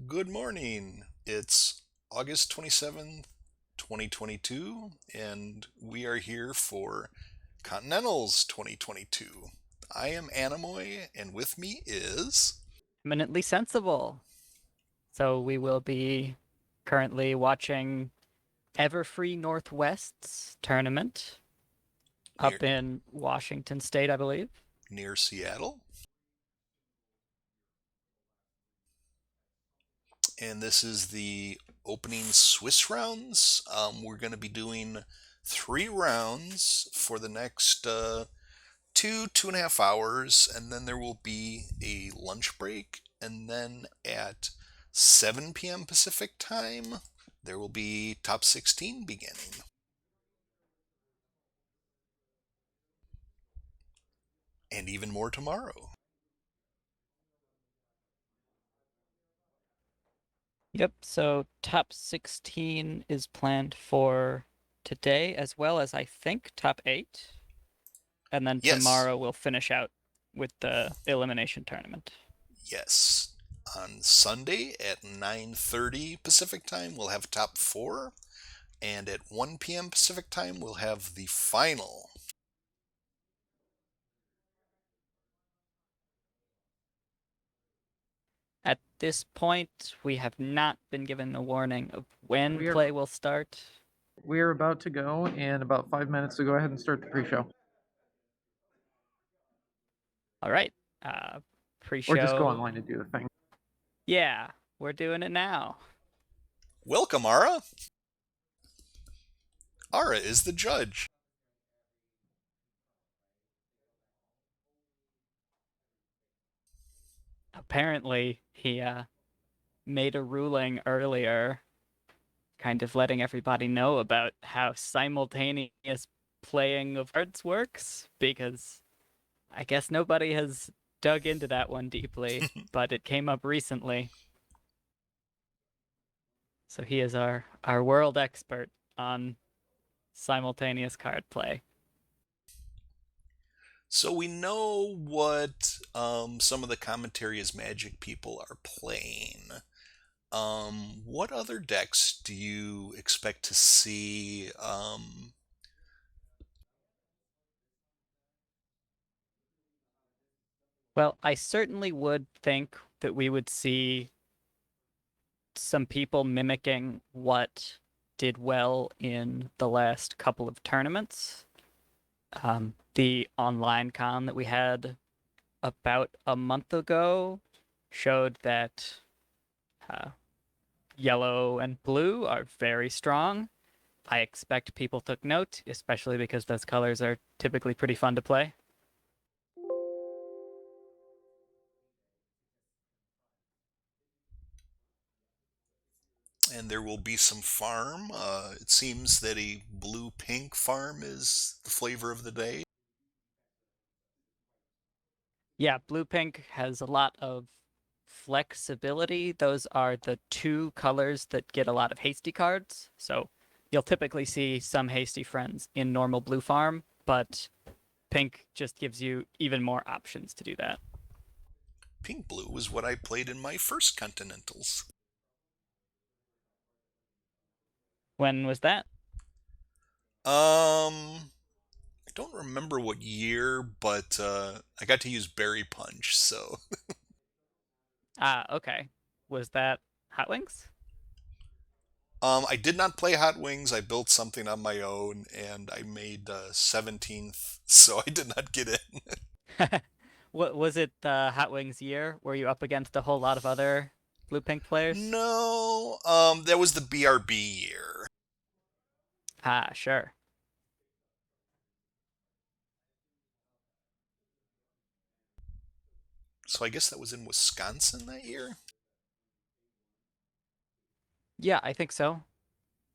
Good morning. It's August 27th, 2022, and we are here for Continentals 2022. I am Animoy, and with me is. Eminently sensible. So we will be currently watching Everfree Northwest's tournament near up in Washington State, I believe. near Seattle, and this is the opening Swiss rounds. We're going to be doing 3 rounds for the next 2.5 hours, and then there will be a lunch break, and then at 7 p.m. Pacific time, there will be top 16 beginning. And even more tomorrow. Yep, so top 16 is planned for today, as well as I think top 8. And then Yes, tomorrow we'll finish out with the elimination tournament. yes. On Sunday at 9:30 Pacific time, we'll have top 4, and at 1 p.m. Pacific time, we'll have the final. At this point, we have not been given a warning of when We are play will start. we are about to go in about 5 minutes to go ahead and start the pre-show, All right, or just go pre-show. online and do the thing. Yeah, we're doing it now. Welcome, Ara. Ara is the judge. Apparently, he made a ruling earlier, kind of letting everybody know about how simultaneous playing of cards works, because I guess nobody has dug into that one deeply, but it came up recently. So he is our world expert on simultaneous card play. So we know what some of the commentary as Magic people are playing. What other decks do you expect to see? Well, I certainly would think that we would see some people mimicking what did well in the last couple of tournaments. The online con that we had about a month ago showed that uh, yellow and blue are very strong. I expect people took note, especially because those colors are typically pretty fun to play. And there will be some farm. It seems that a blue pink farm is the flavor of the day. Yeah, blue pink has a lot of flexibility. Those are the two colors that get a lot of hasty cards. So you'll typically see some hasty friends in normal blue farm, but pink just gives you even more options to do that. Pink blue was what I played in my first Continentals. When was that? I don't remember what year, but I got to use Berry Punch, so Ah, okay. Was that Hot Wings? I did not play Hot Wings. I built something on my own, and I made 17th, so I did not get in. What was it the Hot Wings year? Were you up against a whole lot of other blue pink players? No, that was the BRB year. Ah, sure. So I guess that was in Wisconsin that year. Yeah, I think so.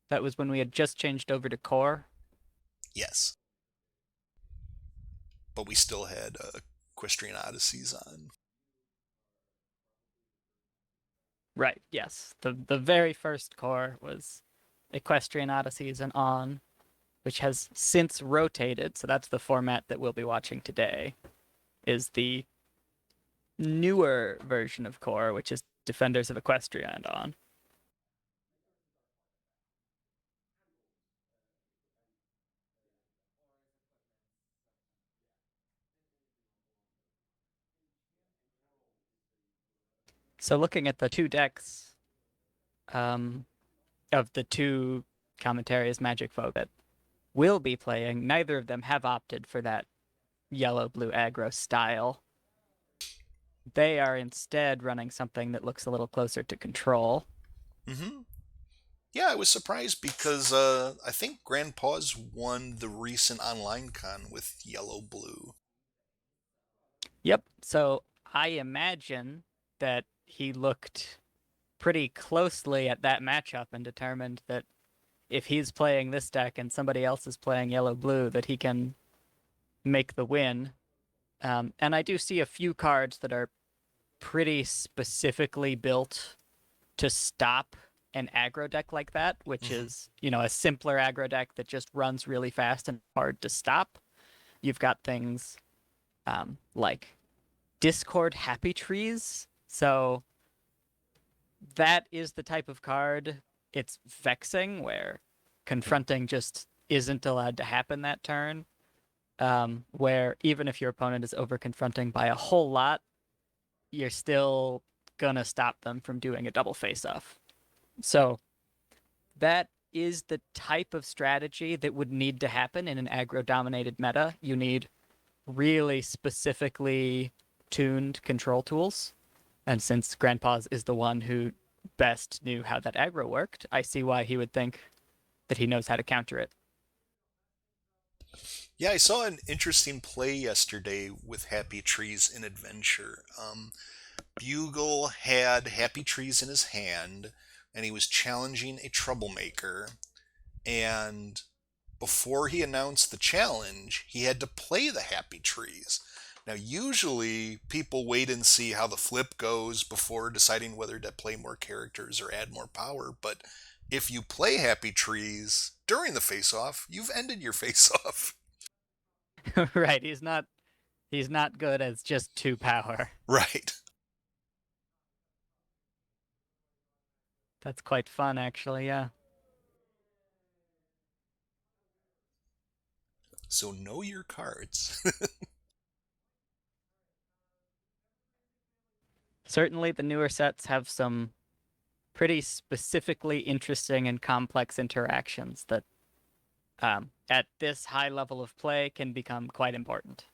That was when we had just changed over to core. Yes, but we still had Equestrian Odysseys on. Right, yes. The very first core was Equestrian Odysseys and On, which has since rotated, so that's the format that we'll be watching today, is the newer version of core, which is Defenders of Equestria and on. So looking at the two decks um, of the two Commentaries Magic folk that will be playing, neither of them have opted for that yellow-blue aggro style. They are instead running something that looks a little closer to control. Mm-hmm. Yeah, I was surprised because I think Grandpa's won the recent online con with yellow blue. Yep. So I imagine that he looked pretty closely at that matchup and determined that if he's playing this deck and somebody else is playing yellow blue, that he can make the win. And I do see a few cards that are pretty specifically built to stop an aggro deck like that, which Mm-hmm. is, a simpler aggro deck that just runs really fast and hard to stop. You've got things like Discord Happy Trees. So that is the type of card. It's vexing where confronting just isn't allowed to happen that turn. Where even if your opponent is over confronting by a whole lot, you're still gonna stop them from doing a double face off. So that is the type of strategy that would need to happen in an aggro dominated meta. You need really specifically tuned control tools. And since Grandpa's is the one who best knew how that aggro worked, I see why he would think that he knows how to counter it. Yeah, I saw an interesting play yesterday with Happy Trees in Adventure. Bugle had Happy Trees in his hand, and he was challenging a troublemaker. And before he announced the challenge, he had to play the Happy Trees. Now, usually people wait and see how the flip goes before deciding whether to play more characters or add more power. But if you play Happy Trees during the face off, you've ended your face off. Right, he's not good as just 2 power. Right. That's quite fun actually, yeah. So know your cards. Certainly the newer sets have some pretty specifically interesting and complex interactions that at this high level of play can become quite important.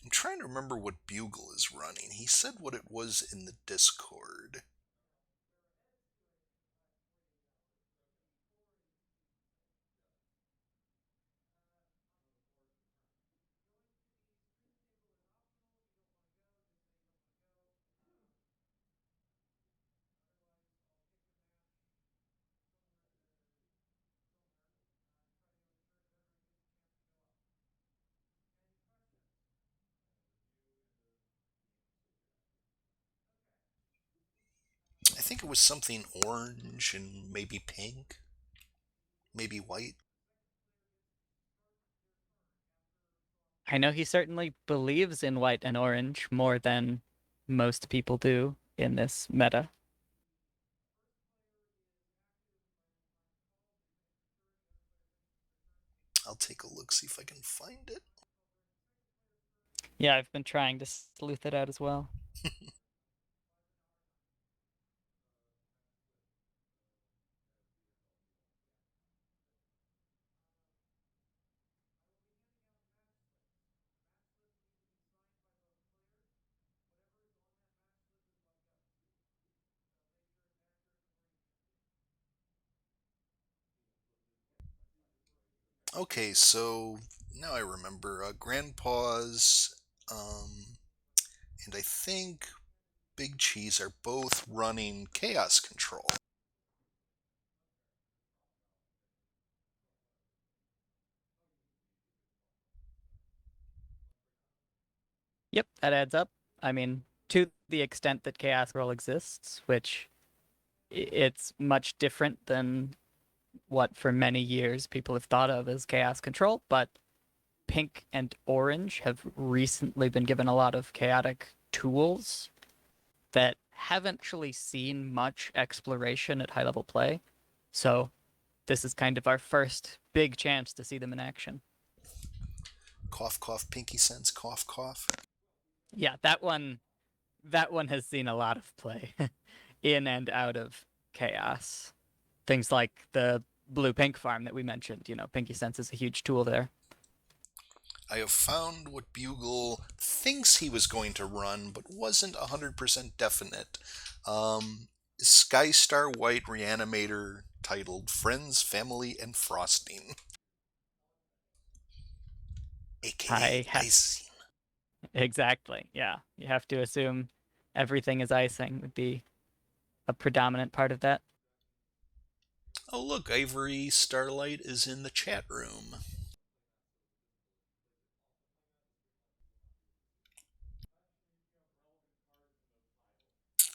I'm trying to remember what Bugle is running. He said what it was in the Discord. I think it was something orange and maybe pink, maybe white. I know he certainly believes in white and orange more than most people do in this meta. I'll take a look, see if I can find it. Yeah, I've been trying to sleuth it out as well. Okay, so now I remember. Grandpa's and I think Big Cheese are both running Chaos Control. Yep, that adds up. I mean, to the extent that Chaos Roll exists, which it's much different than what for many years people have thought of as Chaos Control, but pink and orange have recently been given a lot of chaotic tools that haven't actually seen much exploration at high level play. So this is kind of our first big chance to see them in action. Cough, cough, pinky sense, cough, cough. Yeah, that one has seen a lot of play in and out of chaos. Things like the blue pink farm that we mentioned, Pinky Sense is a huge tool there. I have found what Bugle thinks he was going to run, but wasn't 100% definite. Skystar White Reanimator titled Friends, Family, and Frosting, aka I ha- Icing. exactly. Yeah. You have to assume everything is icing would be a predominant part of that. Oh, look, Ivory Starlight is in the chat room.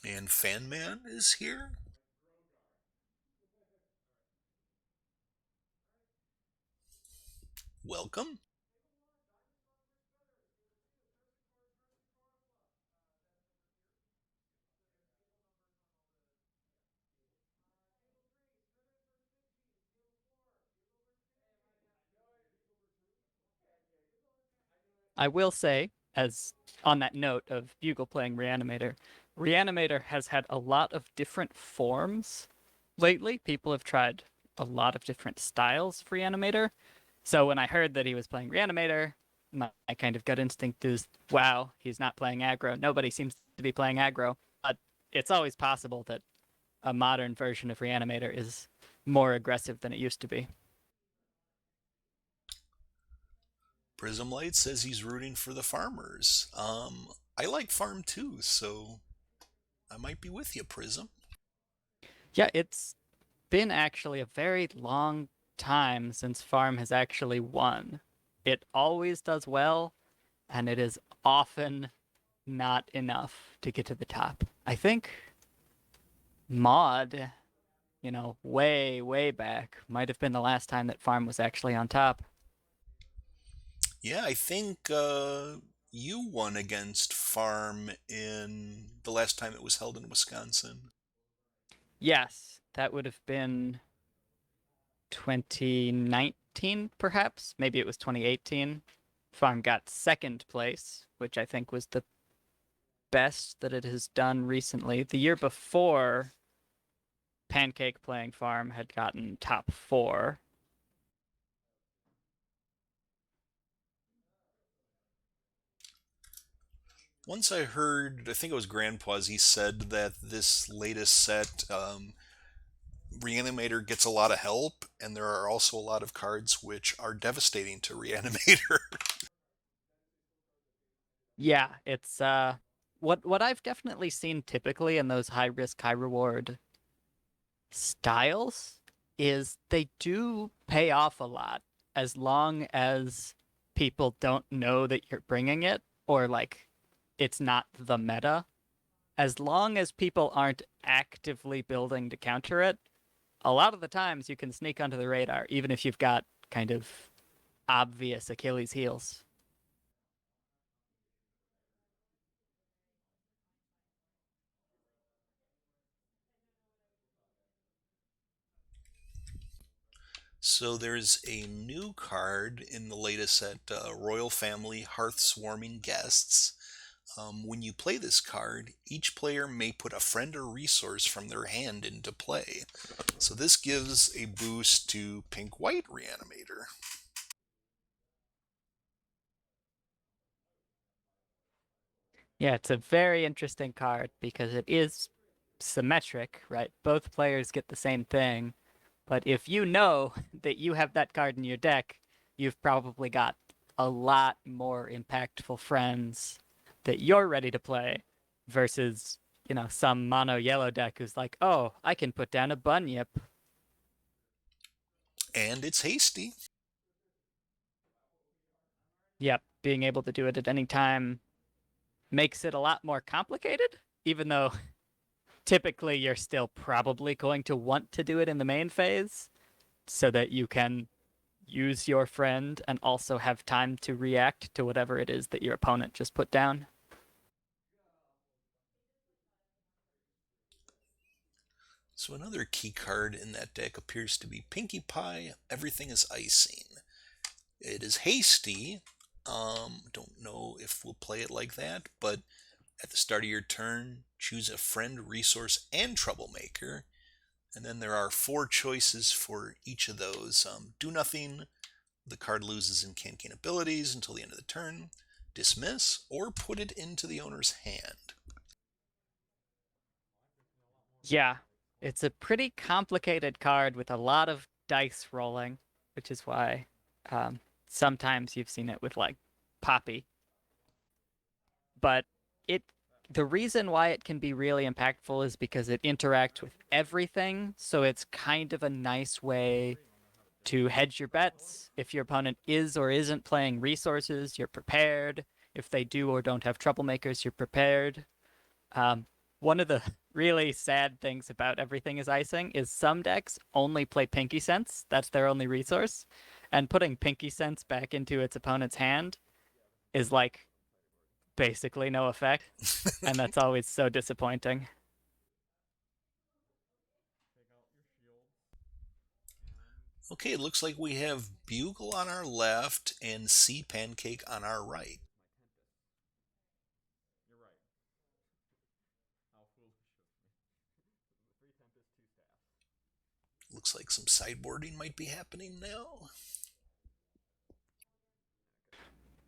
And Fanman is here. Welcome. I will say, as on that note of Bugle playing Reanimator, Reanimator has had a lot of different forms lately. People have tried a lot of different styles of Reanimator. So when I heard that he was playing Reanimator, my kind of gut instinct is, wow, he's not playing aggro. Nobody seems to be playing aggro. But it's always possible that a modern version of Reanimator is more aggressive than it used to be. Prismlight says he's rooting for the farmers. I like farm too, so I might be with you, Prism. Yeah, it's been actually a very long time since Farm has actually won. It always does well, and it is often not enough to get to the top. I think Mod, way, way back, might have been the last time that Farm was actually on top. Yeah, I think you won against Farm in the last time it was held in Wisconsin. Yes, that would have been 2019, perhaps. Maybe it was 2018. Farm got second place, which I think was the best that it has done recently. The year before, Pancake playing Farm had gotten top 4. Once I heard, I think it was Grandpa's, he said that this latest set, Reanimator gets a lot of help, and there are also a lot of cards which are devastating to Reanimator. Yeah, it's what I've definitely seen typically in those high risk, high reward styles is they do pay off a lot as long as people don't know that you're bringing it or like it's not the meta. As long as people aren't actively building to counter it, a lot of the times you can sneak under the radar, even if you've got kind of obvious Achilles heels. So there's a new card in the latest set, Royal Family Hearth Swarming Guests. When you play this card, each player may put a friend or resource from their hand into play. So this gives a boost to Pink White Reanimator. Yeah, it's a very interesting card because it is symmetric, right? Both players get the same thing. But if you know that you have that card in your deck, you've probably got a lot more impactful friends that you're ready to play versus, some mono yellow deck who's like, oh, I can put down a bunyip. And it's hasty. Yep, being able to do it at any time makes it a lot more complicated, even though typically you're still probably going to want to do it in the main phase so that you can use your friend and also have time to react to whatever it is that your opponent just put down. So another key card in that deck appears to be Pinkie Pie, Everything is Icing. It is hasty. Don't know if we'll play it like that, but at the start of your turn, choose a friend, resource, and troublemaker. And then there are 4 choices for each of those. Do nothing, the card loses incanting abilities until the end of the turn. Dismiss, or put it into the owner's hand. Yeah, it's a pretty complicated card with a lot of dice rolling, which is why sometimes you've seen it with like Poppy. But it the reason why it can be really impactful is because it interacts with everything, so it's kind of a nice way to hedge your bets. If your opponent is or isn't playing resources, you're prepared. If they do or don't have troublemakers, you're prepared. One of the really sad things about Everything is Icing is some decks only play Pinky Sense. That's their only resource. And putting Pinky Sense back into its opponent's hand is like basically no effect. And that's always so disappointing. Okay, it looks like we have Bugle on our left and Sea Pancake on our right. Looks like some sideboarding might be happening now.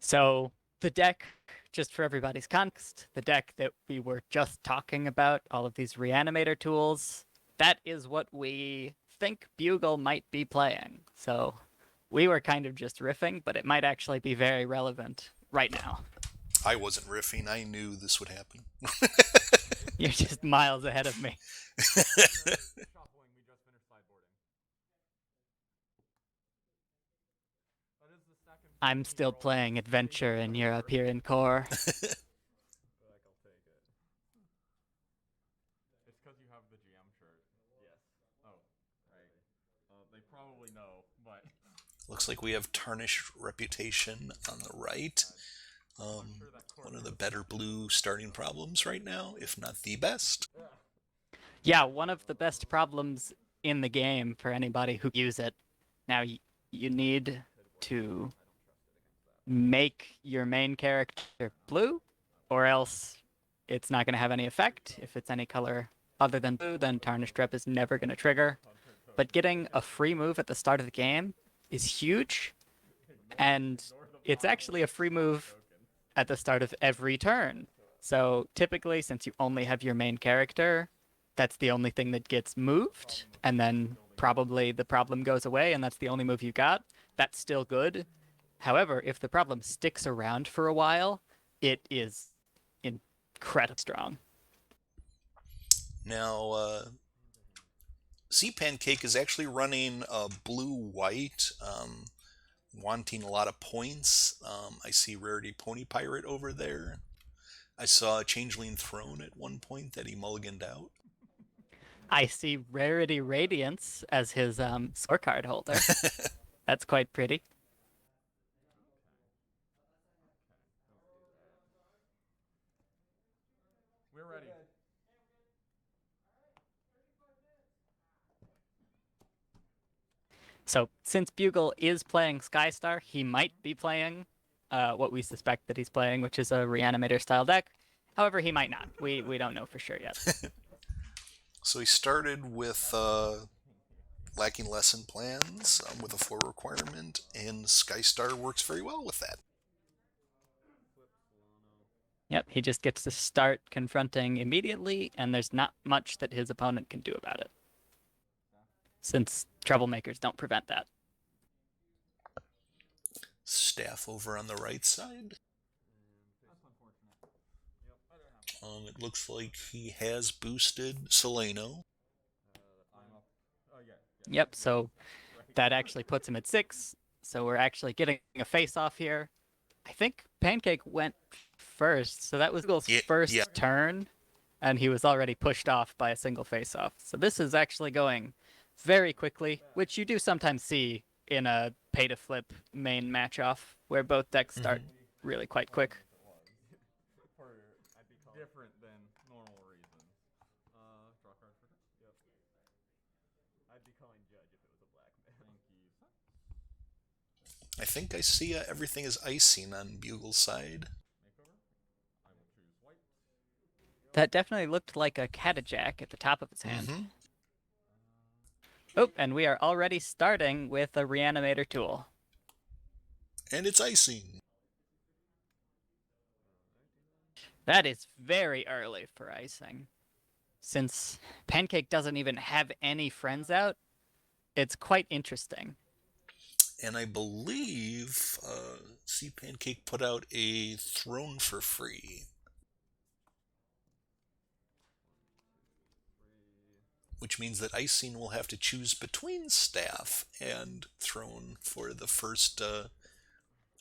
So the deck, just for everybody's context, the deck that we were just talking about, all of these reanimator tools, that is what we think Bugle might be playing. So we were kind of just riffing, but it might actually be very relevant right now. I wasn't riffing, I knew this would happen. You're just miles ahead of me. I'm still playing Adventure in Europe here in Core. Looks like we have Tarnished Reputation on the right. One of the better blue starting problems right now, if not the best. Yeah, one of the best problems in the game for anybody who use it. Now, you need to make your main character blue, or else it's not going to have any effect. If it's any color other than blue, then Tarnished Rep is never going to trigger. But getting a free move at the start of the game is huge, and it's actually a free move at the start of every turn. So typically, since you only have your main character, that's the only thing that gets moved, and then probably the problem goes away, and that's the only move you got. That's still good. However, if the problem sticks around for a while, it is incredibly strong. Now, Sea Pancake is actually running blue-white, wanting a lot of points. I see Rarity Pony Pirate over there. I saw Changeling Throne at one point that he mulliganed out. I see Rarity Radiance as his scorecard holder. That's quite pretty. We're ready. So since Bugle is playing Skystar, he might be playing what we suspect that he's playing, which is a Reanimator style deck. However, he might not. We don't know for sure yet. So he started with lacking lesson plans with a 4 requirement, and Skystar works very well with that. Yep, he just gets to start confronting immediately, and there's not much that his opponent can do about it, since troublemakers don't prevent that. Staff over on the right side. It looks like he has boosted Solano. Yep, so that actually puts him at 6. So we're actually getting a face-off here. I think Pancake went first, so that was Google's Yeah, yeah. first turn, and he was already pushed off by a single face-off. So this is actually going very quickly, which you do sometimes see in a pay-to-flip main match-off, where both decks start Mhm. really quite quick. Different than normal reasons. Draw card for turn. Yep. I'd be calling Judge if it was a black man. Thank you. I think I see everything is icing on Bugle's side. Makeover. I will choose white. That definitely looked like a Catajack at the top of his hand. Mm-hmm. Oh, and we are already starting with a Reanimator tool. And it's icing. That is very early for icing. Since Pancake doesn't even have any friends out, it's quite interesting. And I believe C Pancake put out a throne for free, which means that icing will have to choose between staff and throne for the first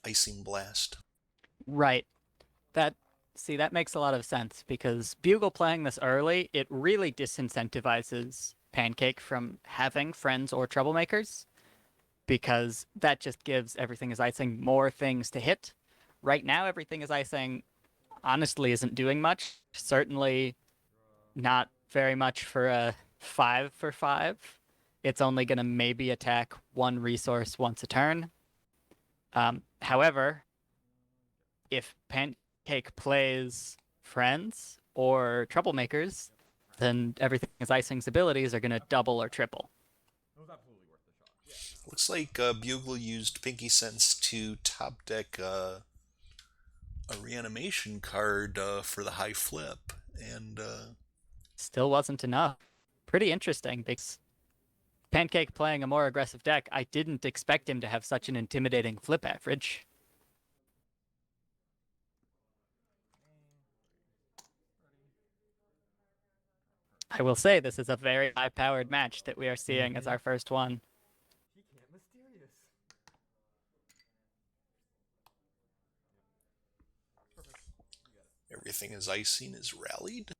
icing blast. Right. That that makes a lot of sense because Bugle playing this early, it really disincentivizes Pancake from having friends or troublemakers because that just gives Everything is Icing more things to hit. Right now, Everything is Icing honestly isn't doing much. Certainly not very much for a 5 for 5. It's only going to maybe attack one resource once a turn. However, if Pancake plays friends or troublemakers, then Everything is Icing's abilities are going to double or triple. It was absolutely worth the shot. Yeah. No. Looks like Bugle used Pinky Sense to top deck a reanimation card for the high flip, and Still wasn't enough. Pretty interesting because Pancake playing a more aggressive deck, I didn't expect him to have such an intimidating flip average. I will say this is a very high-powered match that we are seeing as our first one. He can't mysterious. Perfect. You got it. everything is icing is rallied.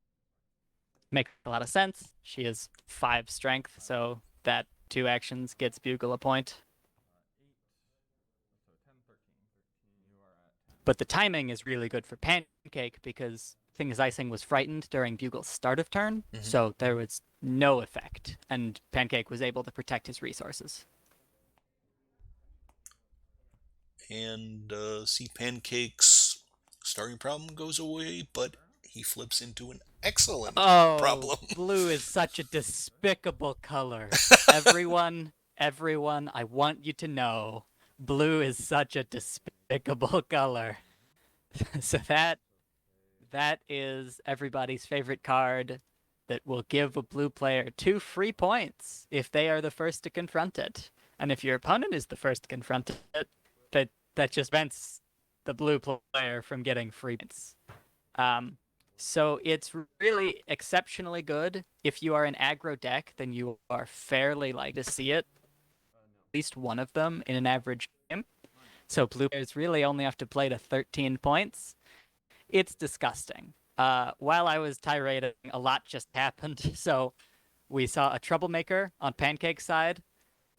Makes a lot of sense. She is 5 strength, so that 2 actions gets Bugle a point. 8. So 10, 13. 13. You are at 10. But the timing is really good for Pancake because Thing is Icing was frightened during Bugle's start of turn, so there was no effect, and Pancake was able to protect his resources. And C Pancake's starting problem goes away, but he flips into an excellent problem. Blue is such a despicable color. everyone, I want you to know, blue is such a despicable color. So that is everybody's favorite card that will give a blue player 2 free points if they are the first to confront it. And if your opponent is the first to confront it, that just prevents the blue player from getting free points. So it's really exceptionally good. If you are an aggro deck, then you are fairly likely to see it, at least one of them in an average game. So blue players really only have to play to 13 points. It's disgusting. While I was tirading, a lot just happened. So we saw a troublemaker on Pancake's side.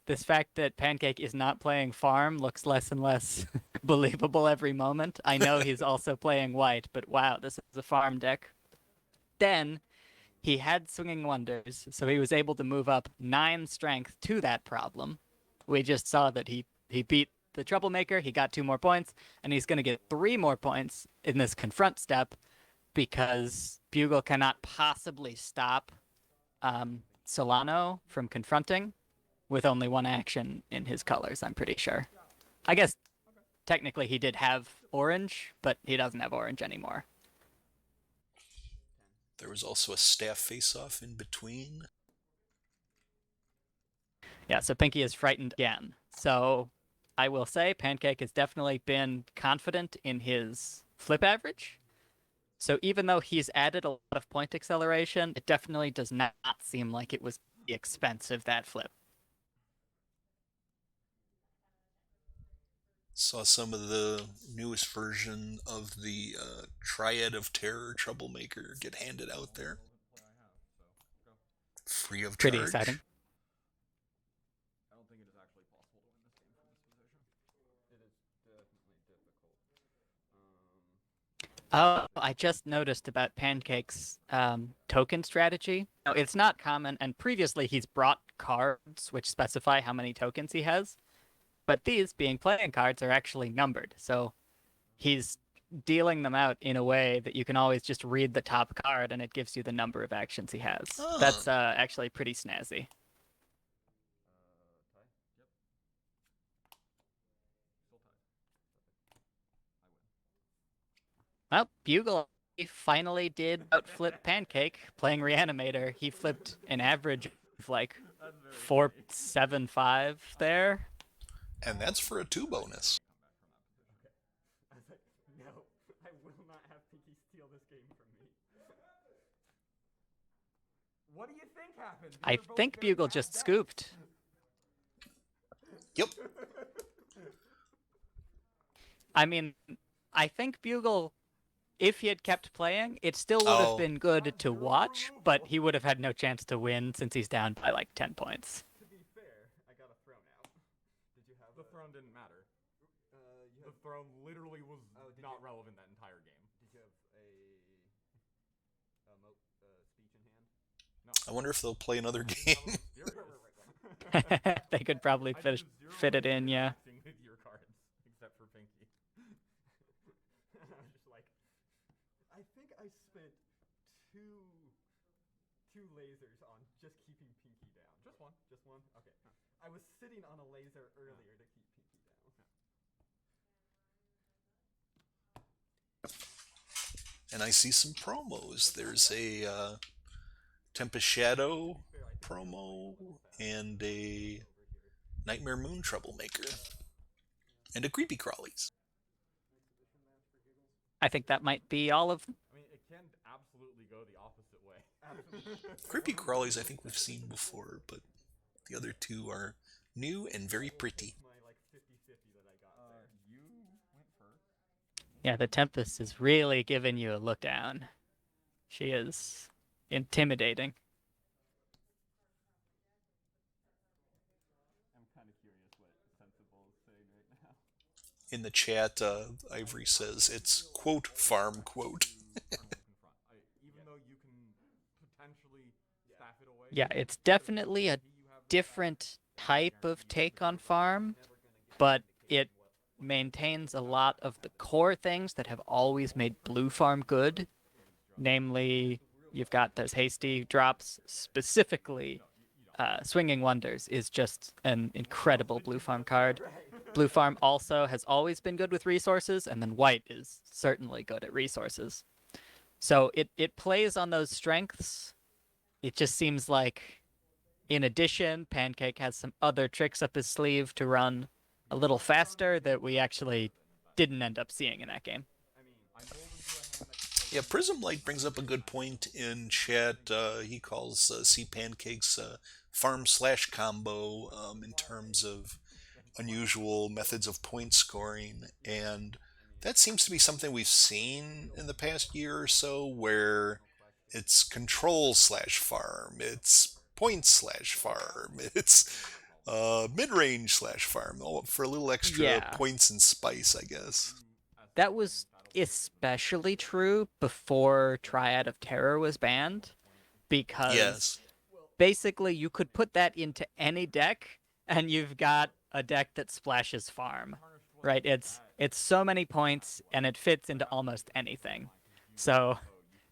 This fact that Pancake is not playing farm looks less and less believable every moment. I know he's also playing white, but wow, this is a farm deck. Then he had Swinging Wonders, so he was able to move up 9 strength to that problem. We just saw that he beat the troublemaker, he got 2 more points, and he's going to get 3 more points in this confront step because Bugle cannot possibly stop Solano from confronting with only 1 action in his colors, I'm pretty sure. I guess technically he did have orange, but he doesn't have orange anymore. There was also a staff face-off in between. Yeah, so Pinky is frightened again. So I will say Pancake has definitely been confident in his flip average. So even though he's added a lot of point acceleration, it definitely does not seem like it was the expense of that flip. Saw some of the newest version of the Triad of Terror Troublemaker get handed out there, free of Pretty charge. exciting. I don't think it is actually possible to win this game from this position. It is definitely difficult. Oh, I just noticed about Pancake's token strategy. Now, it's not common, and previously he's brought cards which specify how many tokens he has, but these, being playing cards, are actually numbered. So he's dealing them out in a way that you can always just read the top card and it gives you the number of actions he has. That's actually pretty snazzy. Tie? Yep. Still tied. Perfect. I win. Well, Bugle finally did outflip Pancake playing Reanimator. He flipped an average of like 4.75 there. And that's for a 2 bonus. I was like, no, I will not have Pinky steal this game from me. What do you think happened? I think Bugle just scooped. Yep. I mean, I think Bugle, if he had kept playing, it still would have been good to watch, but he would have had no chance to win since he's down by like 10 points. To be fair, I got a throne out. Did you have the throne didn't matter. The throne literally was not relevant that entire game. Did you have a speech in hand? No. I wonder if they'll play another game. They could probably fit it in, yeah. With your cards, except for Pinky. I was just like, I think I spent two lasers on just keeping Pinky down. Just one. Okay. I was sitting on a laser earlier to keep Pinky down. And I see some promos. There's a Tempest Shadow promo and a Nightmare Moon Troublemaker and a Creepy Crawlies. I think that might be all of them. I mean, it can absolutely go the opposite way. Creepy Crawlies I think we've seen before, but the other two are new and very pretty. My like 50-50 that I got there. You went first. Yeah, the Tempest is really giving you a look down. She is intimidating. I'm kind of curious what Sensible is saying right now. In the chat, Ivory says it's quote farm quote. Even though you can potentially staff it away. Yeah, it's definitely a different type of take on farm, but it maintains a lot of the core things that have always made blue farm good. Namely, you've got those hasty drops, specifically Swinging Wonders is just an incredible blue farm card. Blue farm also has always been good with resources, and then white is certainly good at resources. So it plays on those strengths. It just seems like, in addition, Pancake has some other tricks up his sleeve to run a little faster that we actually didn't end up seeing in that game. Yeah, Prism Light brings up a good point in chat. He calls C Pancake's farm/combo in terms of unusual methods of point scoring, and that seems to be something we've seen in the past year or so, where it's control/farm, it's point/farm, it's mid-range/farm, for a little extra points and spice, I guess. That was especially true before Triad of Terror was banned, because basically you could put that into any deck and you've got a deck that splashes farm, right? It's so many points and it fits into almost anything. So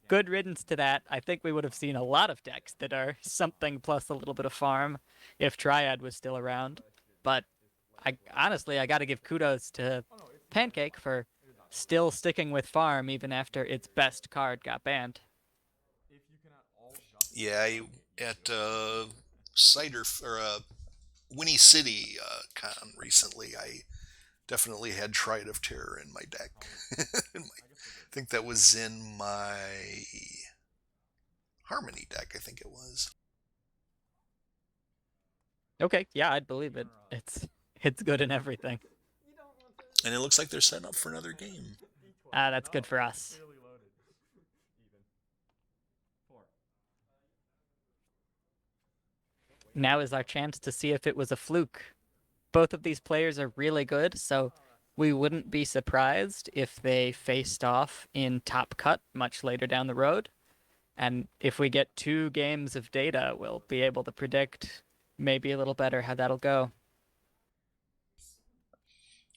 good riddance to that. I think we would have seen a lot of decks that are something plus a little bit of farm if Triad was still around. But honestly, I got to give kudos to Pancake for still sticking with farm even after its best card got banned. Yeah, at Cider or Winnie City Con recently, I definitely had Triad of Terror in my deck. I think that was in my Harmony deck, I think it was. Okay, yeah, I'd believe it. It's good in everything. And it looks like they're setting up for another game. That's good for us. Clearly loaded. Even. 4. Now is our chance to see if it was a fluke. Both of these players are really good, so we wouldn't be surprised if they faced off in Top Cut much later down the road. And if we get 2 games of data, we'll be able to predict maybe a little better how that'll go.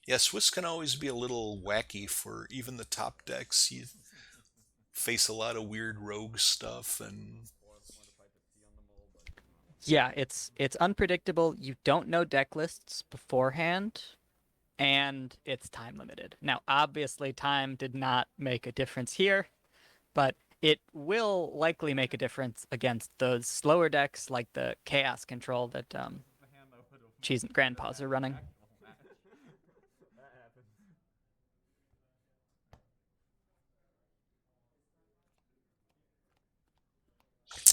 Yeah, Swiss can always be a little wacky for even the top decks. You face a lot of weird rogue stuff, and Yeah, it's unpredictable. You don't know deck lists beforehand, and it's time limited. Now, obviously, time did not make a difference here, but it will likely make a difference against those slower decks like the Chaos Control that Cheese and Grandpa's are running. That happens.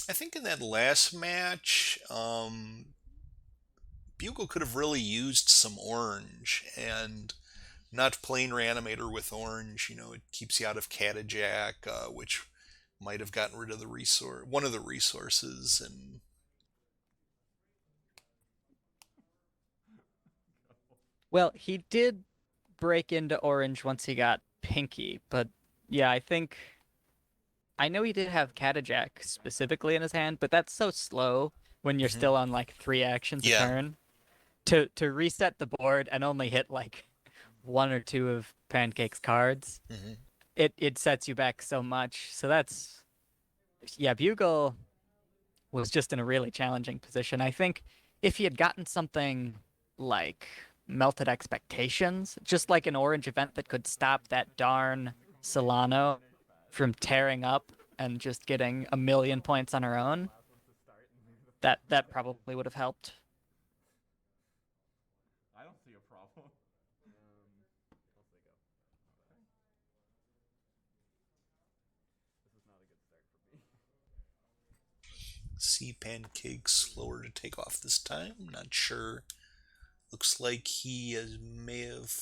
I think in that last match, Bugle could have really used some orange, and not playing Reanimator with orange. It keeps you out of Catajack, which might have gotten rid of one of the resources, and Well, he did break into orange once he got pinky, but yeah, I know he did have Catajack specifically in his hand, but that's so slow when you're still on like 3 actions a yeah. turn. To reset the board and only hit like 1 or 2 of Pancake's cards, hmm it sets you back so much. So yeah, Bugle was just in a really challenging position. I think if he had gotten something like Melted Expectations, just like an orange event that could stop that darn Solano from tearing up and just getting a million points on her own, that probably would have helped. I don't see a problem. Let's say go. Okay. This is not a good start for me. See Pancake slower to take off this time. Not sure. Looks like may have.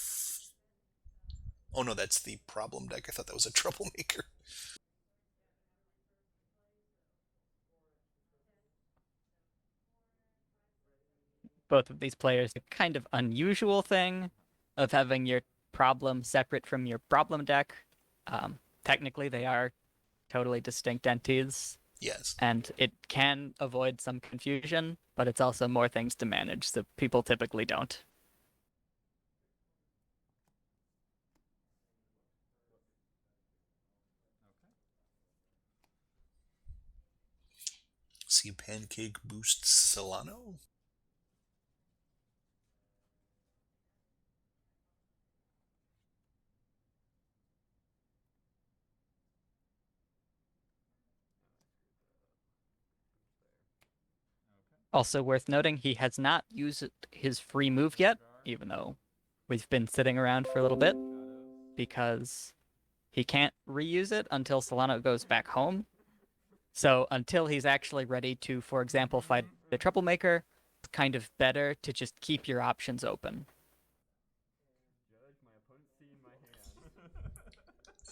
Oh no, that's the problem deck. I thought that was a troublemaker. Both of these players, a kind of unusual thing of having your problem separate from your problem deck. Technically, they are totally distinct entities, Yes. and it can avoid some confusion, but it's also more things to manage, so people typically don't. See Pancake boosts Solano. Also worth noting, he has not used his free move yet, even though we've been sitting around for a little bit, because he can't reuse it until Solano goes back home. So until he's actually ready to, for example, fight the Troublemaker, it's kind of better to just keep your options open. Judge, my opponent's seeing my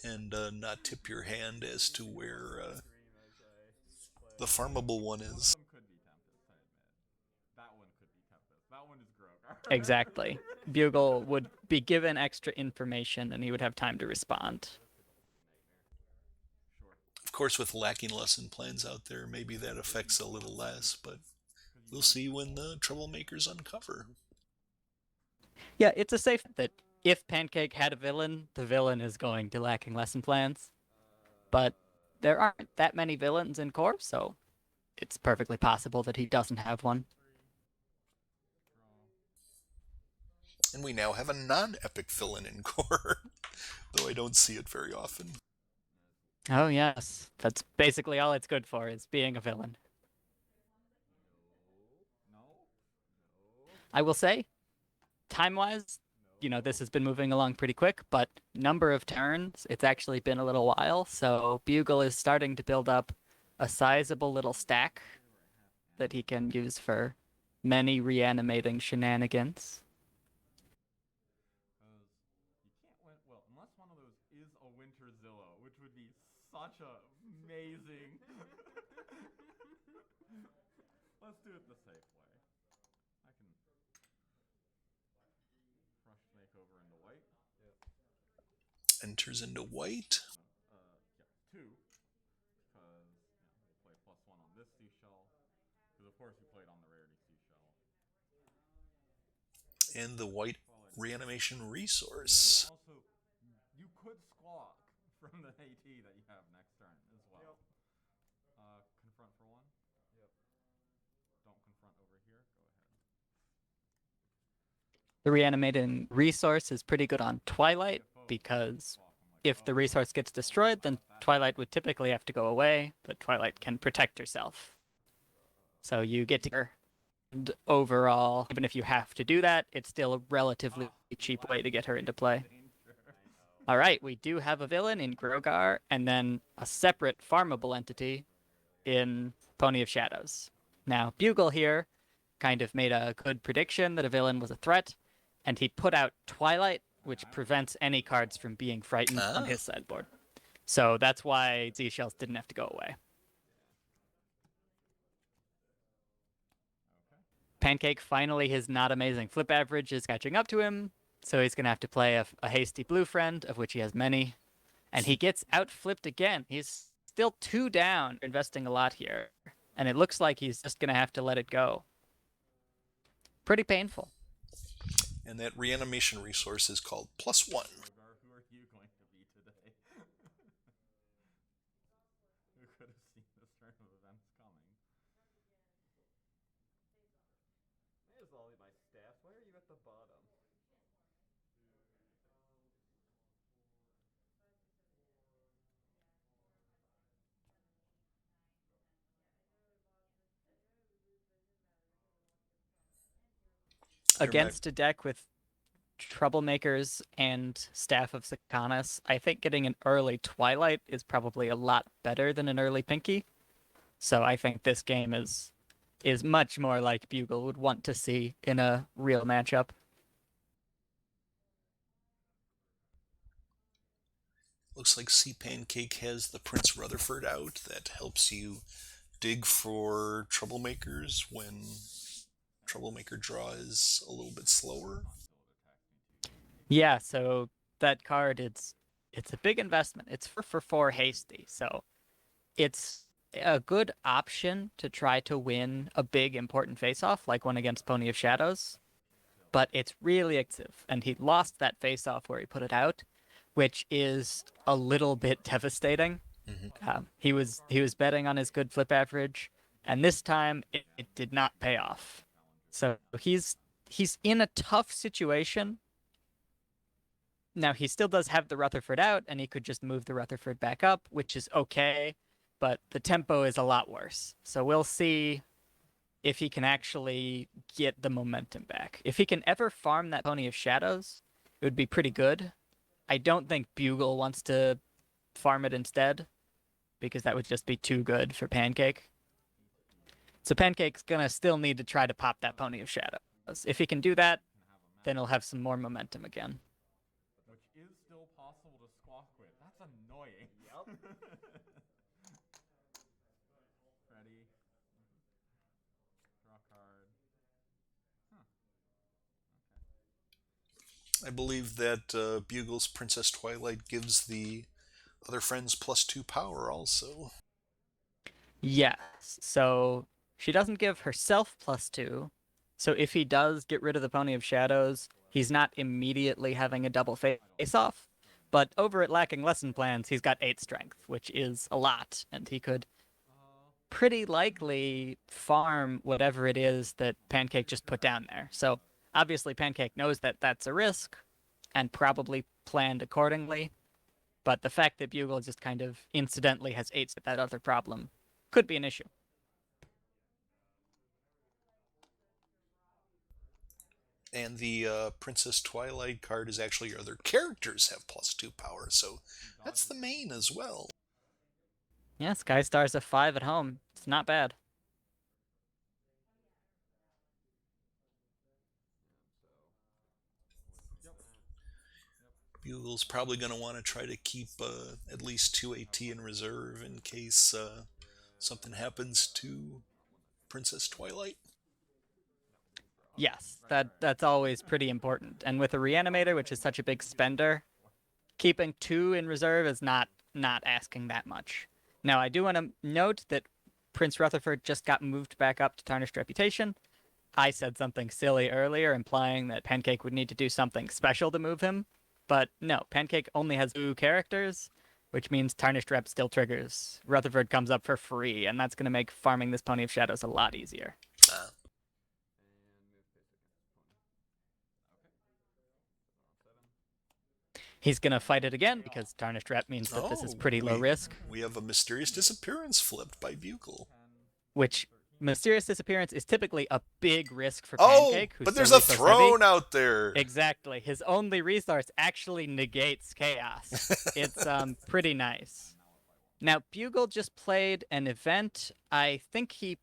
hand. And not tip your hand as to where Scream as I the play. farmable one One of is. them could be Tempest, I admit. That one could be Tempest. That one is Grogar. Exactly. Bugle would be given extra information and he would have time to respond. Sure. Of course, with lacking lesson plans out there, maybe that affects a little less, but we'll see when the troublemakers uncover. Yeah, it's a safe that if Pancake had a villain, the villain is going to lacking lesson plans. But there aren't that many villains in Core, so it's perfectly possible that he doesn't have one. And we now have a non-epic villain in core, though I don't see it very often. Oh yes, that's basically all it's good for, is being a villain. No. I will say, time-wise, this has been moving along pretty quick, but number of turns, it's actually been a little while, so Bugle is starting to build up a sizable little stack that he can use for many reanimating shenanigans. Interzillo, which would be such a amazing. Let's do it the safe way. I can crush snake over into white. Enters into white. Yeah, 2. Because we'll play +1 on this seashell. Because of course we played on the rarity seashell. And the white Twilight. reanimation resource. Also, you could squawk from the AT that you have next turn as well. Confront for 1. Don't confront over here. Go ahead. The reanimating resource is pretty good on Twilight because if the resource gets destroyed, then Twilight would typically have to go away, but Twilight can protect herself. So you get to... And overall, even if you have to do that, it's still a relatively cheap way to get her into play. All right, we do have a villain in Grogar, and then a separate farmable entity in Pony of Shadows. Now, Bugle here kind of made a good prediction that a villain was a threat, and he put out Twilight, which prevents any cards from being frightened on his sideboard. So that's why Z-Shells didn't have to go away. Pancake, finally, his not amazing flip average is catching up to him, so he's going to have to play a hasty blue friend, of which he has many, and he gets out-flipped again. He's still 2 down, investing a lot here, and it looks like he's just going to have to let it go. Pretty painful. And that reanimation resource is called +1. Who are you going to be today? Who could have seen this turn of events coming? May as well be my staff. Why are you at the bottom? Against a deck with Troublemakers and Staff of Sakanas, I think getting an early Twilight is probably a lot better than an early Pinky. So I think this game is much more like Bugle would want to see in a real matchup. Looks like C Pancake has the Prince Rutherford out that helps you dig for troublemakers when troublemaker draw is a little bit slower. Yeah, so that card, it's a big investment. It's for 4 hasty, so it's a good option to try to win a big important face-off, like one against Pony of Shadows. But it's really expensive, and he lost that face-off where he put it out, which is a little bit devastating. He was betting on his good flip average, and this time it did not pay off. So he's in a tough situation. Now, he still does have the Rutherford out, and he could just move the Rutherford back up, which is okay, but the tempo is a lot worse. So we'll see if he can actually get the momentum back. If he can ever farm that Pony of Shadows, it would be pretty good. I don't think Bugle wants to farm it instead, because that would just be too good for Pancake. So Pancake's gonna still need to try to pop that Pony of Shadows. If he can do that, then he'll have some more momentum again. Which is still possible to squawk with. That's annoying. Yep. Ready. Draw card. I believe that Bugle's Princess Twilight gives the other friends +2 power also. Yes. So she doesn't give herself +2. So if he does get rid of the Pony of Shadows, he's not immediately having a double face-off. But over at Lacking Lesson Plans, he's got 8 strength, which is a lot, and he could pretty likely farm whatever it is that Pancake just put down there. So obviously Pancake knows that that's a risk and probably planned accordingly. But the fact that Bugle just kind of incidentally has 8s with that other problem could be an issue. And the Princess Twilight card is actually your other characters have +2 power, so that's the main as well. Yeah, Skystar's a 5 at home. It's not bad. Bugle's probably going to want to try to keep at least 2 AT in reserve in case something happens to Princess Twilight. Yes, that's always pretty important. And with a reanimator, which is such a big spender, keeping 2 in reserve is not asking that much. Now, I do want to note that Prince Rutherford just got moved back up to Tarnished Reputation. I said something silly earlier, implying that Pancake would need to do something special to move him. But no, Pancake only has 2 characters, which means Tarnished Rep still triggers. Rutherford comes up for free, and that's going to make farming this Pony of Shadows a lot easier. He's going to fight it again because Tarnished Rep means that this is pretty low risk. We have a mysterious disappearance flipped by Bugle. Which mysterious disappearance is typically a big risk for Pancake. Oh, but there's a resource throne heavy. out there. Exactly. His only resource actually negates chaos. It's pretty nice. Now, Bugle just played an event. I think he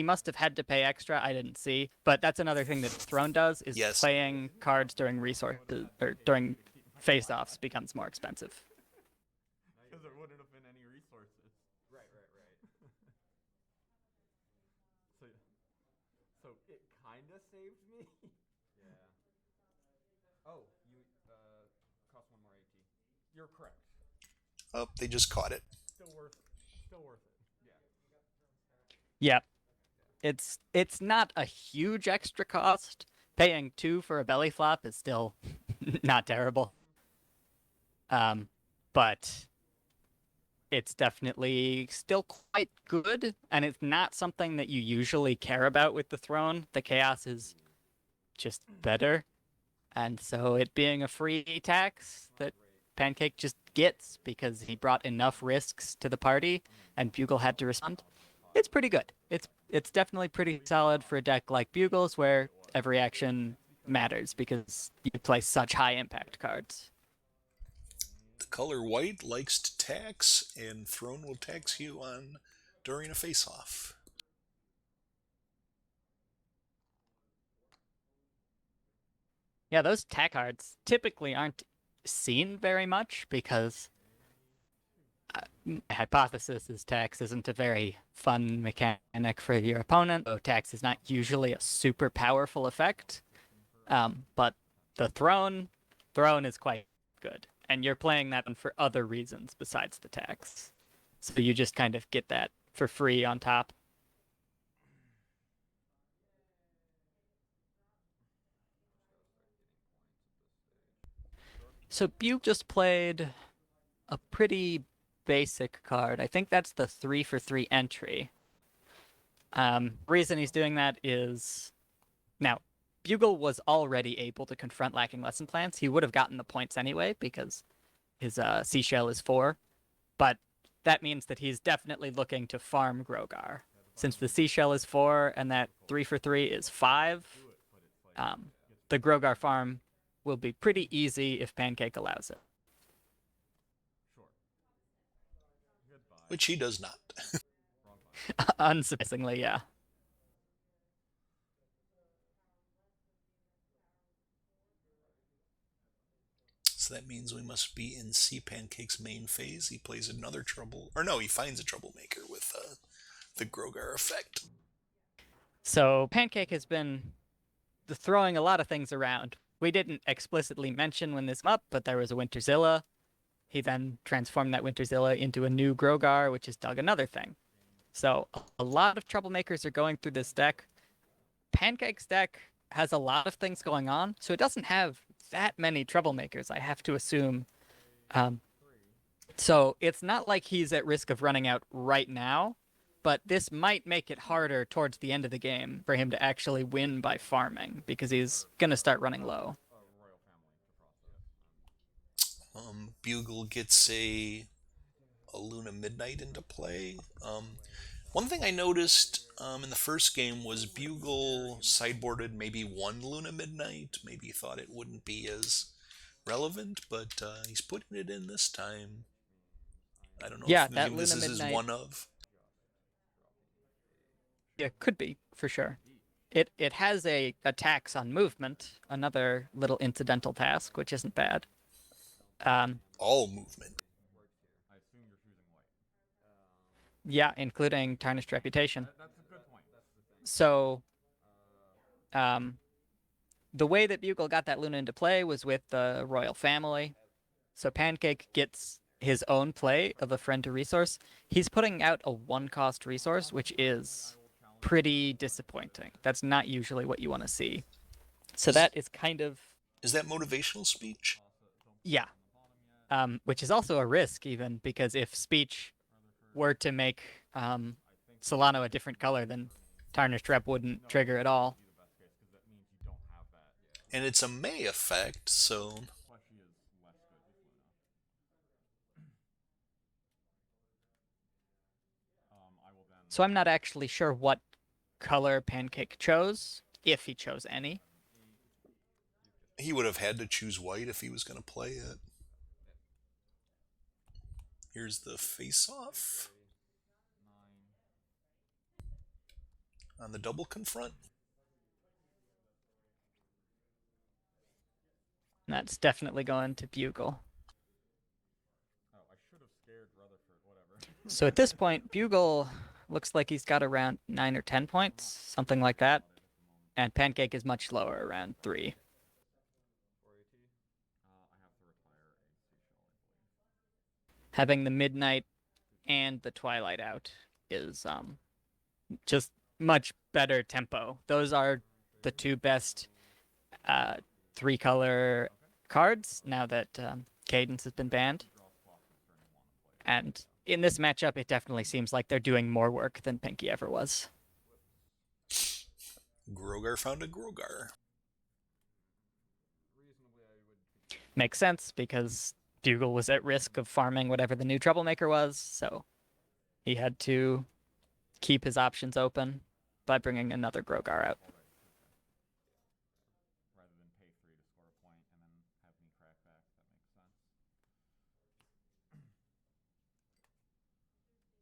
must have had to pay extra. I didn't see. But that's another thing that Throne does, is Yes. playing cards during resources or during face-offs becomes more expensive. Because there wouldn't have been any resources. Right. So it kinda saved me. Yeah. Oh, you cost 1 more AT. You're correct. Oh, they just caught it. Still worth it. Yep. Yeah. It's not a huge extra cost. Paying 2 for a belly flop is still not terrible. But it's definitely still quite good, and it's not something that you usually care about with the throne. The chaos is just better, and so it being a free tax that Pancake just gets because he brought enough risks to the party, and Bugle had to respond. It's pretty good. It's definitely pretty solid for a deck like Bugle's, where every action matters because you play such high impact cards. The color white likes to tax, and Throne will tax you on during a face-off. Yeah, those tack cards typically aren't seen very much because my hypothesis is tax isn't a very fun mechanic for your opponent. So tax is not usually a super powerful effect. But the throne is quite good, and you're playing that one for other reasons besides the tax. So you just kind of get that for free on top. So Buke just played a pretty basic card. I think that's the 3-for-3 entry. Reason he's doing that is now Bugle was already able to confront lacking lesson plans. He would have gotten the points anyway because his seashell is 4, but that means that he's definitely looking to farm Grogar. Since the seashell is 4 and that 3-for-3 is 5, the Grogar farm will be pretty easy if Pancake allows it. Sure. Goodbye. Which he does not. Unsurprisingly, yeah. So that means we must be in C Pancake's main phase. He plays another trouble, or no, he finds a troublemaker with the Grogar effect. So Pancake has been throwing a lot of things around. We didn't explicitly mention when this came up, but there was a Winterzilla. He then transformed that Winterzilla into a new Grogar, which is dug another thing. So a lot of troublemakers are going through this deck. Pancake's deck has a lot of things going on, so it doesn't have that many troublemakers, I have to assume. So it's not like he's at risk of running out right now, but this might make it harder towards the end of the game for him to actually win by farming, because he's going to start running low. Bugle gets a Luna Midnight into play. One thing I noticed in the first game was Bugle sideboarded maybe 1 Luna Midnight. Maybe he thought it wouldn't be as relevant, but he's putting it in this time. I don't know Yeah, if that maybe this Luna is his Midnight- one of. Yeah, could be, for sure. It has a tax on movement, another little incidental task, which isn't bad. All movement. I assume you're choosing white. Yeah, including Tarnished Reputation. That's a good point. That's the thing. So, the way that Bugle got that Luna into play was with the royal family. So Pancake gets his own play of a friend to resource. He's putting out a 1-cost resource, which is pretty disappointing. That's not usually what you want to see. So that is kind of... Is that motivational speech? Yeah. Which is also a risk, even, because if speech were to make Solano a different color, then Tarnished Rep wouldn't trigger at all. And it's a May effect, so... So I'm not actually sure what color Pancake chose, if he chose any. He would have had to choose white if he was going to play it. Here's the face-off. On the double confront. That's definitely going to Bugle. Oh, I should have scared Rutherford, whatever. So at this point, Bugle looks like he's got around 9 or 10 points, something like that. And Pancake is much lower, around 3. I have to retire a seashell, I believe. Having the Midnight and the Twilight out is just much better tempo. Those are the two best 3-color cards now that Cadence has been banned. And in this matchup, it definitely seems like they're doing more work than Pinky ever was. Grogar found a Grogar. Makes sense, because Bugle was at risk of farming whatever the new Troublemaker was, so he had to keep his options open by bringing another Grogar out. Rather than pay 3 to score a point and then have me crack back, that makes sense.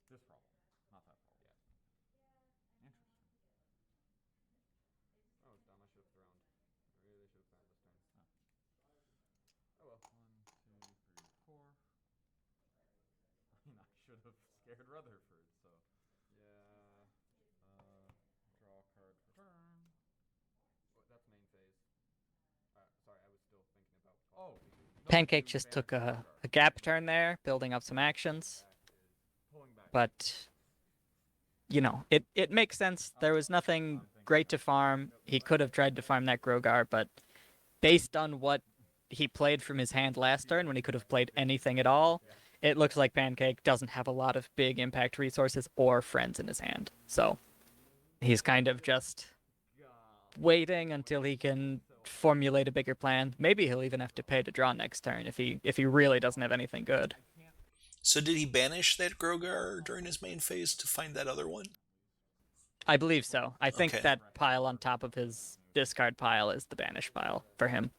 This problem, not that problem. Yeah. Interesting. Oh, it's dumb. I should have thrown. I really should have found this turn. Oh well. 1, 2, 3, 4. I mean, I should have scared Rutherford, so. Yeah. Draw a card for turn. That's main phase. Sorry, I was still thinking about. Oh. Pancake just took a gap turn there, building up some actions. But, you know, it makes sense. There was nothing great to farm. He could have tried to farm that Grogar, but based on what he played from his hand last turn, when he could have played anything at all, it looks like Pancake doesn't have a lot of big impact resources or friends in his hand. So he's kind of just waiting until he can formulate a bigger plan. Maybe he'll even have to pay to draw next turn if he really doesn't have anything good. So did he banish that Grogar during his main phase to find that other one? I believe so. I think Okay. that pile on top of his discard pile is the banish pile for him.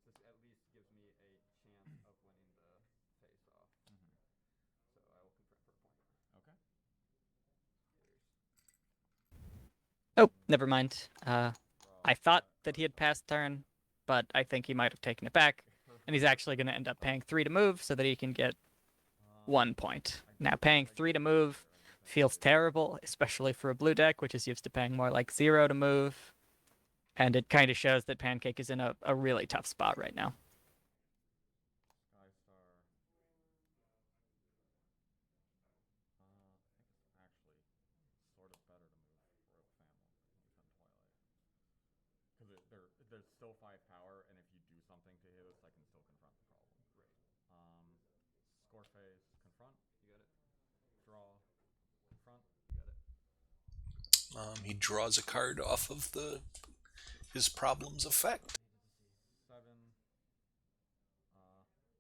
This at least gives me a chance of winning the face off. So I will confront for a point. Okay. Oh, never mind. I thought that he had passed turn, but I think he might have taken it back. And he's actually going to end up paying 3 to move so that he can get 1 point. Now, paying 3 to move feels terrible, especially for a blue deck, which is used to paying more like 0 to move. And it kind of shows that Pancake is in a really tough spot right now. Skystar. I think it's actually sort of better to move Royal Family than Twilight. Because there's still 5 power, and if you do something to hit us, I can still confront the problem. Right. Score phase, confront. You got it. Draw, confront. You got it. He draws a card off of his problem's effect. 7.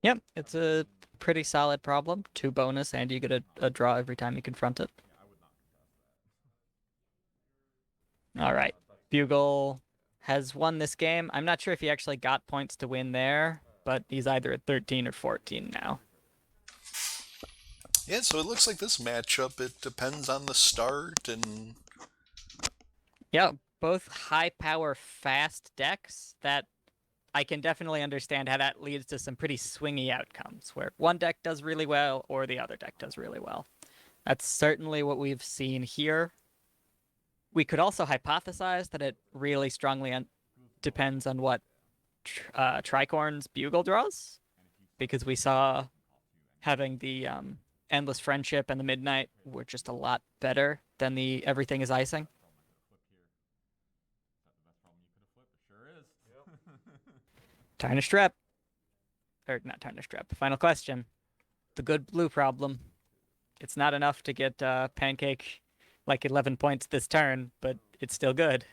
Yep, it's a pretty solid problem. 2 bonus, and you get a draw every time you confront it. Yeah, I would not contest that. All right. Bugle has won this game. I'm not sure if he actually got points to win there, but he's either at 13 or 14 now. Yeah, so it looks like this matchup, it depends on the start and... Yeah, both high power fast decks that I can definitely understand how that leads to some pretty swingy outcomes where one deck does really well or the other deck does really well. That's certainly what we've seen here. We could also hypothesize that it really strongly depends on what Tricorn's Bugle draws, because we saw having the Endless Friendship and the Midnight were just a lot better than the Everything is Icing. Sure is. Tarnished Rep. Or not Tarnished Rep. Final question. The good blue problem. It's not enough to get Pancake like 11 points this turn, but it's still good.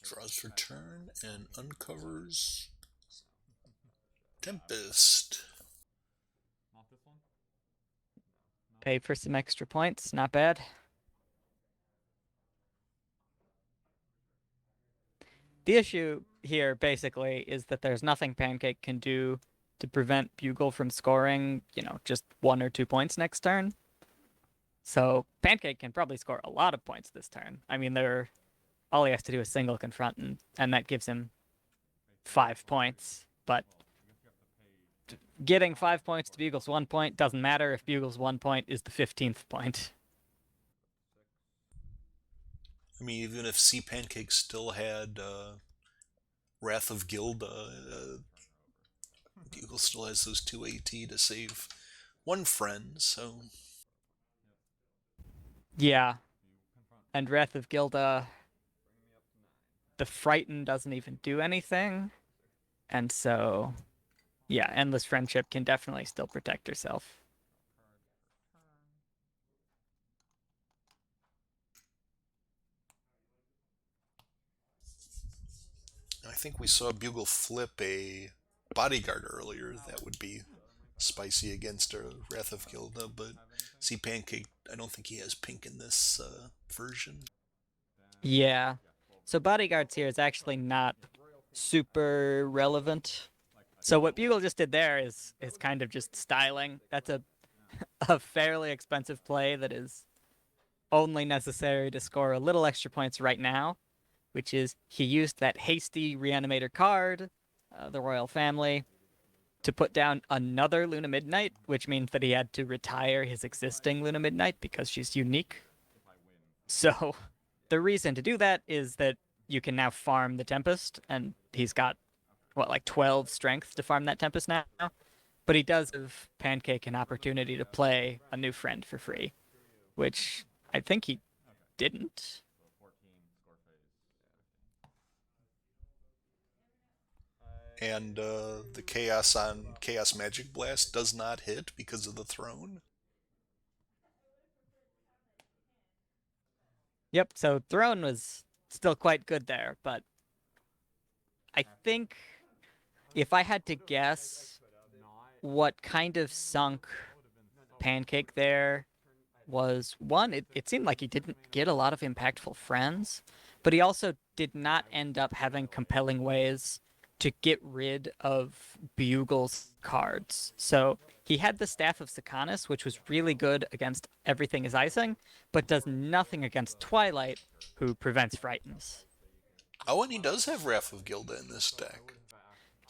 Draws for turn and uncovers Tempest. Not this one? Pay for some extra points. Not bad. The issue here, basically, is that there's nothing Pancake can do to prevent Bugle from scoring, just 1 or 2 points next turn. So Pancake can probably score a lot of points this turn. I mean, all he has to do is single confront, and that gives him 5 points. But getting 5 points to Bugle's 1 point doesn't matter if Bugle's 1 point is the 15th point. I mean, even if Sea Pancake still had Wrath of Gilda, Bugle still has those 2 AT to save 1 friend, so... Yeah. And Wrath of Gilda, the Frighten doesn't even do anything. And so, yeah, Endless Friendship can definitely still protect herself. I think we saw Bugle flip a Bodyguard earlier. That would be spicy against a Wrath of Gilda, but Sea Pancake, I don't think he has pink in this version. Yeah. So Bodyguards here is actually not super relevant. So what Bugle just did there is kind of just styling. That's a fairly expensive play that is only necessary to score a little extra points right now, which is he used that hasty Reanimator card, the Royal Family, to put down another Luna Midnight, which means that he had to retire his existing Luna Midnight because she's unique. So the reason to do that is that you can now farm the Tempest, and he's got, like 12 strength to farm that Tempest now? But he does give Pancake an opportunity to play a new friend for free, which I think he didn't. And the Chaos on Chaos Magic Blast does not hit because of the throne. Yep, so Throne was still quite good there, but I think if I had to guess what kind of sunk Pancake there was, one, it seemed like he didn't get a lot of impactful friends, but he also did not end up having compelling ways to get rid of Bugle's cards. So he had the Staff of Sikanis, which was really good against Everything is Icing, but does nothing against Twilight, who prevents Frightens. Oh, and he does have Wrath of Gilda in this deck.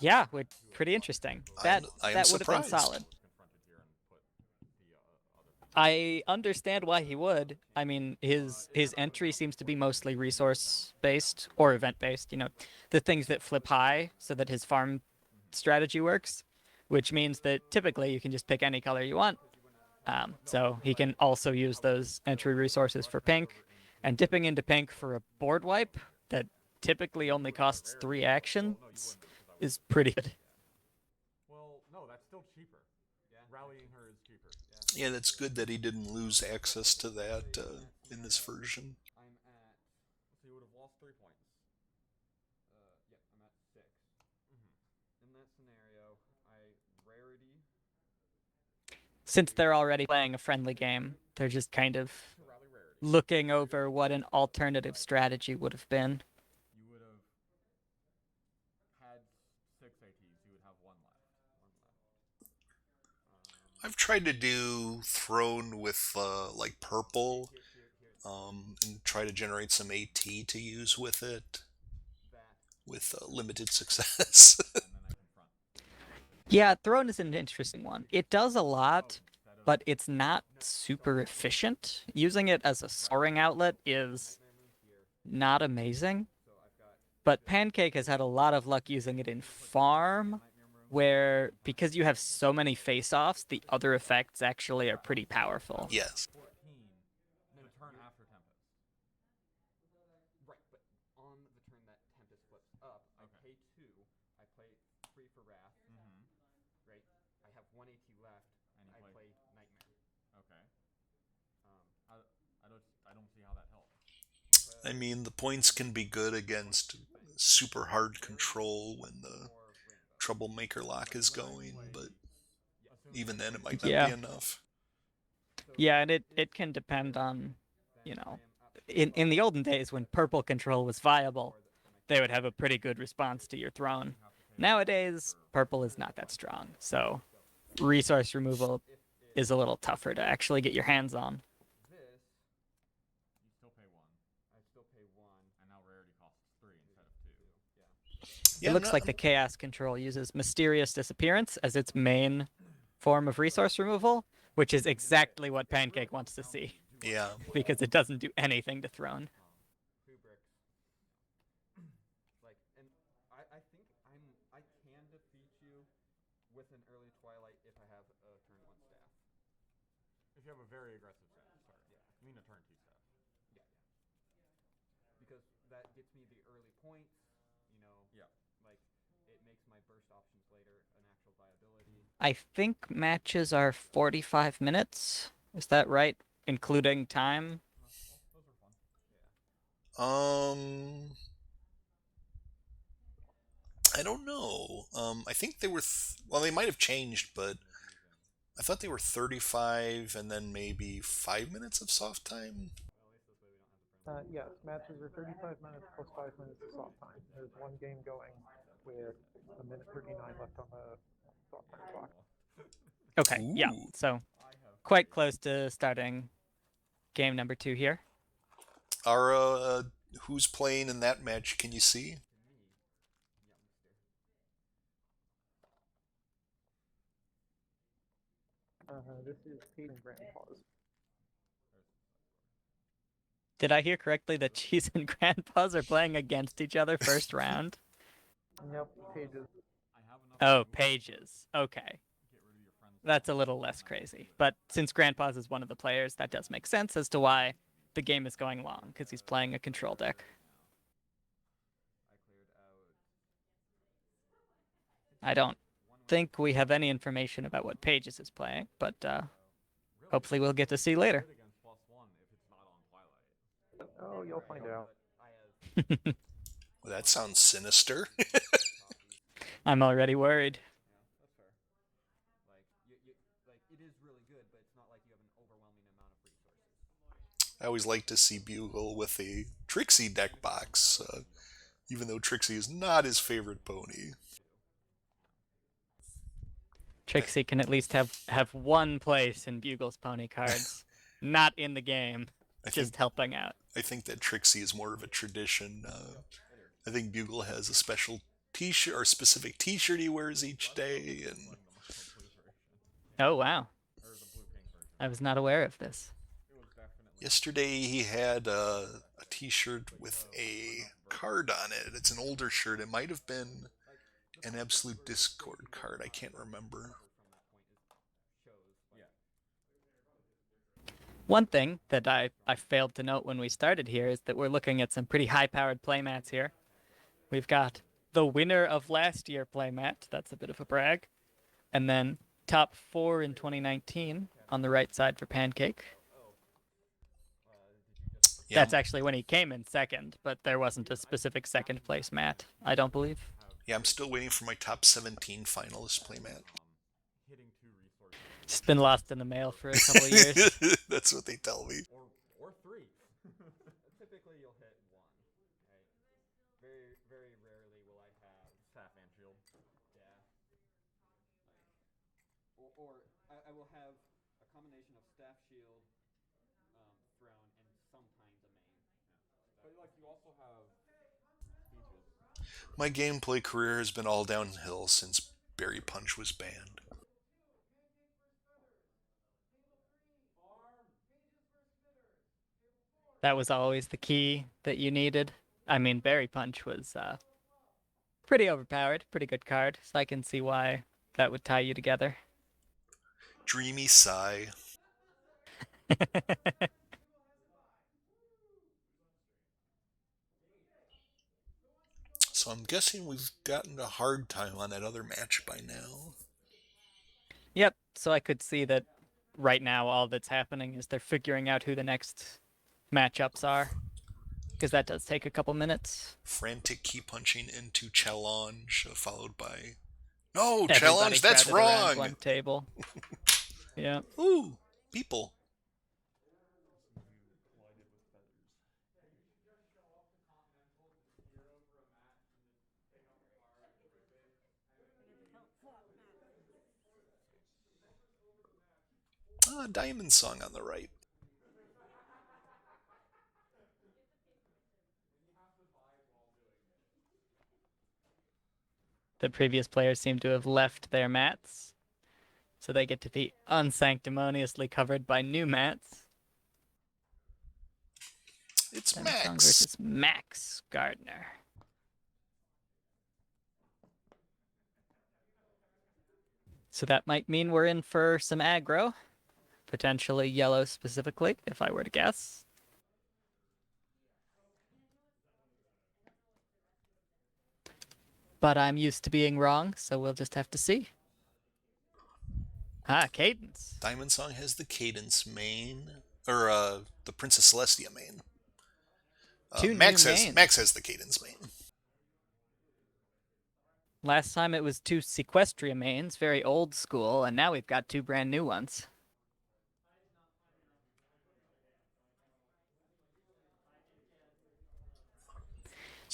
Yeah, pretty interesting. I am That would have been surprised. solid. I understand why he would. I mean, his entry seems to be mostly resource based or event based. The things that flip high so that his farm strategy works, which means that typically you can just pick any color you want. So he can also use those entry resources for pink, and dipping into pink for a board wipe that typically only costs 3 actions is pretty good. Well, no, that's still cheaper. Rallying her is cheaper. Yeah, that's good that he didn't lose access to that in this version. I'm at. So you would have lost 3 points. Yep, I'm at 6. In that scenario, I rarity. Since they're already playing a friendly game, they're just kind of looking over what an alternative strategy would have been. You would have had 6 ATs. You would have 1 left. I've tried to do throne with like purple, and try to generate some AT to use with it, with limited success. And then I confront. Yeah, Throne is an interesting one. It does a lot, but it's not super efficient. Using it as a soaring outlet is not amazing. But Pancake has had a lot of luck using it in farm, where because you have so many face-offs, the other effects actually are pretty powerful. Yes. 14. The turn after Tempest. Right, but on the turn that Tempest flips up, I Okay. pay 2, I play 3 for Wrath, Mm-hmm. right? I have 1 AT left, And you I play- play Nightmare. Okay. Um, I don't see how that helps. I mean, the points can be good against super hard control when the or Rainbow. troublemaker lock is going, but even then it might not Yeah. be enough. Yeah, and it can depend on, you know, in the olden days when purple control was viable, they would have a pretty good response to your throne. Nowadays, purple is not that strong, so resource removal is a little tougher to actually get your hands on. This, You still pay 1, I still pay 1. and now rarity costs 3 instead of 2. Yeah. Yeah, It looks like the chaos control uses mysterious disappearance as its main form of resource removal, which is exactly what Pancake wants to see, yeah. because it doesn't do anything to throne. 2 bricks. Like, and I think I can defeat you with an early Twilight if I have a turn 1 staff. If you have a very aggressive staff, sorry. Yeah. You mean a turn 2 staff. Yeah. Because that gets me the early points, you know. Yeah. Like, it makes my burst options later an actual viability. I think matches are 45 minutes. Is that right? Including time? Those are fun. Yeah. I don't know. I think they were, well, they might have changed, but I thought they were 35 and then maybe 5 minutes of soft time. Well, at least this way we don't have the friends. Yes, matches are 35 minutes plus 5 minutes of soft time. There's one game going with a minute 39 left on the soft time clock. Okay, yeah. Ooh. So I have quite close to starting game number 2 here. Are, who's playing in that match? Can you see? to me. Yeah, mister. This is Paid and Grand Pause. Did I hear correctly that Cheese and Grandpas are playing against each other first round? Yep, Pages. I have enough. Oh, removal pages. Okay. to get rid of your friend's That's a lock. little less crazy. But since Grandpa's is one of the players, that does make sense as to why the game is going long, because he's playing a control deck. I cleared out. I don't One think we have any information about what Pages is playing, but Really? hopefully we'll get to see later. Good against +1 if it's not on Twilight. Oh, you'll find out. but I have Well, that sounds sinister. copies. I'm already worried. Yeah, that's fair. Like like it is really good, but it's not like you have an overwhelming amount of resources. I always like to see Bugle with a Trixie deck box, even though Trixie is not his favorite pony. Trixie can at least have one place in Bugle's pony cards, not in the game, I just think helping out. I think that Trixie is more of a tradition. I think Bugle has a special T-shirt or specific T-shirt he wears each day, and Playing the blue version. Oh, wow. Or the blue-pink version. I was not aware of this. It was definitely. yesterday he had a T-shirt with a card on it. It's an older shirt. It might have been an Absolute Discord card. I can't remember. Yeah. One thing that I failed to note when we started here is that we're looking at some pretty high-powered playmats here. We've got the winner of last year playmat. That's a bit of a brag. And then top 4 in 2019 on the right side for Pancake. Yeah, That's actually when he came in second, but there wasn't a specific second place mat, I don't believe. yeah. I'm still waiting for my top 17 finalist playmat. Hitting 2 resources. It's been lost in the mail for a couple of years. That's what they tell me. Or 3. Typically, you'll hit 1. Right? Very, very rarely will I have. Staff and shield. Yeah. Like, or I will have throne and sometimes a main. But like you also have speeches. My gameplay career has been all downhill since Berry Punch was banned. That was always the key that you needed. I mean, Berry Punch was pretty overpowered, pretty good card, so I can see why that would tie you together. Dreamy sigh. So I'm guessing we've gotten a hard time on that other match by now. Yep, so I could see that right now all that's happening is they're figuring out who the next matchups are, because that does take a couple minutes. Frantic key punching into challenge, followed by no Everybody challenge. That's crowded around wrong. one table. Yeah. Ooh, people. You collided with feathers. Diamond Song on the right. The previous players seem to have left their mats, so they get to be unsanctimoniously covered by new mats. It's Diamond Song Max. versus Max Gardner. So that might mean we're in for some aggro, potentially yellow specifically, if I were to guess. But I'm used to being wrong, so we'll just have to see. Cadence. Diamond Song has the Cadence main, or the Princess Celestia main. Two Max new has mains. Max has the Cadence main. Last time it was two Sequestria mains, very old school, and now we've got two brand new ones.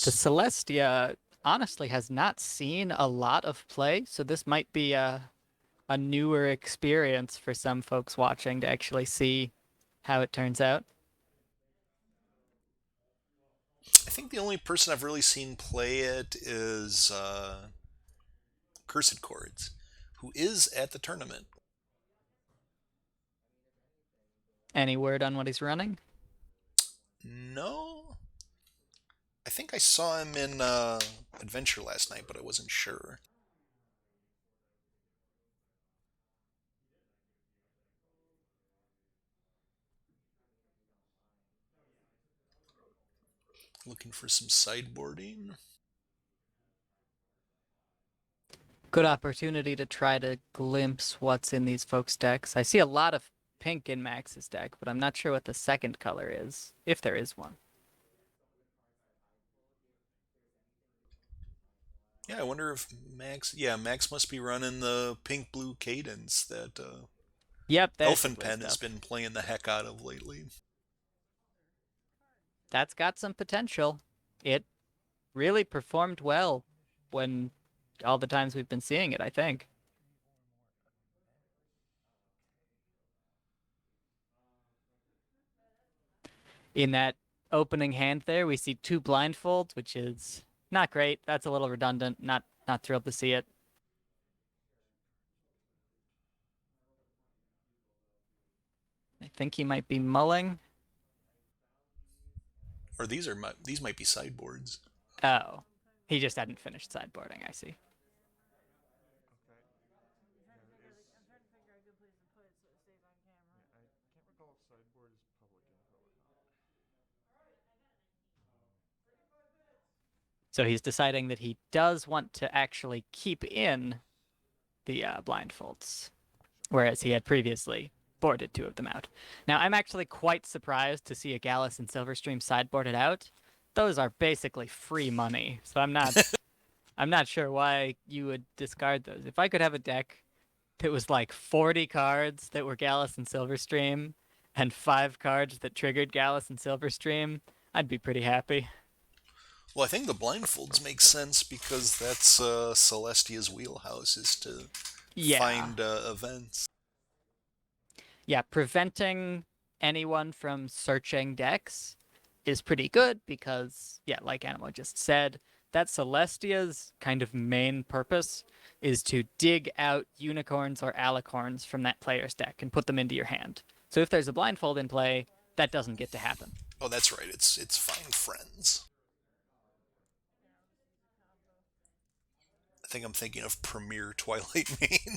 The Celestia honestly has not seen a lot of play, so this might be a newer experience for some folks watching to actually see how it turns out. I think the only person I've really seen play it is Cursed Chords, who is at the tournament. Any word on what he's running? No, I think I saw him in Adventure last night, but I wasn't sure. Looking for some sideboarding. Good opportunity to try to glimpse what's in these folks' decks. I see a lot of pink in Max's deck, but I'm not sure what the second color is, if there is one. Yeah, I wonder if Max. Yeah, Max must be running the pink blue Cadence that Yep, there's Elfin the Pen stuff. has been playing the heck out of lately. That's got some potential. It really performed well when all the times we've been seeing it, I think. In that opening hand there, we see two blindfolds, which is not great. That's a little redundant. Not thrilled to see it. I think he might be mulling. Or these might be sideboards. Oh, he just hadn't finished sideboarding, I see. Okay. Yeah, it is. I'm trying to figure out a good place to put it so it stays on camera. Yeah, I can't recall if sideboard is public info or not. So he's deciding that he does want to actually keep in the blindfolds, whereas he had previously boarded two of them out. Now, I'm actually quite surprised to see a Gallus and Silverstream sideboarded out. Those are basically free money, so I'm not sure why you would discard those. If I could have a deck that was like 40 cards that were Gallus and Silverstream and 5 cards that triggered Gallus and Silverstream, I'd be pretty happy. Well, I think the blindfolds make sense because that's Celestia's wheelhouse is to Yeah. find events. Yeah, preventing anyone from searching decks is pretty good because, yeah, like Animo just said, that Celestia's kind of main purpose is to dig out unicorns or alicorns from that player's deck and put them into your hand. So if there's a blindfold in play, that doesn't get to happen. Oh, that's right. It's Find Friends. I think I'm thinking of Premier Twilight Main.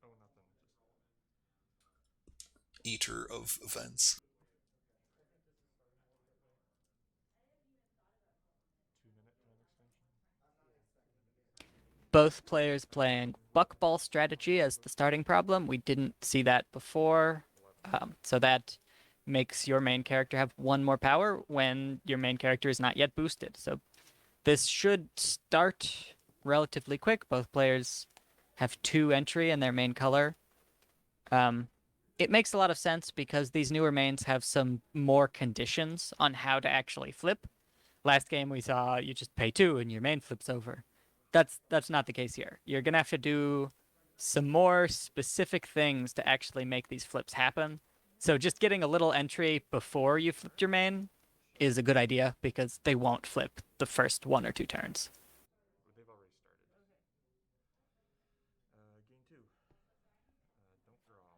Oh, nothing. Eater of Events. 2 minute time extension. Both players playing buckball strategy as the starting problem. We didn't see that before. So that makes your main character have one more power when your main character is not yet boosted. So this should start relatively quick. Both players have 2 entry in their main color. It makes a lot of sense because these newer mains have some more conditions on how to actually flip. Last game we saw you just pay 2 and your main flips over. That's not the case here. You're gonna have to do some more specific things to actually make these flips happen. So just getting a little entry before you flipped your main is a good idea because they won't flip the first 1 or 2 turns. They've already started. Game 2. Don't draw.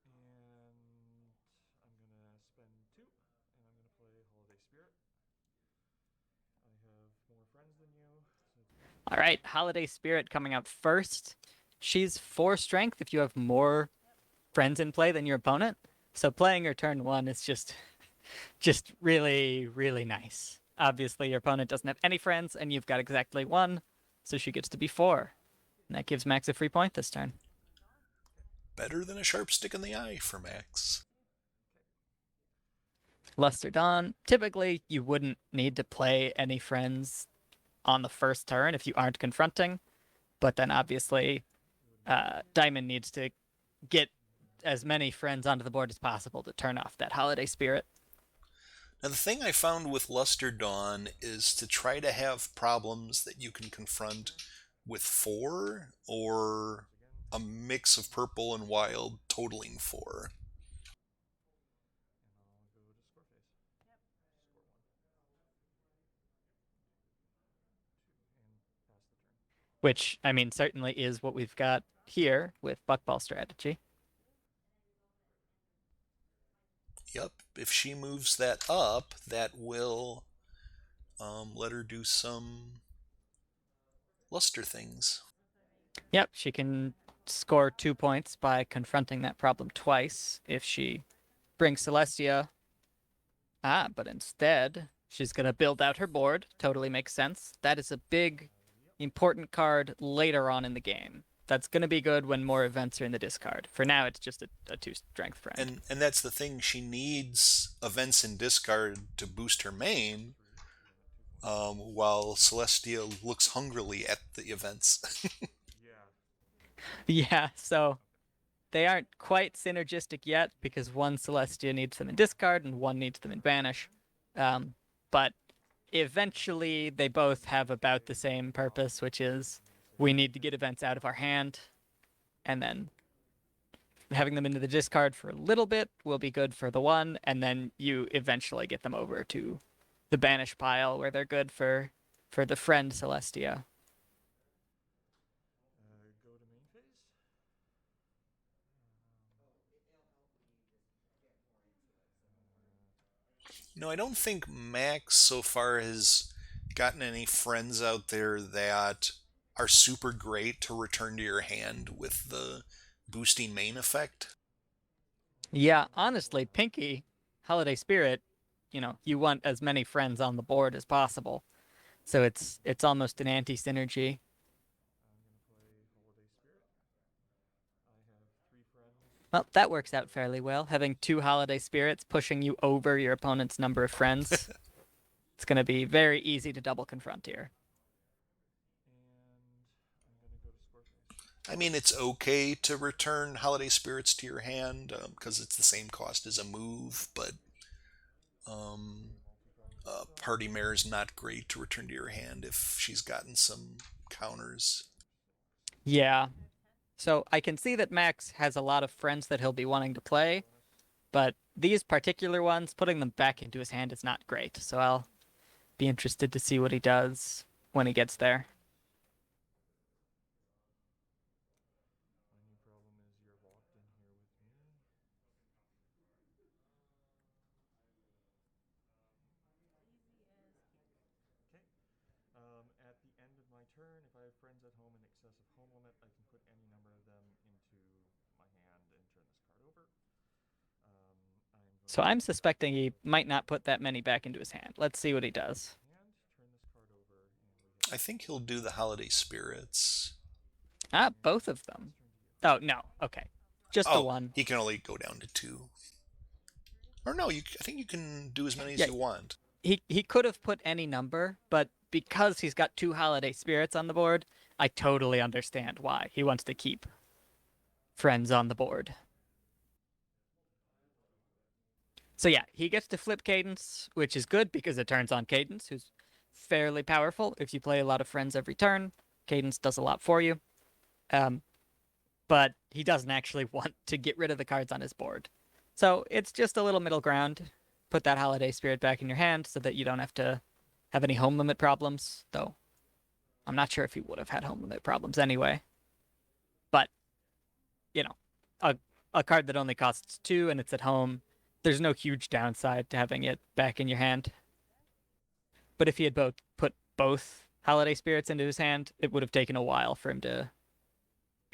And I'm gonna spend 2, and I'm gonna play Holiday Spirit. I have more friends than you. All right, Holiday Spirit coming out first. She's 4 strength if you have more friends in play than your opponent. So playing her turn 1 is just really, really nice. Obviously, your opponent doesn't have any friends, and you've got exactly 1, so she gets to be 4. And that gives Max a free point this turn. Better than a sharp stick in the eye for Max. Luster Dawn, typically you wouldn't need to play any friends on the first turn if you aren't confronting, but then obviously Diamond needs to get as many friends onto the board as possible to turn off that Holiday Spirit. Now, the thing I found with Luster Dawn is to try to have problems that you can confront with 4 or a mix of purple and wild totaling 4. And I'll go to score phase. Score 1. 2. And pass the turn. Which, I mean, certainly is what we've got here with Buckball strategy. Yep, if she moves that up, that will let her do some luster things. Yep, she can score 2 points by confronting that problem twice if she brings Celestia. But instead, she's going to build out her board. Totally makes sense. That is a big, important card later on in the game. That's going to be good when more events are in the discard. For now, it's just a 2 strength friend. And that's the thing, she needs events in discard to boost her main, while Celestia looks hungrily at the events. Yeah. Yeah, so they aren't quite synergistic yet because one Celestia needs them in discard and one needs them in banish. But eventually they both have about the same purpose, which is we need to get events out of our hand, and then having them into the discard for a little bit will be good for the one, and then you eventually get them over to the banish pile where they're good for the friend Celestia. Go to main phase. I don't think Max so far has gotten any friends out there that are super great to return to your hand with the boosting main effect. Yeah, honestly, Pinky, Holiday Spirit, you want as many friends on the board as possible. So it's almost an anti-synergy. I'm gonna play Holiday Spirit. I have 3 friends. Well, that works out fairly well. Having 2 Holiday Spirits pushing you over your opponent's number of friends. It's going to be very easy to double confront here. And I'm gonna go to score phase. I mean, it's okay to return Holiday Spirits to your hand because it's the same cost as a move, but Party Mare is not great to return to your hand if she's gotten some counters. Yeah. So I can see that Max has a lot of friends that he'll be wanting to play, but these particular ones, putting them back into his hand is not great. So I'll be interested to see what he does when he gets there. My new problem is you're locked in here with me. Okay. At the end of my turn, if I have friends at home in excess of home limit, I can put any number of them into my hand and turn this card over. So I'm suspecting he might not put that many back into his hand. Let's see what he does. Hand, turn this card over, and we I think he'll do the holiday spirits. Ah, both of them. Oh, no. Okay. Just the Oh, one. he can only go down to 2. Or no, I think you can do as many as Yeah. you want. He could have put any number, but because he's got 2 holiday spirits on the board, I totally understand why. He wants to keep friends on the board. So yeah, he gets to flip Cadence, which is good because it turns on Cadence, who's fairly powerful. If you play a lot of friends every turn, Cadence does a lot for you. But he doesn't actually want to get rid of the cards on his board. So it's just a little middle ground. Put that holiday spirit back in your hand so that you don't have to have any home limit problems, though I'm not sure if he would have had home limit problems anyway. But, you know, a, a card that only costs 2 and it's at home, there's no huge downside to having it back in your hand. But if he had put both holiday spirits into his hand, it would have taken a while for him to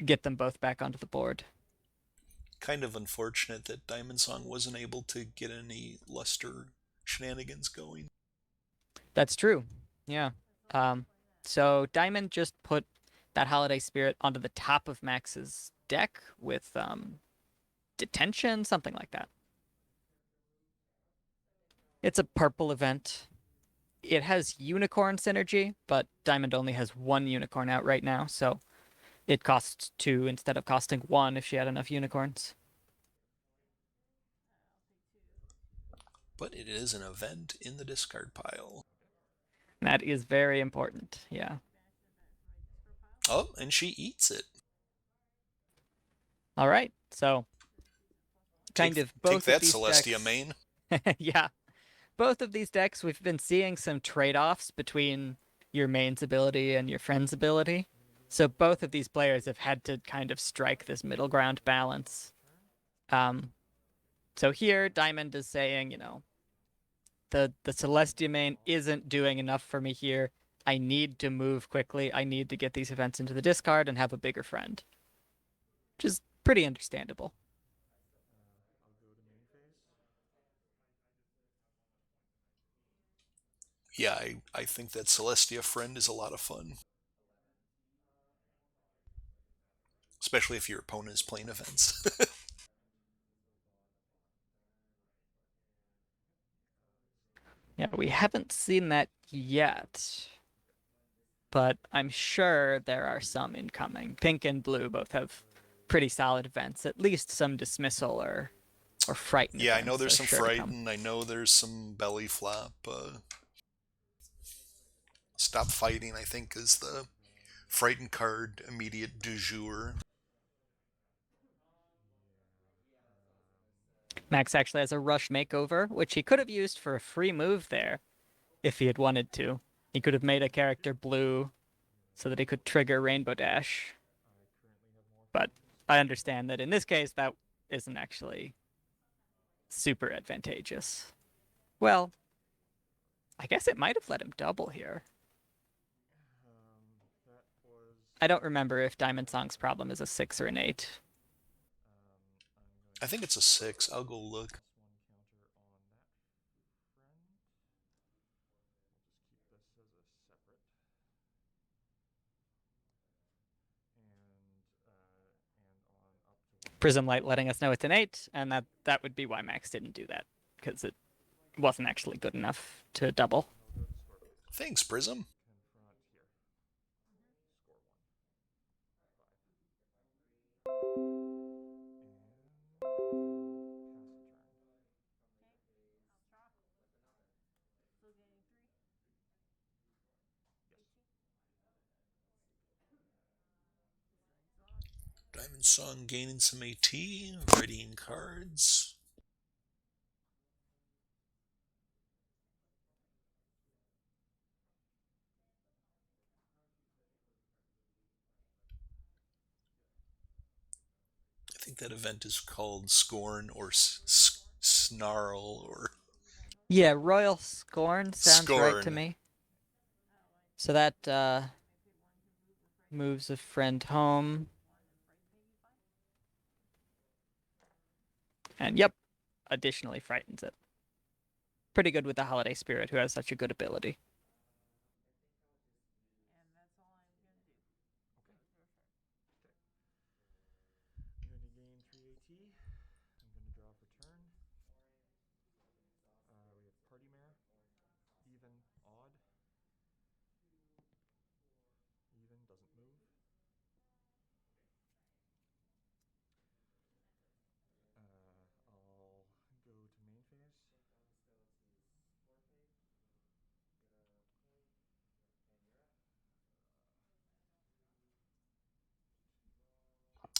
get them both back onto the board. Kind of unfortunate that Diamond Song wasn't able to get any luster shenanigans going. That's true. Yeah. So Diamond just put that holiday spirit onto the top of Max's deck with detention, something like that. It's a purple event. It has unicorn synergy, but Diamond only has 1 unicorn out right now, so it costs 2 instead of costing 1 if she had enough unicorns. But it is an event in the discard pile. That is very important. Yeah. Oh, and she eats it. All right. So kind of both take that, of these Celestia decks... main. Yeah. Both of these decks, we've been seeing some trade-offs between your main's ability and your friend's ability. So both of these players have had to kind of strike this middle ground balance. So here, Diamond is saying, the Celestia main isn't doing enough for me here. I need to move quickly. I need to get these events into the discard and have a bigger friend. Which is pretty understandable. I'll go to main phase. Yeah, I think that Celestia friend is a lot of fun. Especially if your opponent is playing events. Yeah, we haven't seen that yet. But I'm sure there are some incoming. Pink and blue both have pretty solid events. At least some dismissal or frighten Yeah, I events know there's are some sure to come. frighten. I know there's some belly flop. Stop fighting, I think, is the frighten card immediate du jour. Max actually has a rush makeover, which he could have used for a free move there if he had wanted to. He could have made a character blue so that he could trigger Rainbow Dash. But I understand that in this case, that isn't actually super advantageous. Well, I guess it might have let him double here. That was. I don't remember if Diamond Song's problem is a 6 or an 8. I think it's a 6. I'll go look. One counter on that friend. I'll just keep this as a separate. And on up to Prism Light letting us know it's an 8, and that would be why Max didn't do that, because it wasn't actually good enough to double. Thanks, Prism. confront here. Score 1. 5. And pass a turn. Diamond Song gaining some AT, readying cards. I think that event is called Scorn or Snarl or Yeah, Royal Scorn sounds right to Scorn. me. So that moves a friend home. And yep, additionally frightens it. Pretty good with the Holiday Spirit, who has such a good ability. I'm going to gain 3 AT. I'm going to draw for turn. We have Party Mare. Even, odd. Even doesn't move. I'll go to main phase.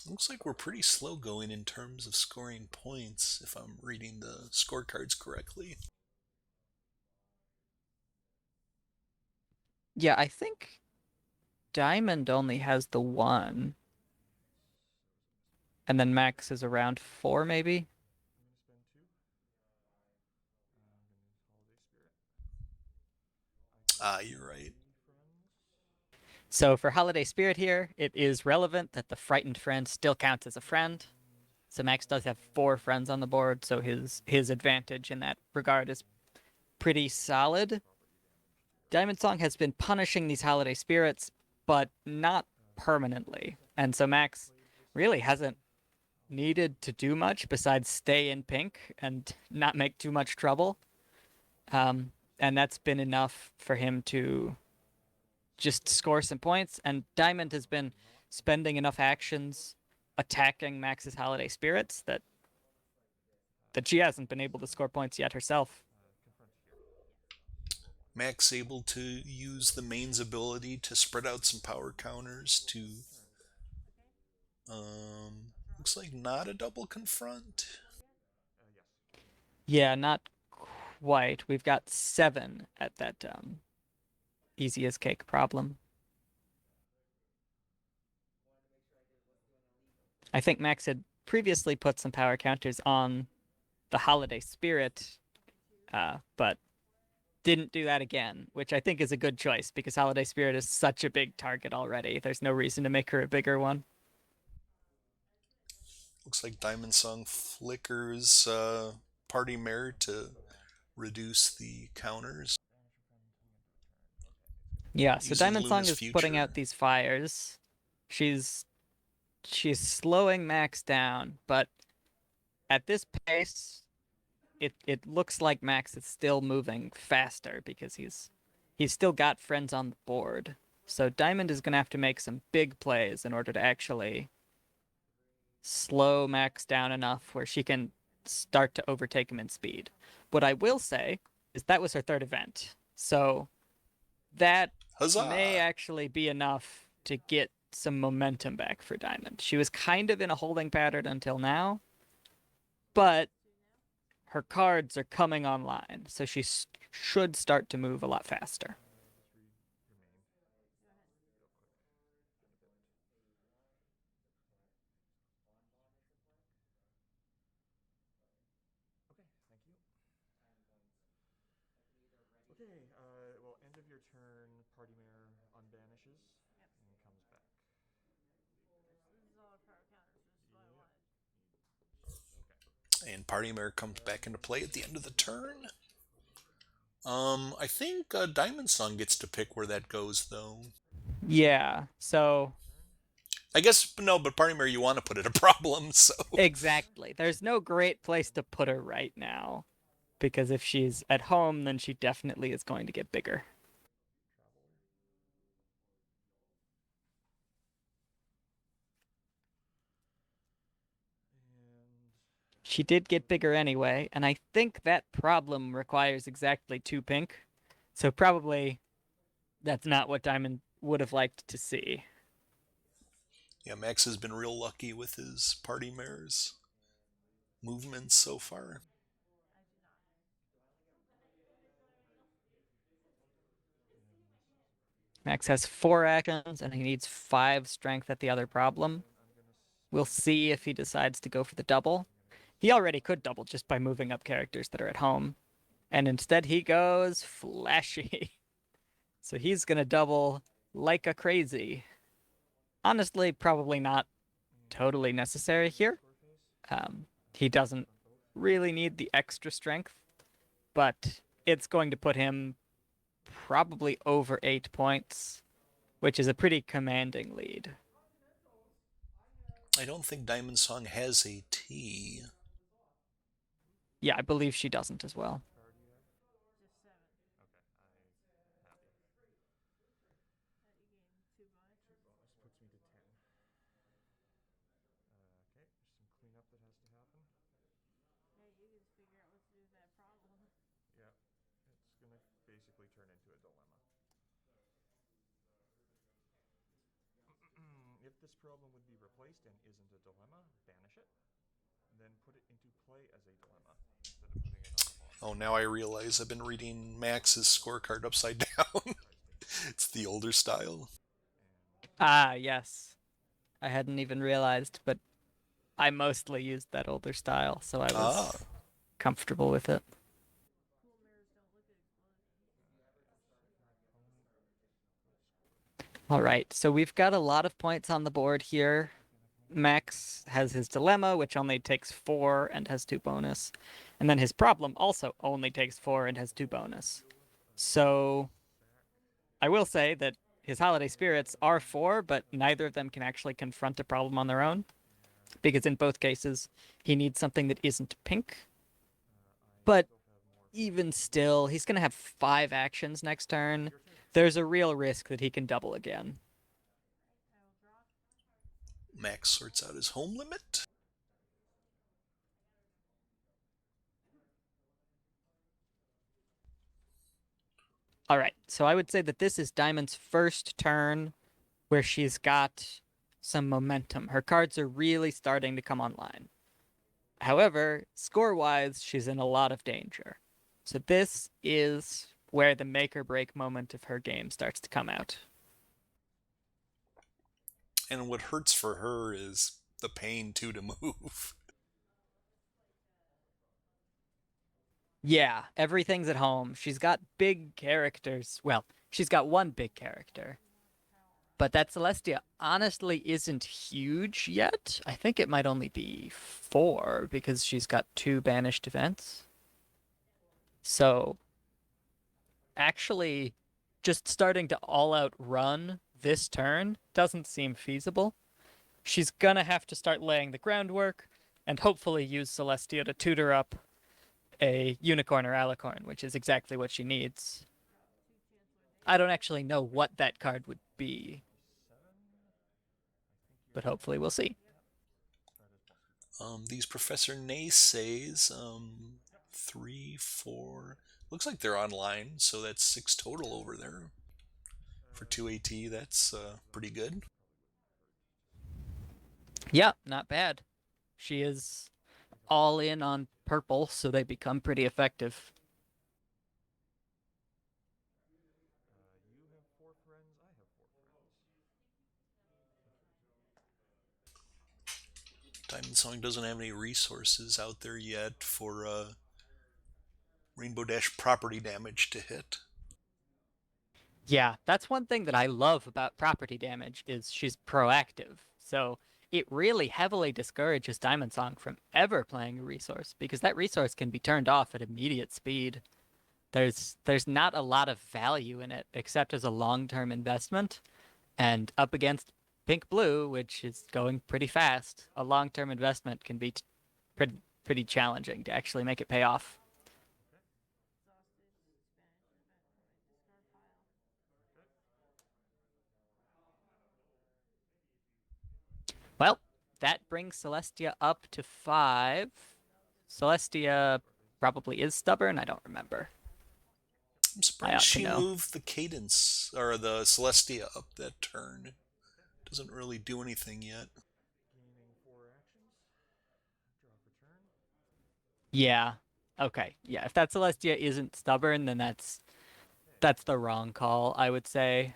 Looks like we're pretty slow going in terms of scoring points, if I'm reading the scorecards correctly. Yeah, I think Diamond only has the one. And then Max is around 4, maybe? I'm going to spend 2. I'm going to use Holiday Spirit. You're right. 3 friends. So for Holiday Spirit here, it is relevant that the frightened friend still counts as a friend. So Max does have 4 friends on the board, so his advantage in that regard is pretty solid. Diamond Song has been punishing these Holiday Spirits, but not permanently. And so Max really hasn't needed to do much besides stay in pink and not make too much trouble. And that's been enough for him to just score some points. And Diamond has been spending enough actions attacking Max's Holiday Spirits that she hasn't been able to score points yet herself. Confront here. Max able to use the main's ability to spread out some power counters to looks like not a double confront. Yes. Yeah, not quite. We've got 7 at that easy as cake problem. I think Max had previously put some power counters on the Holiday Spirit, but didn't do that again, which I think is a good choice because Holiday Spirit is such a big target already. There's no reason to make her a bigger one. Looks like Diamond Song flickers Party Mare to reduce the counters. Yeah, so Uses Diamond Song Luna's is putting future. out these fires. She's slowing Max down, but at this pace, it looks like Max is still moving faster because he's still got friends on the board. So Diamond is gonna have to make some big plays in order to actually slow Max down enough where she can start to overtake him in speed. What I will say is that was her 3rd event. So that may Huzzah! actually be enough to get some momentum back for Diamond. She was kind of in a holding pattern until now, but her cards are coming online, so she should start to move a lot faster. Just read your main. Real quick. Get a bit. Okay, thank you. Okay, well, end of your turn, Party Mare unbanishes and comes back. And Party Mare comes back into play at the end of the turn. I think Diamond Song gets to pick where that goes, though. Yeah, so I guess no, but Party Mare, you want to put it a problem, so exactly. There's no great place to put her right now because if she's at home, then she definitely is going to get bigger. And She did get bigger anyway, and I think that problem requires exactly 2 pink. So probably that's not what Diamond would have liked to see. Yeah, Max has been real lucky with his party mare's movements so far. Max has 4 actions, and he needs 5 strength at the other problem. We'll see if he decides to go for the double. He already could double just by moving up characters that are at home. And instead he goes flashy. So he's going to double like a crazy. Honestly, probably not totally necessary here. He doesn't really need the extra strength, but it's going to put him probably over 8 points, which is a pretty commanding lead. I don't think Diamond Song has a T. Yeah, I believe she doesn't as well. Basically turn into a dilemma. If this problem would be replaced and isn't a dilemma, banish it. Then put it into play as a dilemma instead of putting it on the board. Oh, now I realize I've been reading Max's scorecard upside down. It's the older style. Ah, yes. I hadn't even realized, but I mostly used that older style, so I was comfortable with it. All right, so we've got a lot of points on the board here. Max has his dilemma, which only takes 4 and has 2 bonus. And then his problem also only takes 4 and has 2 bonus. So I will say that his holiday spirits are 4, but neither of them can actually confront a problem on their own. Because in both cases, he needs something that isn't pink. But even still, he's going to have 5 actions next turn. There's a real risk that he can double again. Max sorts out his home limit. All right, so I would say that this is Diamond's first turn where she's got some momentum. Her cards are really starting to come online. However, score-wise, she's in a lot of danger. So this is where the make or break moment of her game starts to come out. And what hurts for her is the pain too to move. Yeah, everything's at home. She's got big characters. Well, she's got one big character. But that Celestia honestly isn't huge yet. I think it might only be 4 because she's got 2 banished events. So, actually, just starting to all-out run this turn doesn't seem feasible. She's gonna have to start laying the groundwork and hopefully use Celestia to tutor up a unicorn or alicorn, which is exactly what she needs. I don't actually know what that card would be, but hopefully we'll see. These Professor Naysays, 3, 4. Looks like they're online, so that's 6 total over there. For 2 AT, that's pretty good. Yeah, not bad. She is all in on purple, so they become pretty effective. You have 4 friends, I have 4 friends. Diamond Song doesn't have any resources out there yet for Rainbow Dash property damage to hit. Yeah, that's one thing that I love about property damage is she's proactive. So it really heavily discourages Diamond Song from ever playing a resource because that resource can be turned off at immediate speed. There's not a lot of value in it except as a long-term investment, and up against pink blue, which is going pretty fast, a long-term investment can be pretty challenging to actually make it pay off. Well, that brings Celestia up to 5. Celestia probably is stubborn. I don't remember. I'm surprised she moved the Cadence or the Celestia up that turn Doesn't really do anything yet. Gaining 4 actions. Drop a turn. Yeah. Okay. Yeah. If that Celestia isn't stubborn, then that's the wrong call, I would say.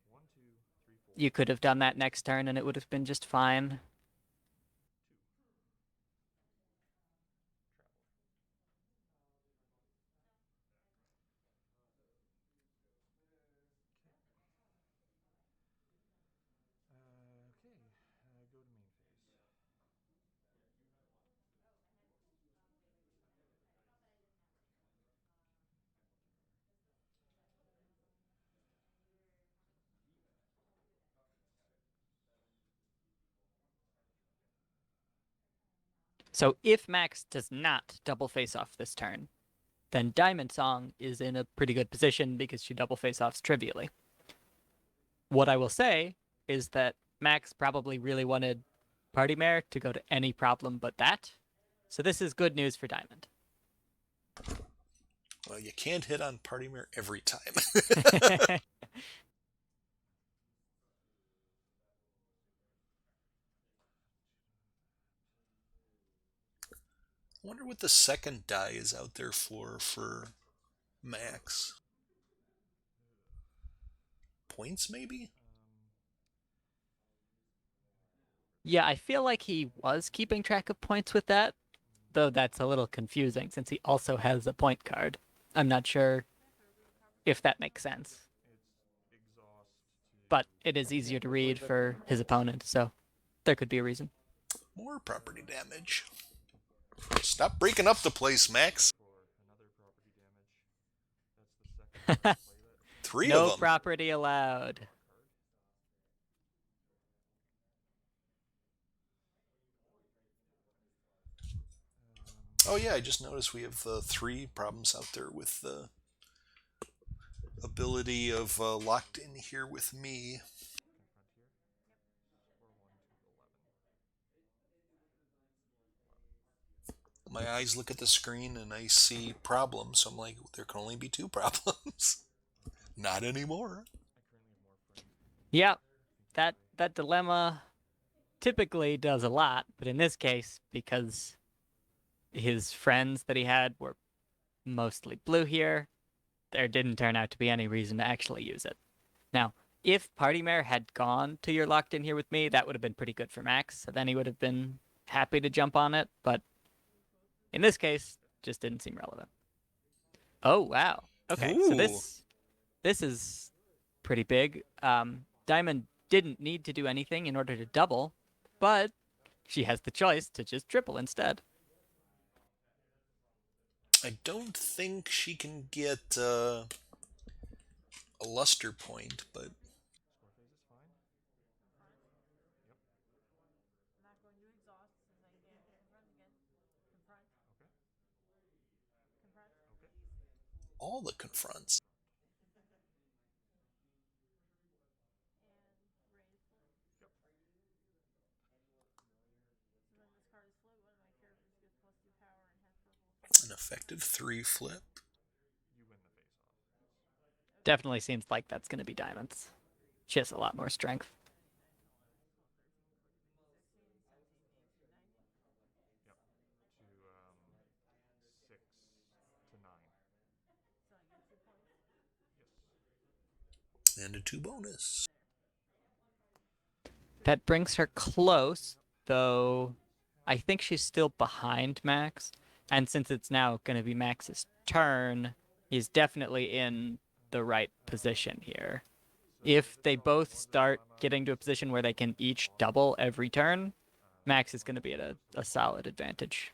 1, 2, 3, 4. You could have done that next turn and it would have been just fine. 2. Traveler. Okay. Go to main phase. So if Max does not double face off this turn, then Diamond Song is in a pretty good position because she double face offs trivially. What I will say is that Max probably really wanted Party Mare to go to any problem but that. So this is good news for Diamond. Well, you can't hit on Party Mare every time. I wonder what the second die is out there for Max. Points, maybe? Yeah, I feel like he was keeping track of points with that, though that's a little confusing since he also has a point card. I'm not sure if that makes sense, It's exhaust to. but it is easier to read for his opponent, so there could be a reason. More property damage. Stop breaking up the place, Max. For another property damage. That's the second time I played it. 3 No of them. property allowed. Oh yeah, I just noticed we have 3 problems out there with the ability of locked in here with me. Confront here. Or 1 to 11. My eyes look at the screen and I see problems, so I'm like, there can only be 2 problems. Not anymore. I currently have more friends. Yeah, that dilemma typically does a lot, but in this case, because his friends that he had were mostly blue here, there didn't turn out to be any reason to actually use it. Now, if Party Mare had gone to You're Locked In Here with me, that would have been pretty good for Max. So then he would have been happy to jump on it, but in this case, just didn't seem relevant. Oh wow. Okay, so Ooh. this is pretty big. Diamond didn't need to do anything in order to double, but she has the choice to just triple instead. I don't think she can get a luster point, but Score phase is fine. Yep. Okay. Okay. all the confronts. Yep. An effective 3 flip. You win the face off. Definitely seems like that's going to be Diamond's. She has a lot more strength. Yep. To 6 to 9. Yes. And a 2 bonus. That brings her close, though I think she's still behind Max. And since it's now going to be Max's turn, he's definitely in the right position here. If they both start getting to a position where they can each double every turn, Max is going to be at a solid advantage.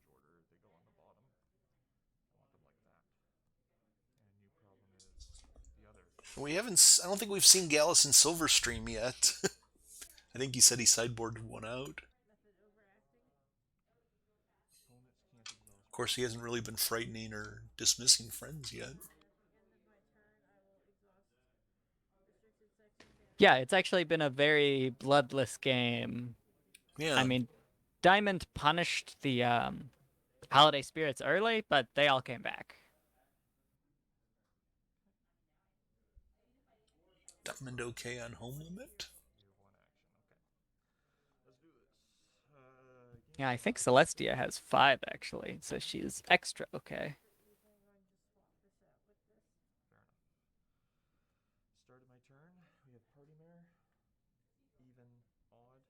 Choose which order they go on the bottom. I want them like that. And new problem is the other. We haven't. I don't think we've seen Gallus in Silverstream yet. I think he said he sideboarded one out. Opponents can't exhaust. Of course, he hasn't really been frightening or dismissing friends yet. Yeah, it's actually been a very bloodless game. Yeah. I mean, Diamond punished the Holiday Spirits early, but they all came back. Diamond okay on home limit? You have Yeah, I think Celestia has 5 actually, so she's extra okay. Fair enough. Start of my turn. We have Party Mare. Even, odd.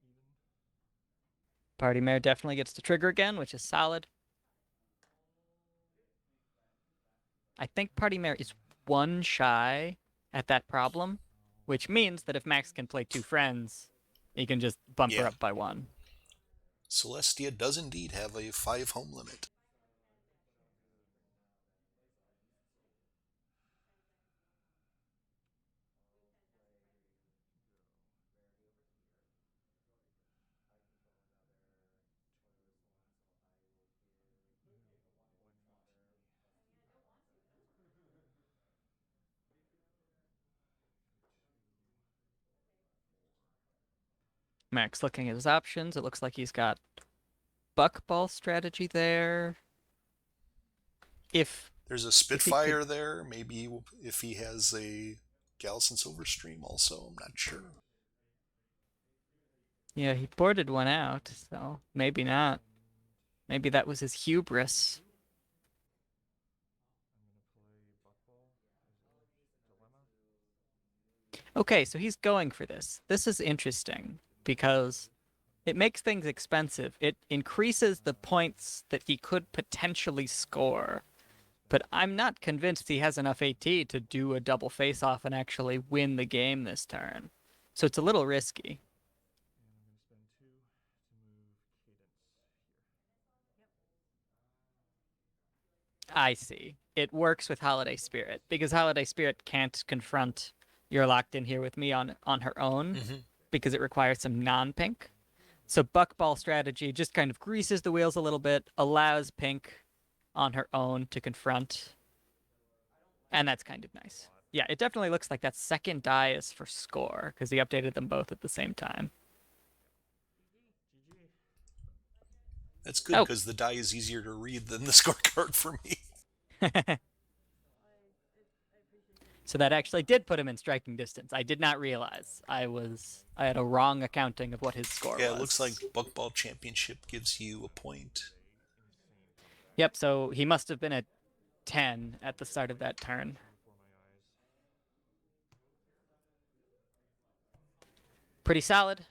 Even. Party Mare definitely gets to trigger again, which is solid. I think Party Mare is 1 shy at that problem, which means that if Max can play 2 friends, he can just bump her Yeah. up by 1. Celestia does indeed have a 5 home limit. Max looking at his options. It looks like he's got Buckball strategy there. If There's a if he could, Spitfire there. Maybe if he has a Gallison Silverstream also. I'm not sure. yeah, he boarded one out, so maybe not. Maybe that was his hubris. I'm going to play Buckball as a dilemma. Okay, so he's going for this. This is interesting because it makes things expensive. It increases the points that he could potentially score. But I'm not convinced he has enough AT to do a double face-off and actually win the game this turn. So it's a little risky. And I'm going to spend 2 to move Cadence here. I see. It works with Holiday Spirit because Holiday Spirit can't confront You're Locked In Here with Me on her own because it requires some non-pink. So Buckball strategy just kind of greases the wheels a little bit, allows pink on her own to confront, and that's kind of nice. Yeah, it definitely looks like that second die is for score because he updated them both at the same time. GG. That's good Oh. because the die is easier to read than the scorecard for me. So that actually did put him in striking distance. I did not realize. I had a wrong accounting of what his score was. Yeah, it looks like Buckball Championship gives you a point. Yep, so he must have been at 10 at the start of that turn. Before my eyes. Pretty solid.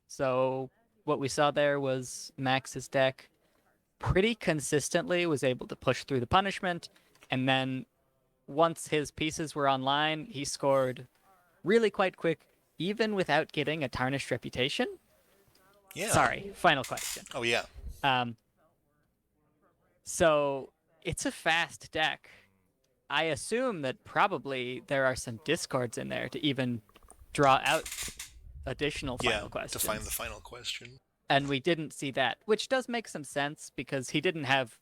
So what we saw there was Max's deck pretty consistently was able to push through the punishment, and then once his pieces were online, he scored really quite quick, even without getting a tarnished reputation. Yeah. Sorry, final question. Oh, yeah. So it's a fast deck. I assume that probably there are some discords in there to even draw out additional final questions. To find the final question. And we didn't see that, which does make some sense because he didn't have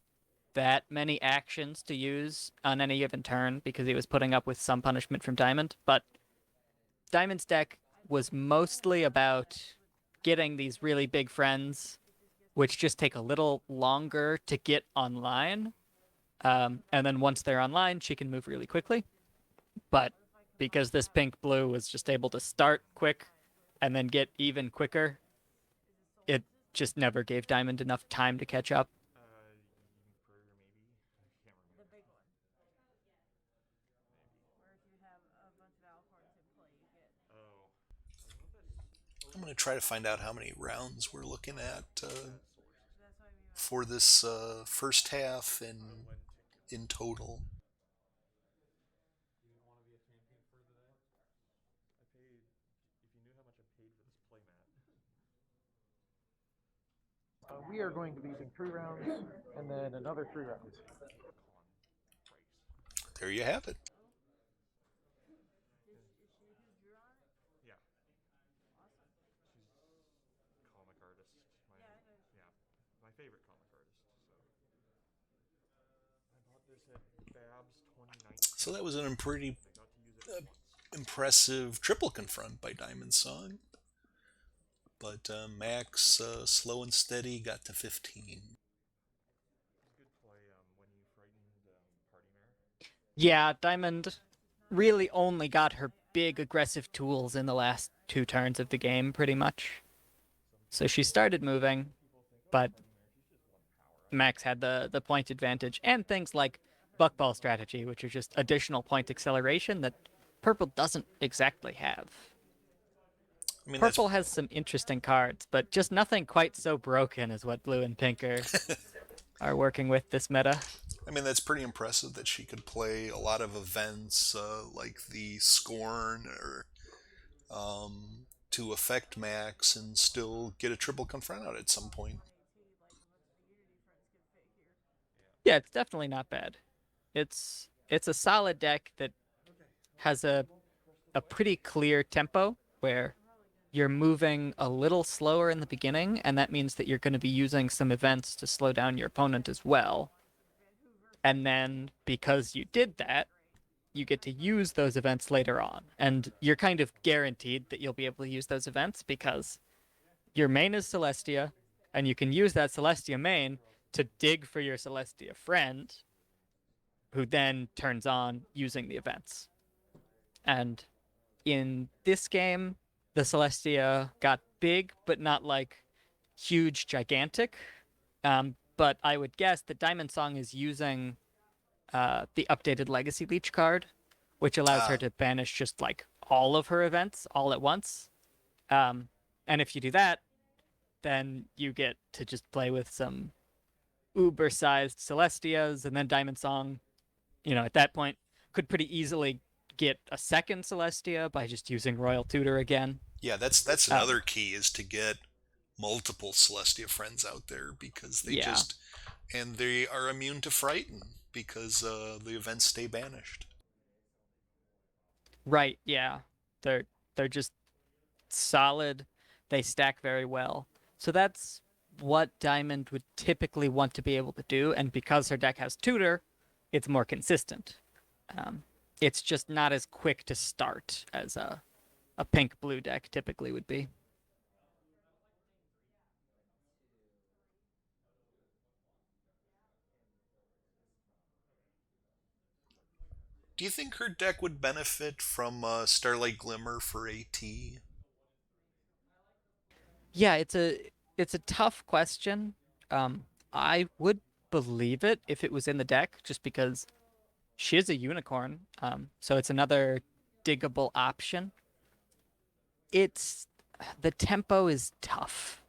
that many actions to use on any given turn because he was putting up with some punishment from Diamond. But Diamond's deck was mostly about getting these really big friends, which just take a little longer to get online. And then once they're online, she can move really quickly. But because this pink-blue was just able to start quick and then get even quicker, it just never gave Diamond enough time to catch up. Infer, maybe. I can't remember. Maybe. Oh. I'm going to try to find out how many rounds we're looking at for this first half and in total. You want to be a champion for the day? I paid. If you knew how much I paid for this playmat. We are going to be using 3 rounds and then another 3 rounds. There you have it. Yeah. She's comic artist. My favorite comic artist. So I bought this at Babs 2019. So that was an pretty I got to use it once. impressive triple confront by Diamond Song. But Max, slow and steady, got to 15. Good play when you frightened Party Mare. Yeah, Diamond really only got her big aggressive tools in the last 2 turns of the game, pretty much. So she started moving, but Max had the point advantage and things like buckball strategy, which are just additional point acceleration that purple doesn't exactly have. I mean, Purple has some interesting cards, but just nothing quite so broken as what blue and pink are working with this meta. that's pretty impressive that she could play a lot of events like the Scorn or to affect Max and still get a triple confront out at some point. Yeah, it's definitely not bad. It's a solid deck that has a pretty clear tempo where you're moving a little slower in the beginning, and that means that you're going to be using some events to slow down your opponent as well. And then because you did that, you get to use those events later on. And you're kind of guaranteed that you'll be able to use those events because your main is Celestia, and you can use that Celestia main to dig for your Celestia friend, who then turns on using the events. And in this game, the Celestia got big, but not like huge, gigantic. But I would guess that Diamond Song is using the updated Legacy Leech card, which allows her Ah, to banish just like all of her events all at once. Um, and if you do that, then you get to just play with some uber-sized Celestias, and then Diamond Song, at that point, could pretty easily get a second Celestia by just using Royal Tutor again. yeah, that's Um, another key is to get multiple Celestia friends out there because yeah, they are immune to frighten because the events stay banished. right. Yeah, they're they're just solid. They stack very well. So that's what Diamond would typically want to be able to do, and because her deck has Tutor, it's more consistent. Um, it's just not as quick to start as a pink blue deck typically would be. Do you think her deck would benefit from Starlight Glimmer for AT? Yeah, it's a tough question. I would believe it if it was in the deck, just because she is a unicorn. So it's another diggable option. It's the tempo is tough,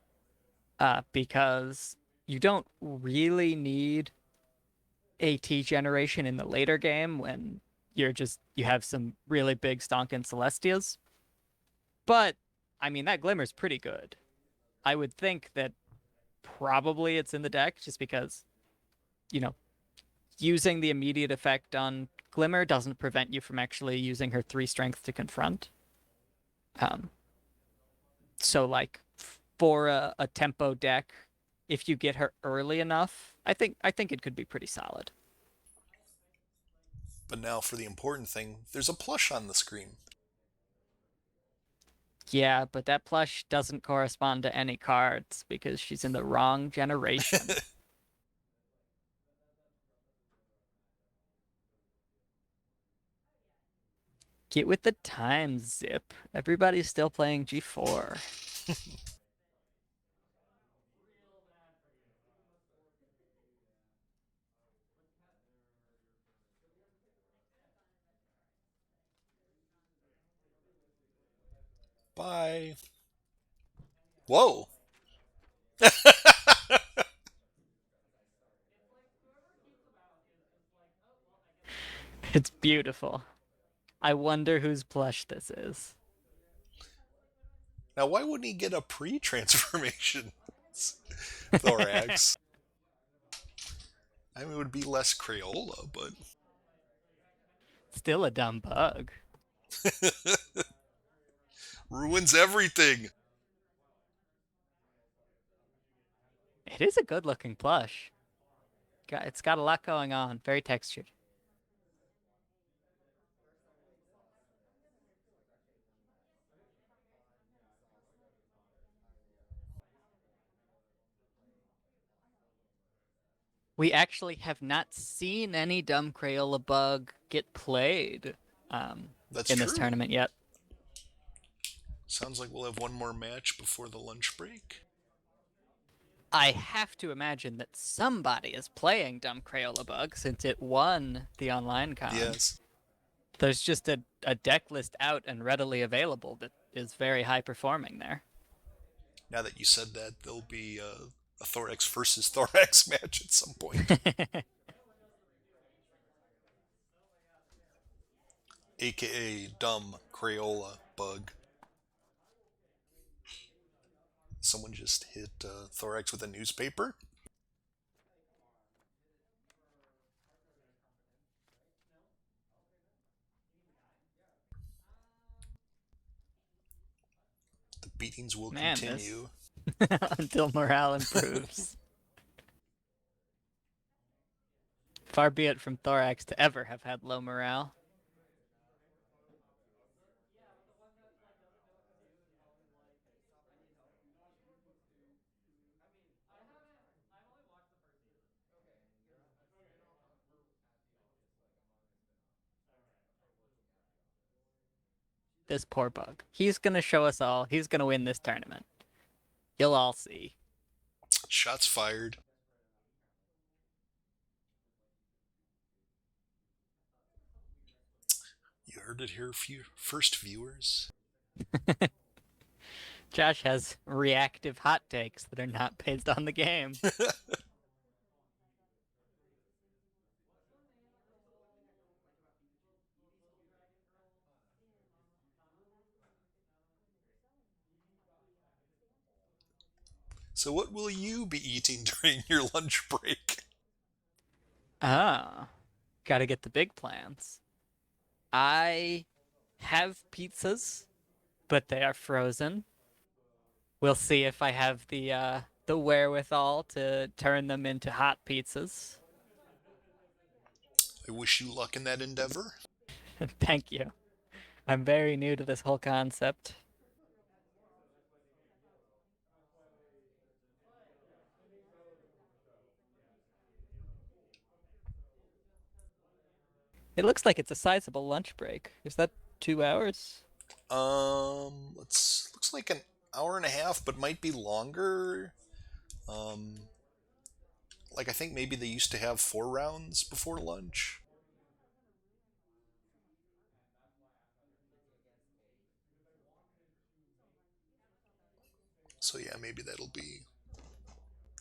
because you don't really need AT generation in the later game when you have some really big stonking Celestias. But I mean that Glimmer's pretty good. I would think that probably it's in the deck just because, you know, using the immediate effect on Glimmer doesn't prevent you from actually using her 3 strength to confront. Um, so like for a tempo deck, if you get her early enough, I think it could be pretty solid. But now for the important thing, there's a plush on the screen. Yeah, but that plush doesn't correspond to any cards because she's in the wrong generation. Get with the times, Zip. Everybody's still playing G4. Bye. Whoa. It's beautiful. I wonder whose plush this is. Now, why wouldn't he get a pre-transformation thorax? I mean, it would be less Crayola, but Still a dumb bug. ruins everything. It is a good looking plush. It's got a lot going on. Very textured. We actually have not seen any dumb Crayola bug get played That's in this true. tournament yet. Sounds like we'll have one more match before the lunch break. I have to imagine that somebody is playing Dumb Crayola Bug since it won the online con. Yes. There's just a deck list out and readily available that is very high performing there. Now that you said that, there'll be a Thorax versus Thorax match at some point. AKA Dumb Crayola Bug. Someone just hit Thorax with a newspaper. The beatings will Man, continue. until morale improves. Far be it from Thorax to ever have had low morale. This poor bug. He's gonna show us all. He's gonna win this tournament. You'll all see. Shots fired. You heard it here, first viewers. Josh has reactive hot takes that are not based on the game. So, what will you be eating during your lunch break? Ah, gotta get the big plans. I have pizzas, but they are frozen. We'll see if I have the wherewithal to turn them into hot pizzas. I wish you luck in that endeavor. Thank you. I'm very new to this whole concept. It looks like it's a sizable lunch break. Is that 2 hours? Looks like an hour and a half, but might be longer. Like I think maybe they used to have 4 rounds before lunch. So yeah, maybe that'll be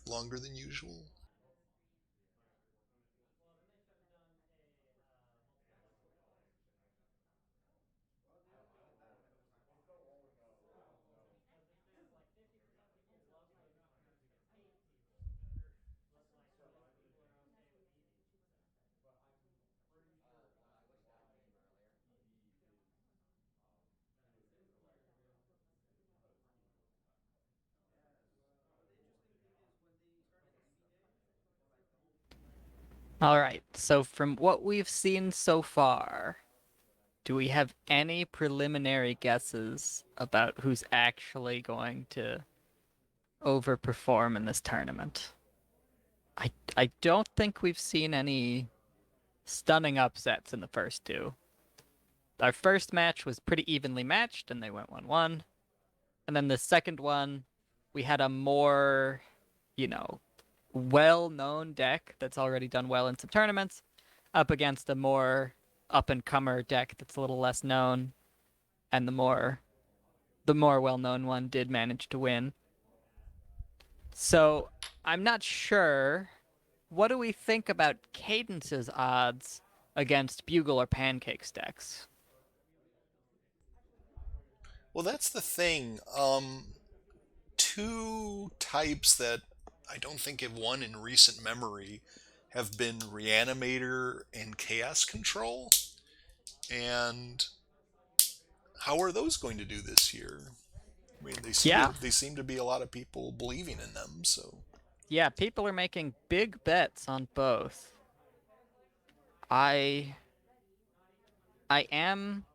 longer than usual. All right. So from what we've seen so far, do we have any preliminary guesses about who's actually going to overperform in this tournament? I don't think we've seen any stunning upsets in the first two. Our first match was pretty evenly matched and they went 1-1. And then the second one, we had a more, you know, well-known deck that's already done well in some tournaments up against a more up-and-comer deck that's a little less known, and the more well-known one did manage to win. So I'm not sure. What do we think about Cadence's odds against Bugle or Pancakes decks? Well, that's the thing. Two types that I don't think have won in recent memory have been Reanimator and Chaos Control. And how are those going to do this year? I mean, Yeah, they seem to be a lot of people believing in them. So yeah, people are making big bets on both. I am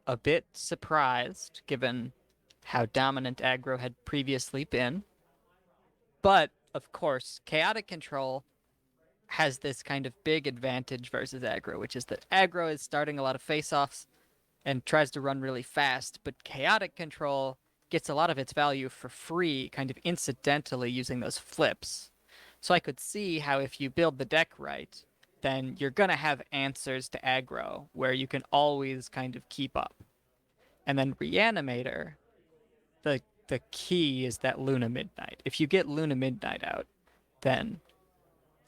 a bit surprised given how dominant aggro had previously been. But, of course, chaotic control has this kind of big advantage versus aggro, which is that aggro is starting a lot of face-offs and tries to run really fast, but chaotic control gets a lot of its value for free, kind of incidentally using those flips. So I could see how if you build the deck right, then you're gonna have answers to aggro where you can always kind of keep up. And then Reanimator, the key is that Luna Midnight. If you get Luna Midnight out, then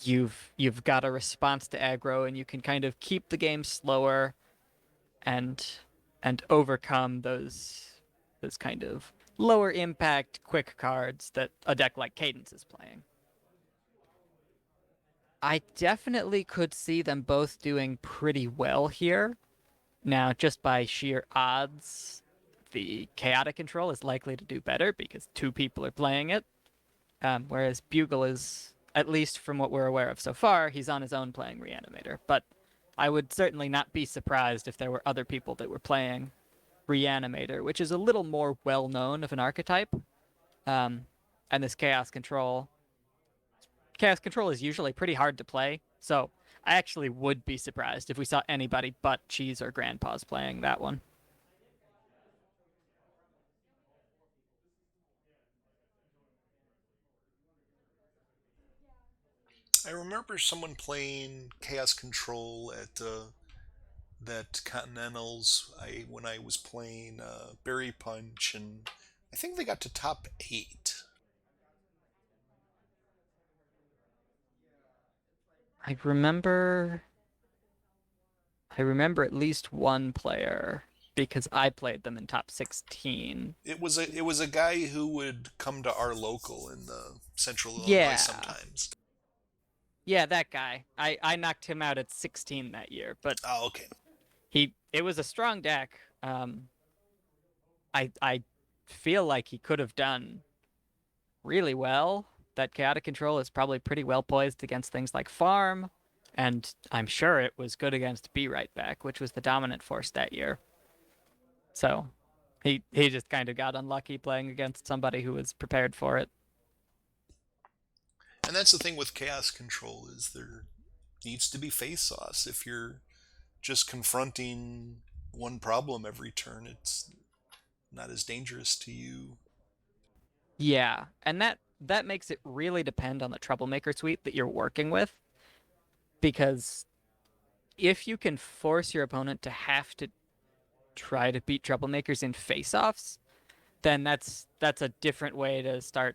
you've got a response to aggro and you can kind of keep the game slower and overcome those kind of lower impact quick cards that a deck like Cadence is playing. I definitely could see them both doing pretty well here. Now, just by sheer odds, the chaotic control is likely to do better because two people are playing it. Whereas Bugle is, at least from what we're aware of so far, he's on his own playing Reanimator. But I would certainly not be surprised if there were other people that were playing Reanimator, which is a little more well known of an archetype. And this Chaos Control is usually pretty hard to play. So I actually would be surprised if we saw anybody but Cheese or Grandpa's playing that one. I remember someone playing Chaos Control at that Continentals. When I was playing Berry Punch, and I think they got to top 8. I remember I remember at least one player because I played them in top 16. It was a guy who would come to our local in Central Illinois Yeah. sometimes. Yeah, that guy. I knocked him out at 16 that year, but Oh, okay. it was a strong deck. I feel like he could have done really well. That chaotic control is probably pretty well poised against things like farm, and I'm sure it was good against Be Right Back, which was the dominant force that year. So he just kind of got unlucky playing against somebody who was prepared for it. And that's the thing with Chaos Control is there needs to be face-offs. If you're just confronting one problem every turn, it's not as dangerous to you. Yeah, and that makes it really depend on the troublemaker suite that you're working with, because if you can force your opponent to have to try to beat troublemakers in face-offs, then that's a different way to start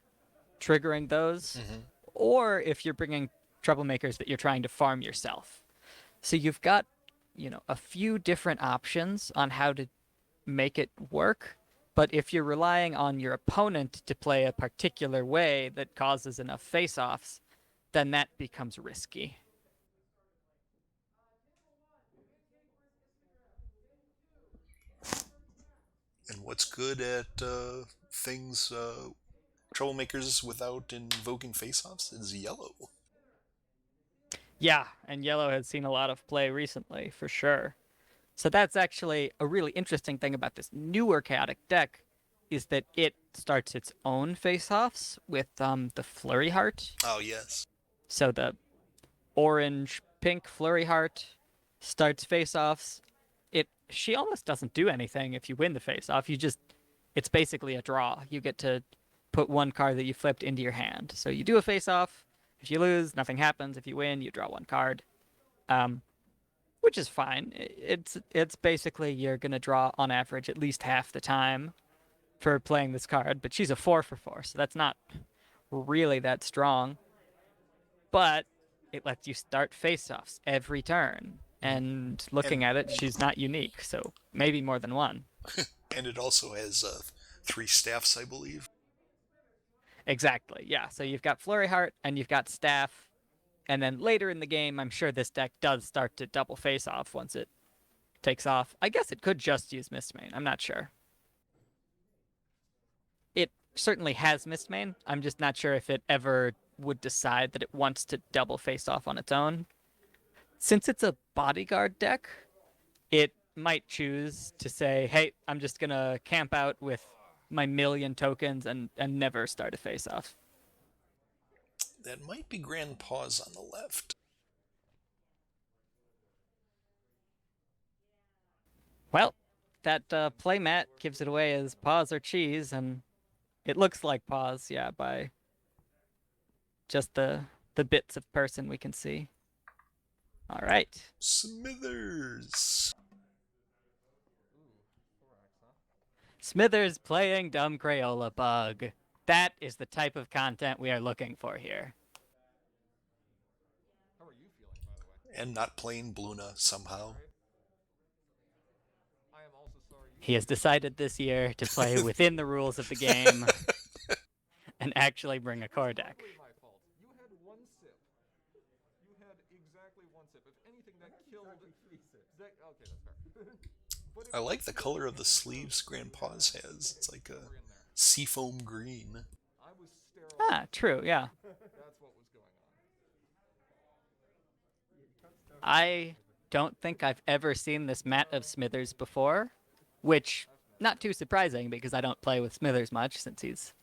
triggering those. Mm-hmm. Or if you're bringing troublemakers that you're trying to farm yourself. So you've got, a few different options on how to make it work. But if you're relying on your opponent to play a particular way that causes enough face-offs, then that becomes risky. And what's good at things troublemakers without invoking face-offs is yellow. Yeah, and yellow has seen a lot of play recently, for sure. So that's actually a really interesting thing about this newer chaotic deck, is that it starts its own face-offs with the Flurry Heart. Oh yes. So the orange pink Flurry Heart starts face-offs. She almost doesn't do anything if you win the face-off. It's basically a draw. You get to put one card that you flipped into your hand. So you do a face-off. If you lose, nothing happens. If you win, you draw one card. Which is fine. It's basically you're gonna draw on average at least half the time for playing this card, but she's a 4/4, so that's not really that strong. But it lets you start face-offs every turn, and looking And at it, she's not unique, so maybe more than one. and it also has 3 staffs, I believe. Exactly, yeah. So you've got Flurry Heart and you've got Staff, and then later in the game, I'm sure this deck does start to double face-off once it takes off. I guess it could just use Mistmane. I'm not sure. It certainly has Mistmane. I'm just not sure if it ever would decide that it wants to double face off on its own. Since it's a bodyguard deck, it might choose to say, hey, I'm just going to camp out with my million tokens and never start a face off. That might be Grandpa's on the left. Well, that playmat gives it away as paws or cheese, and it looks like paws, yeah, by just the bits of person we can see. All right. Smithers. Smithers playing Dumb Crayola Bug. That is the type of content we are looking for here. How are you feeling, by the way? And not playing Bluna somehow. I am also sorry. He has decided this year to play within the rules of the game and actually bring a core deck. Totally my fault. You had one sip. You had exactly one sip. If anything, that killed. Okay, that's fair. I like the color of the sleeves Grandpa's has. It's like a seafoam green. I was sterile. Ah, true, yeah. That's what was going on. I don't think I've ever seen this mat of Smithers before, which, not too surprising because I don't play with Smithers much since he's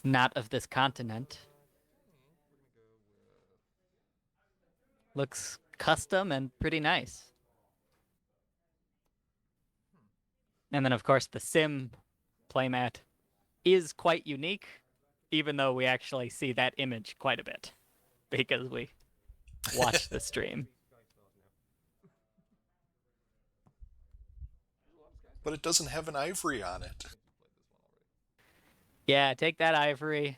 not of this continent. Looks custom and pretty nice. And then, of course, the Sim playmat is quite unique, even though we actually see that image quite a bit because we watch the stream. But it doesn't have an ivory on it. Yeah, take that, Ivory.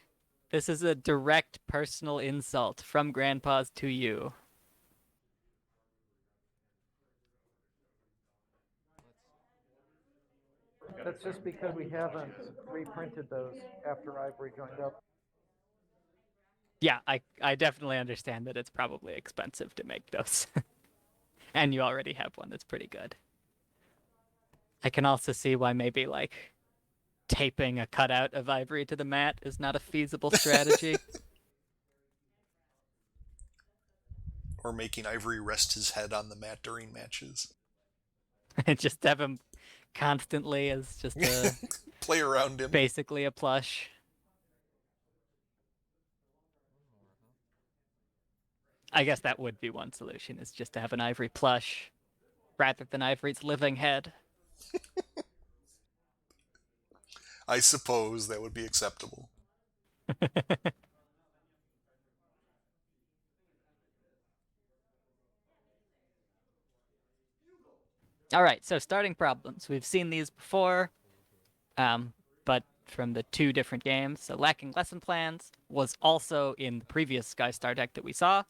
This is a direct personal insult from Grandpa's to you. That's just because we haven't reprinted those after Ivory joined up. Yeah, I definitely understand that it's probably expensive to make those. And you already have one that's pretty good. I can also see why maybe, like, taping a cutout of Ivory to the mat is not a feasible strategy. Or making Ivory rest his head on the mat during matches. And just have him constantly as just a Play around him. basically a plush. I guess that would be one solution, is just to have an Ivory plush rather than Ivory's living head. I suppose that would be acceptable. All right, so starting problems. We've seen these before, but from the two different games. So lacking lesson plans was also in the previous Skystar deck that we saw.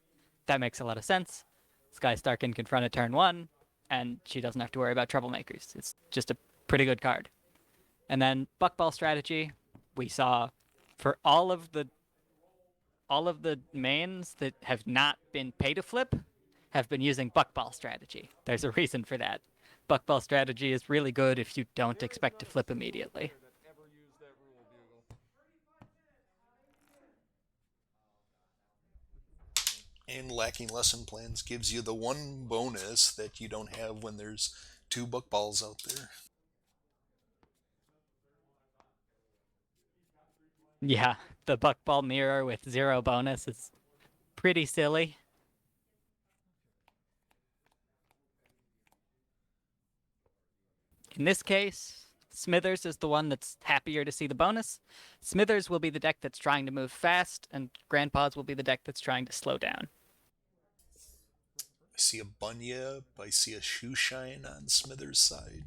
That makes a lot of sense. Skystar can confront a turn 1, and she doesn't have to worry about troublemakers. It's just a pretty good card. And then Buckball strategy, we saw for all of the mains that have not been pay to flip have been using Buckball strategy. There's a reason for that. Buckball strategy is really good if you don't expect to flip immediately. And lacking lesson plans gives you the one bonus that you don't have when there's two buckballs out there. Yeah, the Buckball mirror with 0 bonus is pretty silly. In this case, Smithers is the one that's happier to see the bonus. Smithers will be the deck that's trying to move fast, and Grandpa's will be the deck that's trying to slow down. I see a Bunyip. I see a Shoe Shine on Smithers' side.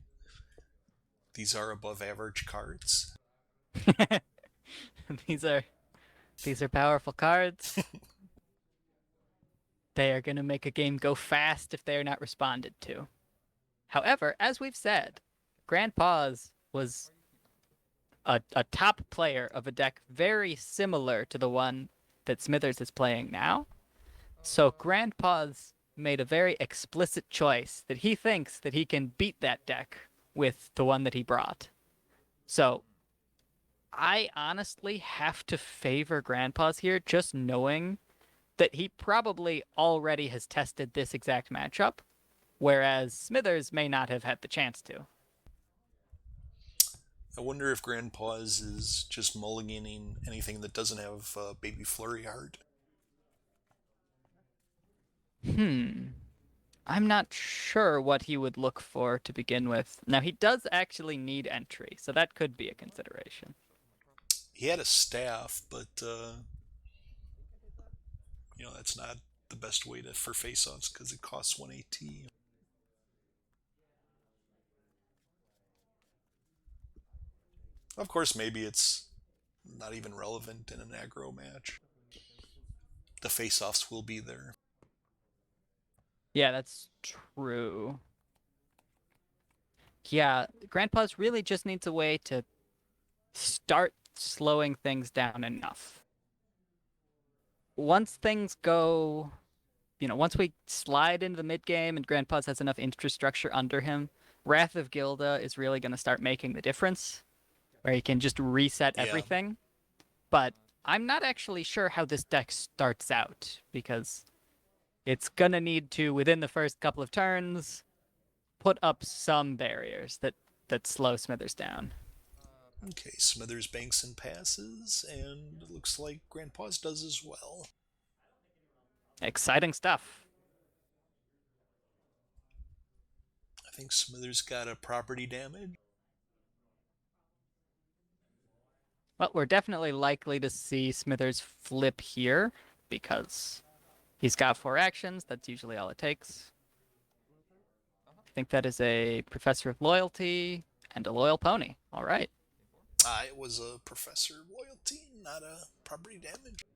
These are above average cards. These are powerful cards. They are going to make a game go fast if they are not responded to. However, as we've said, Grandpa's was a top player of a deck very similar to the one that Smithers is playing now. So Grandpa's made a very explicit choice that he thinks that he can beat that deck with the one that he brought. So I honestly have to favor Grandpa's here, just knowing that he probably already has tested this exact matchup, whereas Smithers may not have had the chance to. I wonder if Grandpa's is just mulliganing anything that doesn't have Baby Flurry art. I'm not sure what he would look for to begin with. Now, he does actually need entry, so that could be a consideration. He had a staff, but that's not the best way for face-offs because it costs 1 AT. Of course, maybe it's not even relevant in an aggro match. The face-offs will be there. Yeah, that's true. Yeah, Grandpa's really just needs a way to start slowing things down enough. Once things go, once we slide into the mid game and Grandpa's has enough infrastructure under him, Wrath of Gilda is really going to start making the difference, where he can just reset Yeah. everything. But I'm not actually sure how this deck starts out, because it's going to need to, within the first couple of turns, put up some barriers that slow Smithers down. Okay, Smithers banks and passes, and it looks like Grandpa's does as well. Exciting stuff. I think Smithers got a property damage. Well, we're definitely likely to see Smithers flip here, because he's got 4 actions. That's usually all it takes. I think that is a Professor of Loyalty and a Loyal Pony. All right. It was a Professor of Loyalty, not a property damage.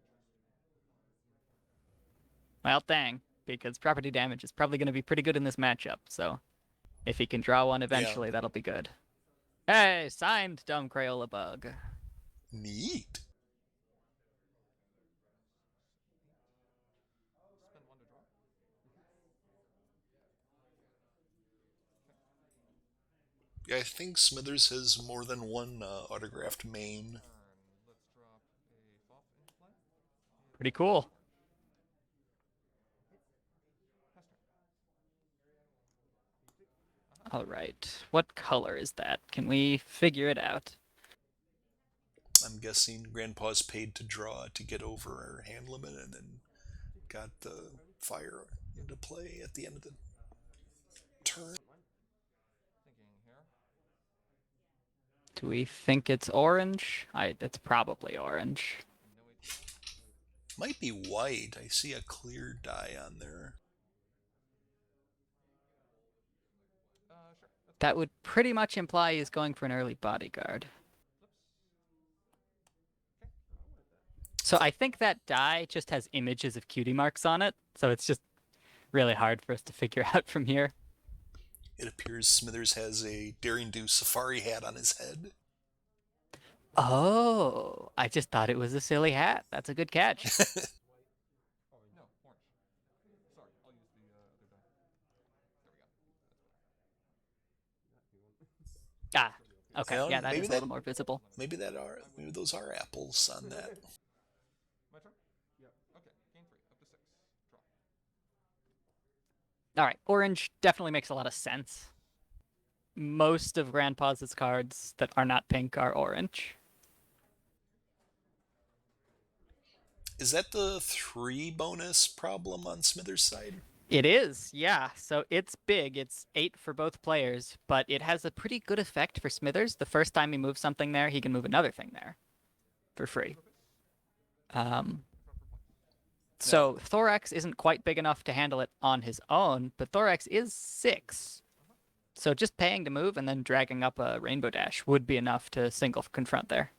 Well, dang, because property damage is probably going to be pretty good in this matchup, so if he can draw one eventually, that'll be good. Hey, signed Dumb Crayola Bug. Neat. Spend 1 to draw. Yeah, I think Smithers has more than one autographed main. Let's drop a flop into play. Pretty cool. All right. What color is that? Can we figure it out? I'm guessing Grandpa's paid to draw to get over our hand limit and then got the fire into play at the end of the turn. Thinking here. Do we think it's orange? It's probably orange. Might be white. I see a clear die on there. Sure. That would pretty much imply he's going for an early bodyguard. So I think that die just has images of cutie marks on it, so it's just really hard for us to figure out from here. It appears Smithers has a Daring Do safari hat on his head. Oh, I just thought it was a silly hat. That's a good catch. Oh, no, orange. Sorry, I'll use the other die. There we go. Okay, Well, yeah, that maybe is a little more visible. Maybe those are apples on that. My turn? Yep. Okay, gain 3, up to 6. Draw. All right, orange definitely makes a lot of sense. Most of Grandpa's cards that are not pink are orange. Is that the 3 bonus problem on Smithers' side? It is, yeah. So it's big. It's 8 for both players, but it has a pretty good effect for Smithers. The first time he moves something there, he can move another thing there for free. So Thorax isn't quite big enough to handle it on his own, but Thorax is 6. So just paying to move and then dragging up a Rainbow Dash would be enough to single confront there.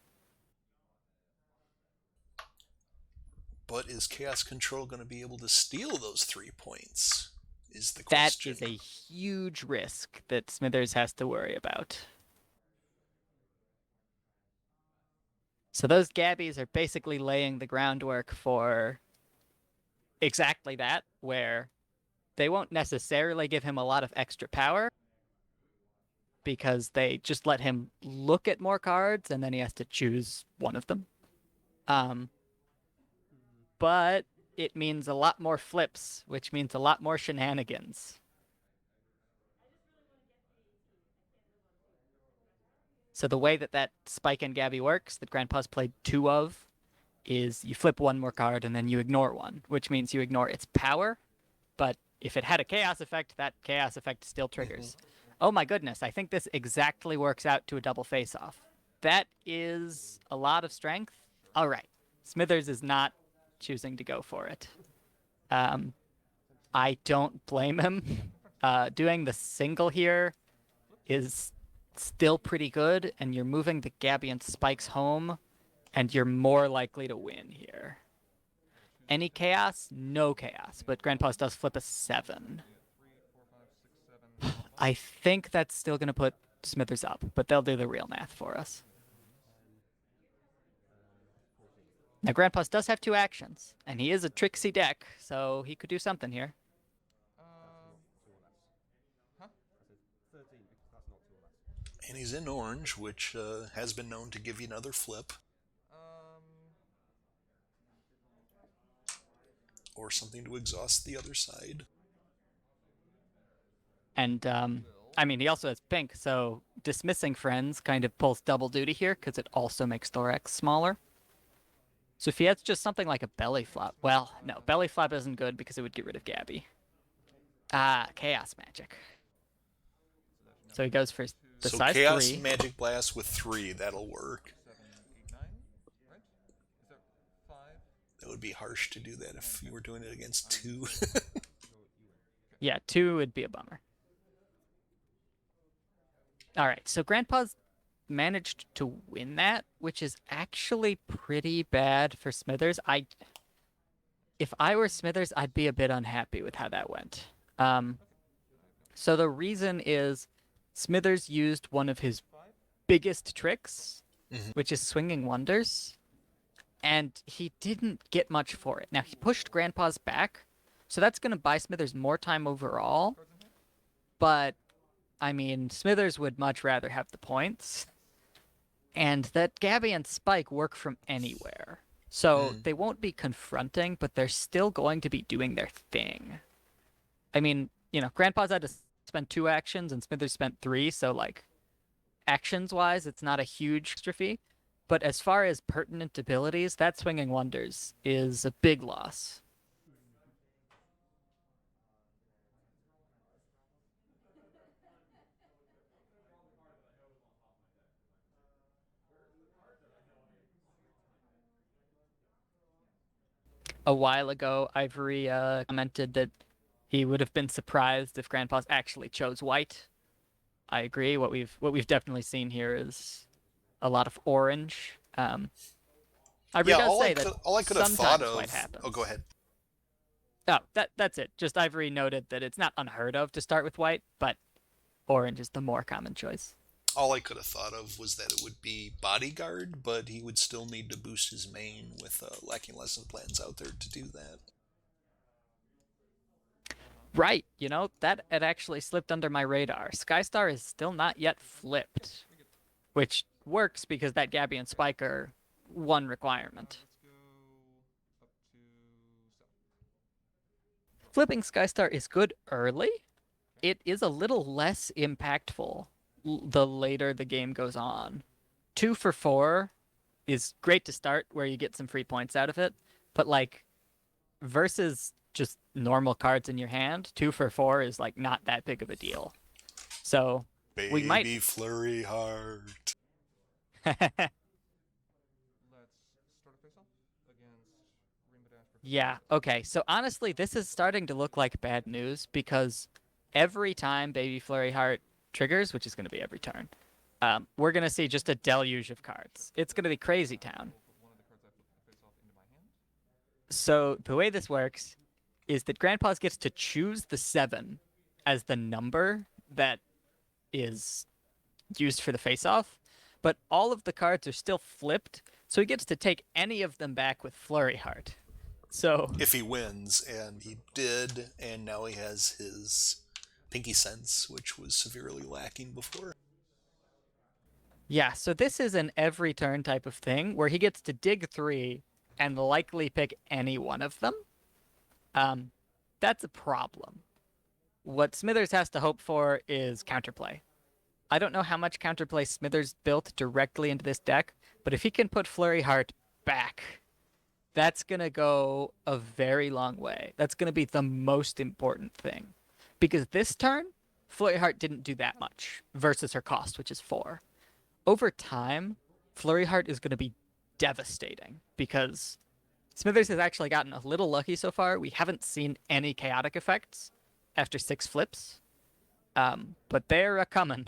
But is Chaos Control going to be able to steal those 3 points? Is the question. That is a huge risk that Smithers has to worry about. So those Gabbies are basically laying the groundwork for exactly that, where they won't necessarily give him a lot of extra power, because they just let him look at more cards and then he has to choose one of them. But it means a lot more flips, which means a lot more shenanigans. So the way that Spike and Gabby works, that Grandpa's played 2 of, is you flip one more card and then you ignore one, which means you ignore its power, but if it had a chaos effect, that chaos effect still triggers. Oh my goodness, I think this exactly works out to a double face-off. That is a lot of strength. All right. Smithers is not choosing to go for it. I don't blame him. Doing the single here is still pretty good, and you're moving the Gabion spikes home, and you're more likely to win here. Any chaos? No chaos, but Grandpa's does flip a 7. I think that's still going to put Smithers up, but they'll do the real math for us. Now, Grandpa's does have 2 actions, and he is a tricksy deck, so he could do something here. Huh? 13, because that's not 2 or less. And he's in orange, which has been known to give you another flip. Or something to exhaust the other side. And, I mean, he also has pink, so dismissing friends kind of pulls double duty here, because it also makes Thorax smaller. So if he has just something like a belly flop, well, no, belly flop isn't good because it would get rid of Gabby. Chaos magic. So he goes for the So size Chaos 3. Magic Blast with 3, that'll work. 7, 8, 9, right? Is that 5? That would be harsh to do that if you were doing it against 2. Yeah, 2 would be a bummer. All right, so Grandpa's managed to win that, which is actually pretty bad for Smithers. If I were Smithers, I'd be a bit unhappy with how that went. So the reason is Smithers used one of his biggest tricks, which is Swinging Wonders, and he didn't get much for it. Now, he pushed Grandpa's back, so that's going to buy Smithers more time overall, but, I mean, Smithers would much rather have the points. And that Gabby and Spike work from anywhere. So they won't be confronting, but they're still going to be doing their thing. I mean, you know, Grandpa's had to spend 2 actions and Smithers spent 3, so, like, actions-wise, it's not a huge extra fee. But as far as pertinent abilities, that Swinging Wonders is a big loss. A while ago, Ivory commented that he would have been surprised if Grandpa's actually chose white. I agree. What we've definitely seen here is a lot of orange. Ivory does say that all I could have thought sometimes of. white happens. Oh, go ahead. Oh, that's it. Just Ivory noted that it's not unheard of to start with white, but orange is the more common choice. All I could have thought of was that it would be Bodyguard, but he would still need to boost his main with lacking lesson plans out there to do that. Right, you know, that had actually slipped under my radar. Skystar is still not yet flipped, which works because that Gabby and Spike are 1 requirement. Let's go up to 7. Flipping Skystar is good early. It is a little less impactful the later the game goes on. 2 for 4 is great to start, where you get some free points out of it, but, like, versus just normal cards in your hand, 2 for 4 is, like, not that big of a deal. So we might Flurry Heart. Let's start a face-off against Rainbow Dash. Yeah, okay. So honestly, this is starting to look like bad news, because every time Baby Flurry Heart triggers, which is going to be every turn, we're going to see just a deluge of cards. It's going to be Crazy Town. So the way this works is that Grandpa's gets to choose the 7 as the number that is used for the face-off, but all of the cards are still flipped, so he gets to take any of them back with Flurry Heart. So if he wins, and he did, and now he has his Pinky Sense, which was severely lacking before. Yeah, so this is an every turn type of thing where he gets to dig 3 and likely pick any one of them. That's a problem. What Smithers has to hope for is counterplay. I don't know how much counterplay Smithers built directly into this deck, but if he can put Flurry Heart back, that's going to go a very long way. That's going to be the most important thing. Because this turn, Flurry Heart didn't do that much versus her cost, which is 4. Over time, Flurry Heart is going to be devastating because Smithers has actually gotten a little lucky so far. We haven't seen any chaotic effects after 6 flips, but they're a coming.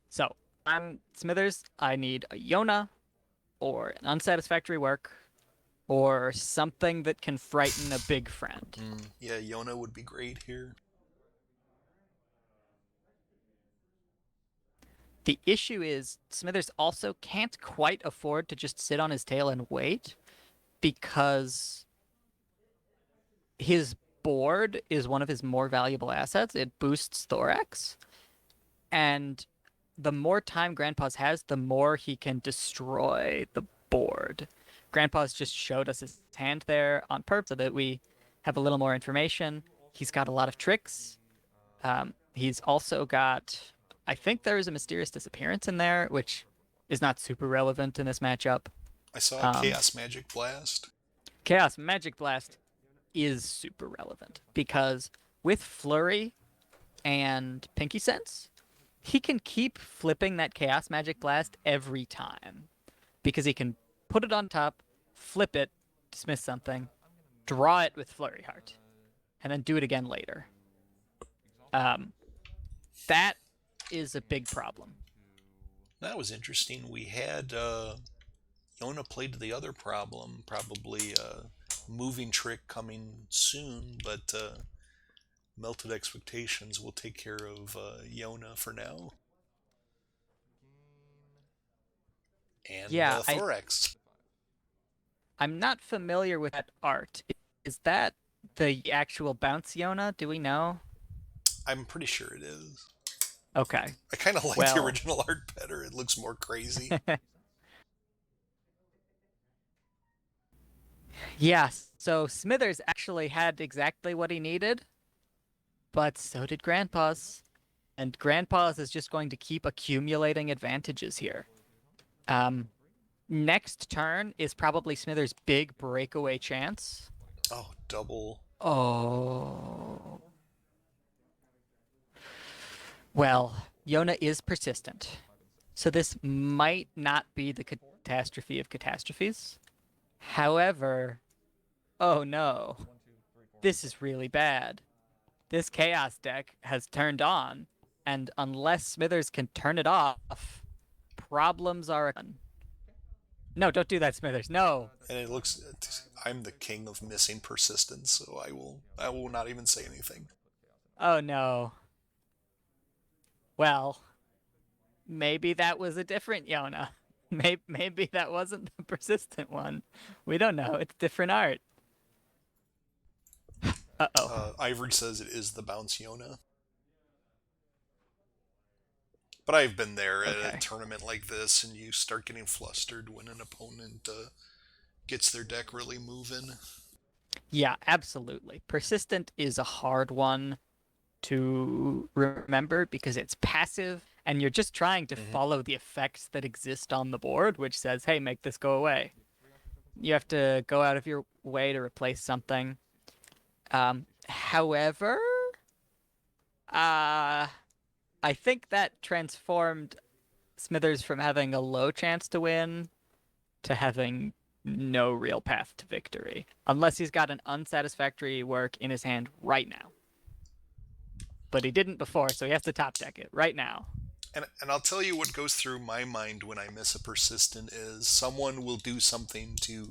So, I'm Smithers. I need a Yona or an unsatisfactory work or something that can frighten a big friend. Yeah, Yona would be great here. The issue is Smithers also can't quite afford to just sit on his tail and wait because his board is one of his more valuable assets. It boosts Thorax. And the more time Grandpa's has, the more he can destroy the board. Grandpa's just showed us his hand there on purpose so that we have a little more information. He's got a lot of tricks. He's also got, I think there is a mysterious disappearance in there, which is not super relevant in this matchup. I saw a Chaos Magic Blast. Chaos Magic Blast is super relevant because with Flurry and Pinky Sense, he can keep flipping that Chaos Magic Blast every time because he can put it on top, flip it, dismiss something, draw it with Flurry Heart, and then do it again later. That is a big problem. That was interesting. We had Yona played to the other problem, probably a moving trick coming soon, but Melted Expectations will take care of Yona for now. And Yeah, Thorax. I'm not familiar with that art. Is that the actual bounce Yona? Do we know? I'm pretty sure it is. Okay. I kind of like the Well. original art better. It looks more crazy. Yeah, so Smithers actually had exactly what he needed, but so did Grandpa's. And Grandpa's is just going to keep accumulating advantages here. Next turn is probably Smithers' big breakaway chance. Oh, double. Oh. Well, Yona is persistent. So this might not be the catastrophe of catastrophes. However, oh no. This is really bad. This Chaos deck has turned on, and unless Smithers can turn it off, problems are done. No, don't do that, Smithers. No. And it looks. I'm the king of missing persistence, so I will not even say anything. Oh no. Well, maybe that was a different Yona. Maybe that wasn't the persistent one. We don't know. It's different art. Uh-oh. Ivory says it is the bounce Yona. But I've been there at a tournament like this, and you start getting flustered when an opponent gets their deck really moving. Yeah, absolutely. Persistent is a hard one to remember because it's passive, and you're just trying to follow the effects that exist on the board, which says, hey, make this go away. You have to go out of your way to replace something. However, I think that transformed Smithers from having a low chance to win to having no real path to victory. Unless he's got an unsatisfactory work in his hand right now. But he didn't before, so he has to top deck it right now. And I'll tell you what goes through my mind when I miss a persistent is someone will do something to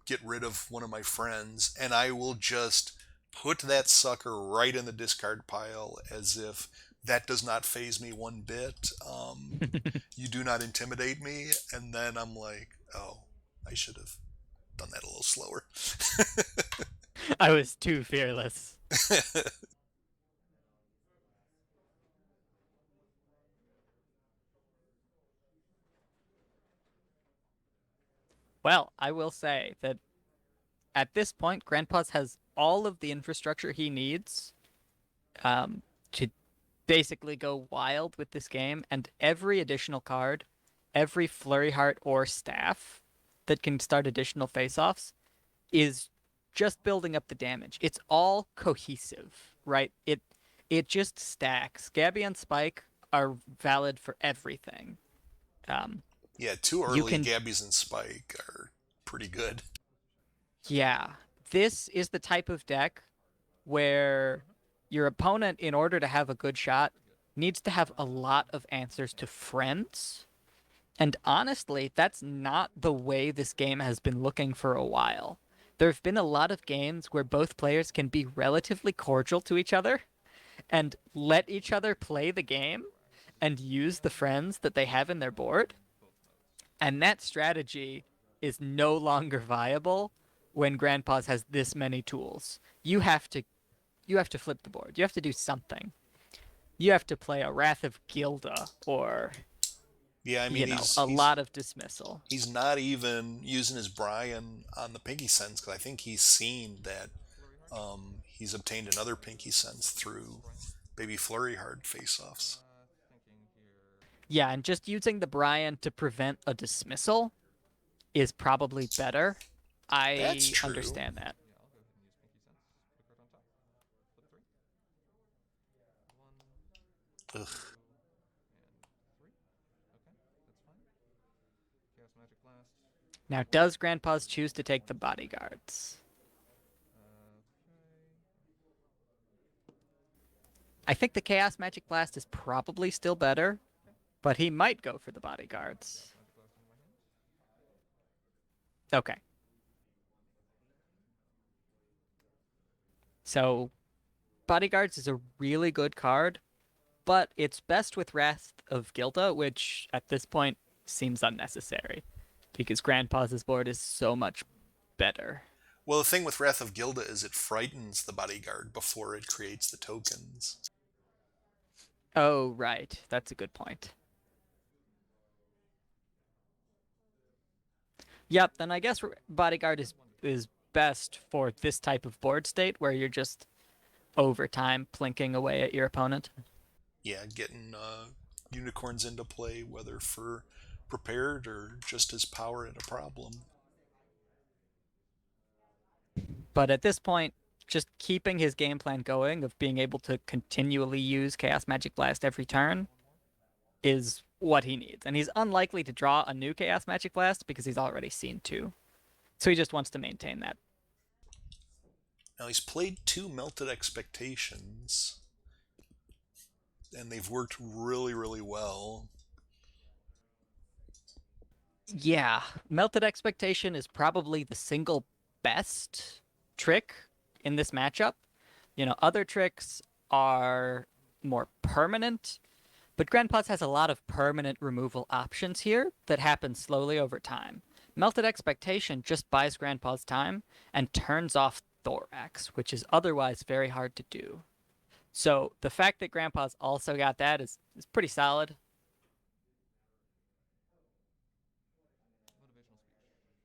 get rid of one of my friends, and I will just put that sucker right in the discard pile as if that does not faze me one bit. You do not intimidate me, and then I'm like, oh, I should have done that a little slower. I was too fearless. Well, I will say that at this point, Grandpa's has all of the infrastructure he needs to basically go wild with this game, and every additional card, every Flurry Heart or Staff that can start additional face-offs is just building up the damage. It's all cohesive, right? It just stacks. Gabby and Spike are valid for everything. Yeah, too You early can, Gabbies and Spike are pretty good. yeah, this is the type of deck where your opponent, in order to have a good shot, needs to have a lot of answers to friends. And honestly, that's not the way this game has been looking for a while. There have been a lot of games where both players can be relatively cordial to each other and let each other play the game and use the friends that they have in their board. And that strategy is no longer viable when Grandpa's has this many tools. You have to flip the board. You have to do something. You have to play a Wrath of Gilda or, Yeah, I mean a lot of dismissal. he's not even using his Brian on the Pinky Sense because I think he's seen that he's obtained another Pinky Sense through Baby Flurry Hard face-offs. Thinking here. Yeah, and just using the Brian to prevent a dismissal is probably better. That's I true. understand that. Yeah, I'll go ahead and use Pinky Sense. Put a card on top. Flip 3. 1, Ugh. 2, and 3. Okay, that's fine. Chaos Magic Blast. Now, does Grandpa's choose to take the bodyguards? Okay. I think the Chaos Magic Blast is probably still better, but he might go for the bodyguards. Magic Blast into my hand. Okay. So, bodyguards is a really good card, but it's best with Wrath of Gilda, which at this point seems unnecessary because Grandpa's board is so much better. Well, the thing with Wrath of Gilda is it frightens the bodyguard before it creates the tokens. Oh, right. That's a good point. Yep, then I guess bodyguard is best for this type of board state where you're just over time plinking away at your opponent. Yeah, getting unicorns into play, whether for prepared or just as power at a problem. But at this point, just keeping his game plan going of being able to continually use Chaos Magic Blast every turn is what he needs. And he's unlikely to draw a new Chaos Magic Blast because he's already seen 2. So he just wants to maintain that. Now he's played 2 Melted Expectations, and they've worked really, really well. Yeah, Melted Expectation is probably the single best trick in this matchup. Other tricks are more permanent, but Grandpa's has a lot of permanent removal options here that happen slowly over time. Melted Expectation just buys Grandpa's time and turns off Thorax, which is otherwise very hard to do. So the fact that Grandpa's also got that is pretty solid. Motivational speech.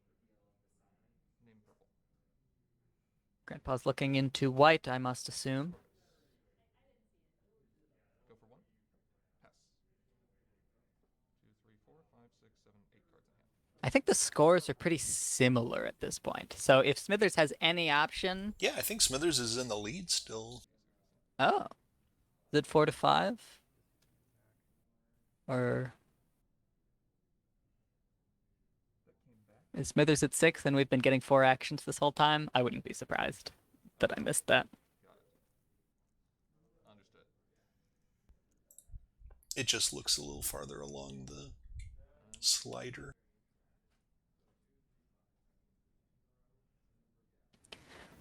Name purple. Grandpa's looking into white, I must assume. Go for 1. Pass. 2, 3, 4, 5, 6, 7, 8 cards in hand. I think the scores are pretty similar at this point. So if Smithers has any option... Yeah, I think Smithers is in the lead still. Oh. Is it 4 to 5? Or... is Smithers at 6 and we've been getting 4 actions this whole time? I wouldn't be surprised that I missed that. Got it. Understood. It just looks a little farther along the slider.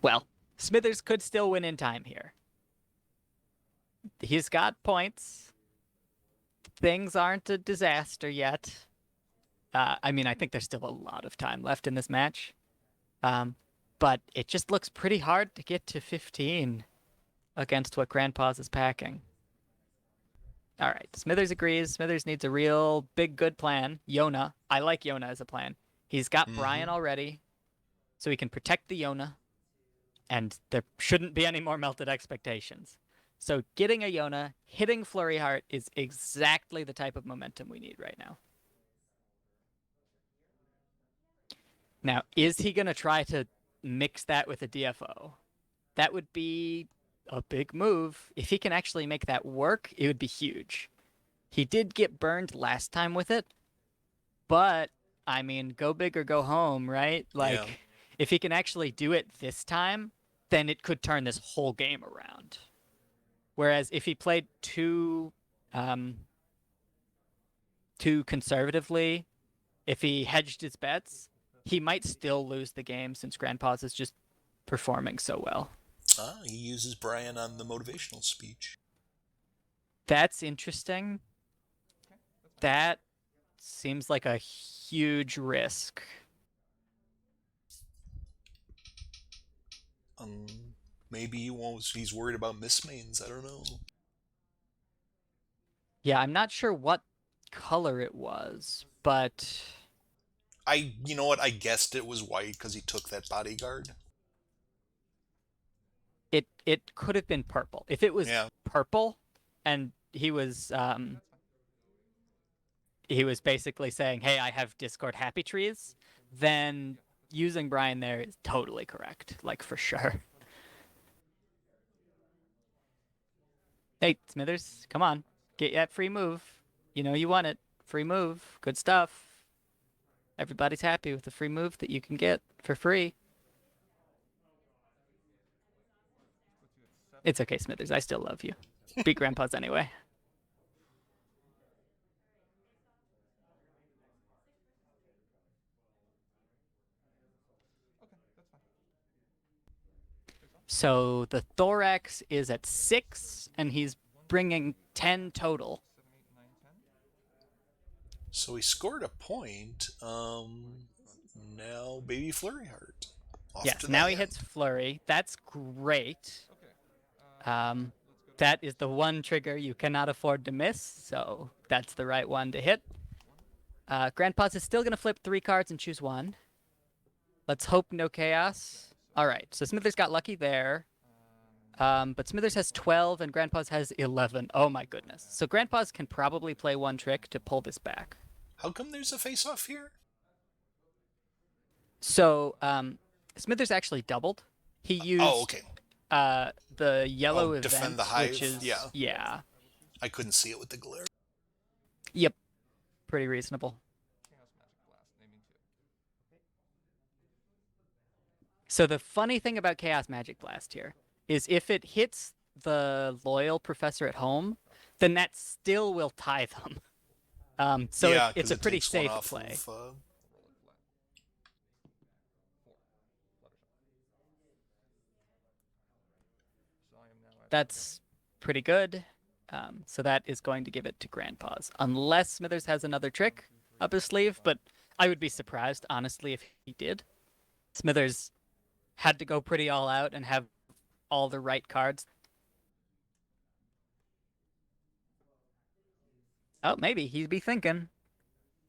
Well, Smithers could still win in time here. He's got points. Things aren't a disaster yet. I think there's still a lot of time left in this match. But it just looks pretty hard to get to 15 against what Grandpa's is packing. All right, Smithers agrees. Smithers needs a real big good plan. Yona. I like Yona as a plan. He's got Brian already, so he can protect the Yona, and there shouldn't be any more Melted Expectations. So getting a Yona, hitting Flurry Heart is exactly the type of momentum we need right now. Now, is he going to try to mix that with a DFO? That would be a big move. If he can actually make that work, it would be huge. He did get burned last time with it, but I mean, go big or go home, right? Like, Yeah. if he can actually do it this time, then it could turn this whole game around. Whereas if he played too conservatively, if he hedged his bets, he might still lose the game since Grandpa's is just performing so well. He uses Brian on the motivational speech. That's interesting. That seems like a huge risk. Maybe he's worried about mismains. I don't know. Yeah, I'm not sure what color it was, but You know what? I guessed it was white because he took that bodyguard. it could have been purple. If it was Yeah. purple and he was basically saying, "Hey, I have Discord happy trees," then using Brian there is totally correct, like for sure. Hey, Smithers, come on. Get that free move. You know you want it. Free move. Good stuff. Everybody's happy with the free move that you can get for free. It's okay, Smithers. I still love you. Beat Grandpa's anyway. So the Thorax is at 6, and he's bringing 10 total. 7, 8, 9, 10. So he scored a point. Now Baby Flurry Heart. Yes, now he hits Flurry. That's great. Okay. That is the one trigger you cannot afford to miss, so that's the right one to hit. Grandpa's is still going to flip 3 cards and choose 1. Let's hope no chaos. All right, so Smithers got lucky there. But Smithers has 12 and Grandpa's has 11. Oh my goodness. So Grandpa's can probably play one trick to pull this back. How come there's a face-off here? So Smithers actually doubled. He used okay. The yellow event, defend the hive. which is yeah. I couldn't see it with the glare. Yep. Pretty reasonable. Chaos Magic Blast, naming 2. So the funny thing about Chaos Magic Blast here is if it hits the loyal professor at home, then that still will tie them. So yeah, it's a it pretty takes one safe off play. Of, Roll it flat. 4. Fluttershy. So I am now at That's pretty good. So that is going to give it to Grandpa's. Unless Smithers has another trick up his sleeve, but I would be surprised, honestly, if he did. Smithers had to go pretty all out and have all the right cards. Oh, maybe he'd be thinking.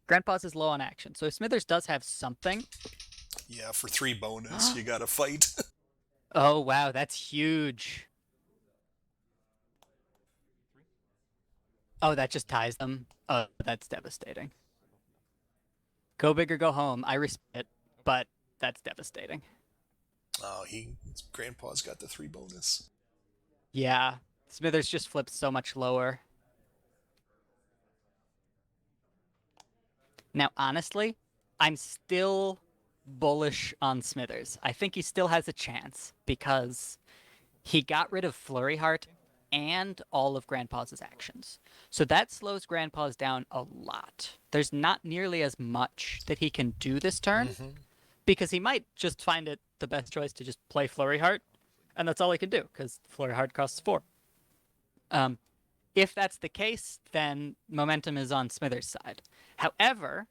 Grandpa's is low on action. So if Smithers does have something. Yeah, for 3 bonus, you gotta fight. Oh, wow, that's huge. Oh, that just ties them. Oh, that's devastating. Go big or go home. I respect it, but that's devastating. Oh, Grandpa's got the 3 bonus. Yeah, Smithers just flips so much lower. Now, honestly, I'm still bullish on Smithers. I think he still has a chance because he got rid of Flurry Heart and all of Grandpa's actions. So that slows Grandpa's down a lot. There's not nearly as much that he can do this turn because he might just find it the best choice to just play Flurry Heart, and that's all he can do because Flurry Heart costs 4. If that's the case, then momentum is on Smithers' side. However,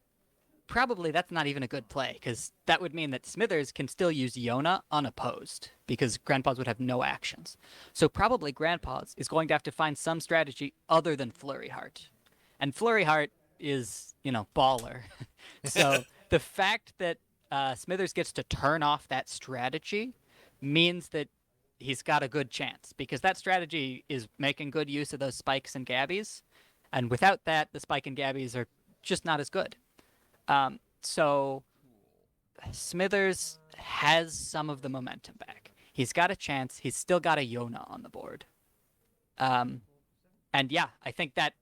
probably that's not even a good play because that would mean that Smithers can still use Yona unopposed because Grandpa's would have no actions. So probably Grandpa's is going to have to find some strategy other than Flurry Heart. And Flurry Heart is, baller. So the fact that Smithers gets to turn off that strategy means that he's got a good chance because that strategy is making good use of those spikes and gabbies, and without that, the spike and gabbies are just not as good. So Smithers has some of the momentum back. He's got a chance. He's still got a Yona on the board. And yeah, I think that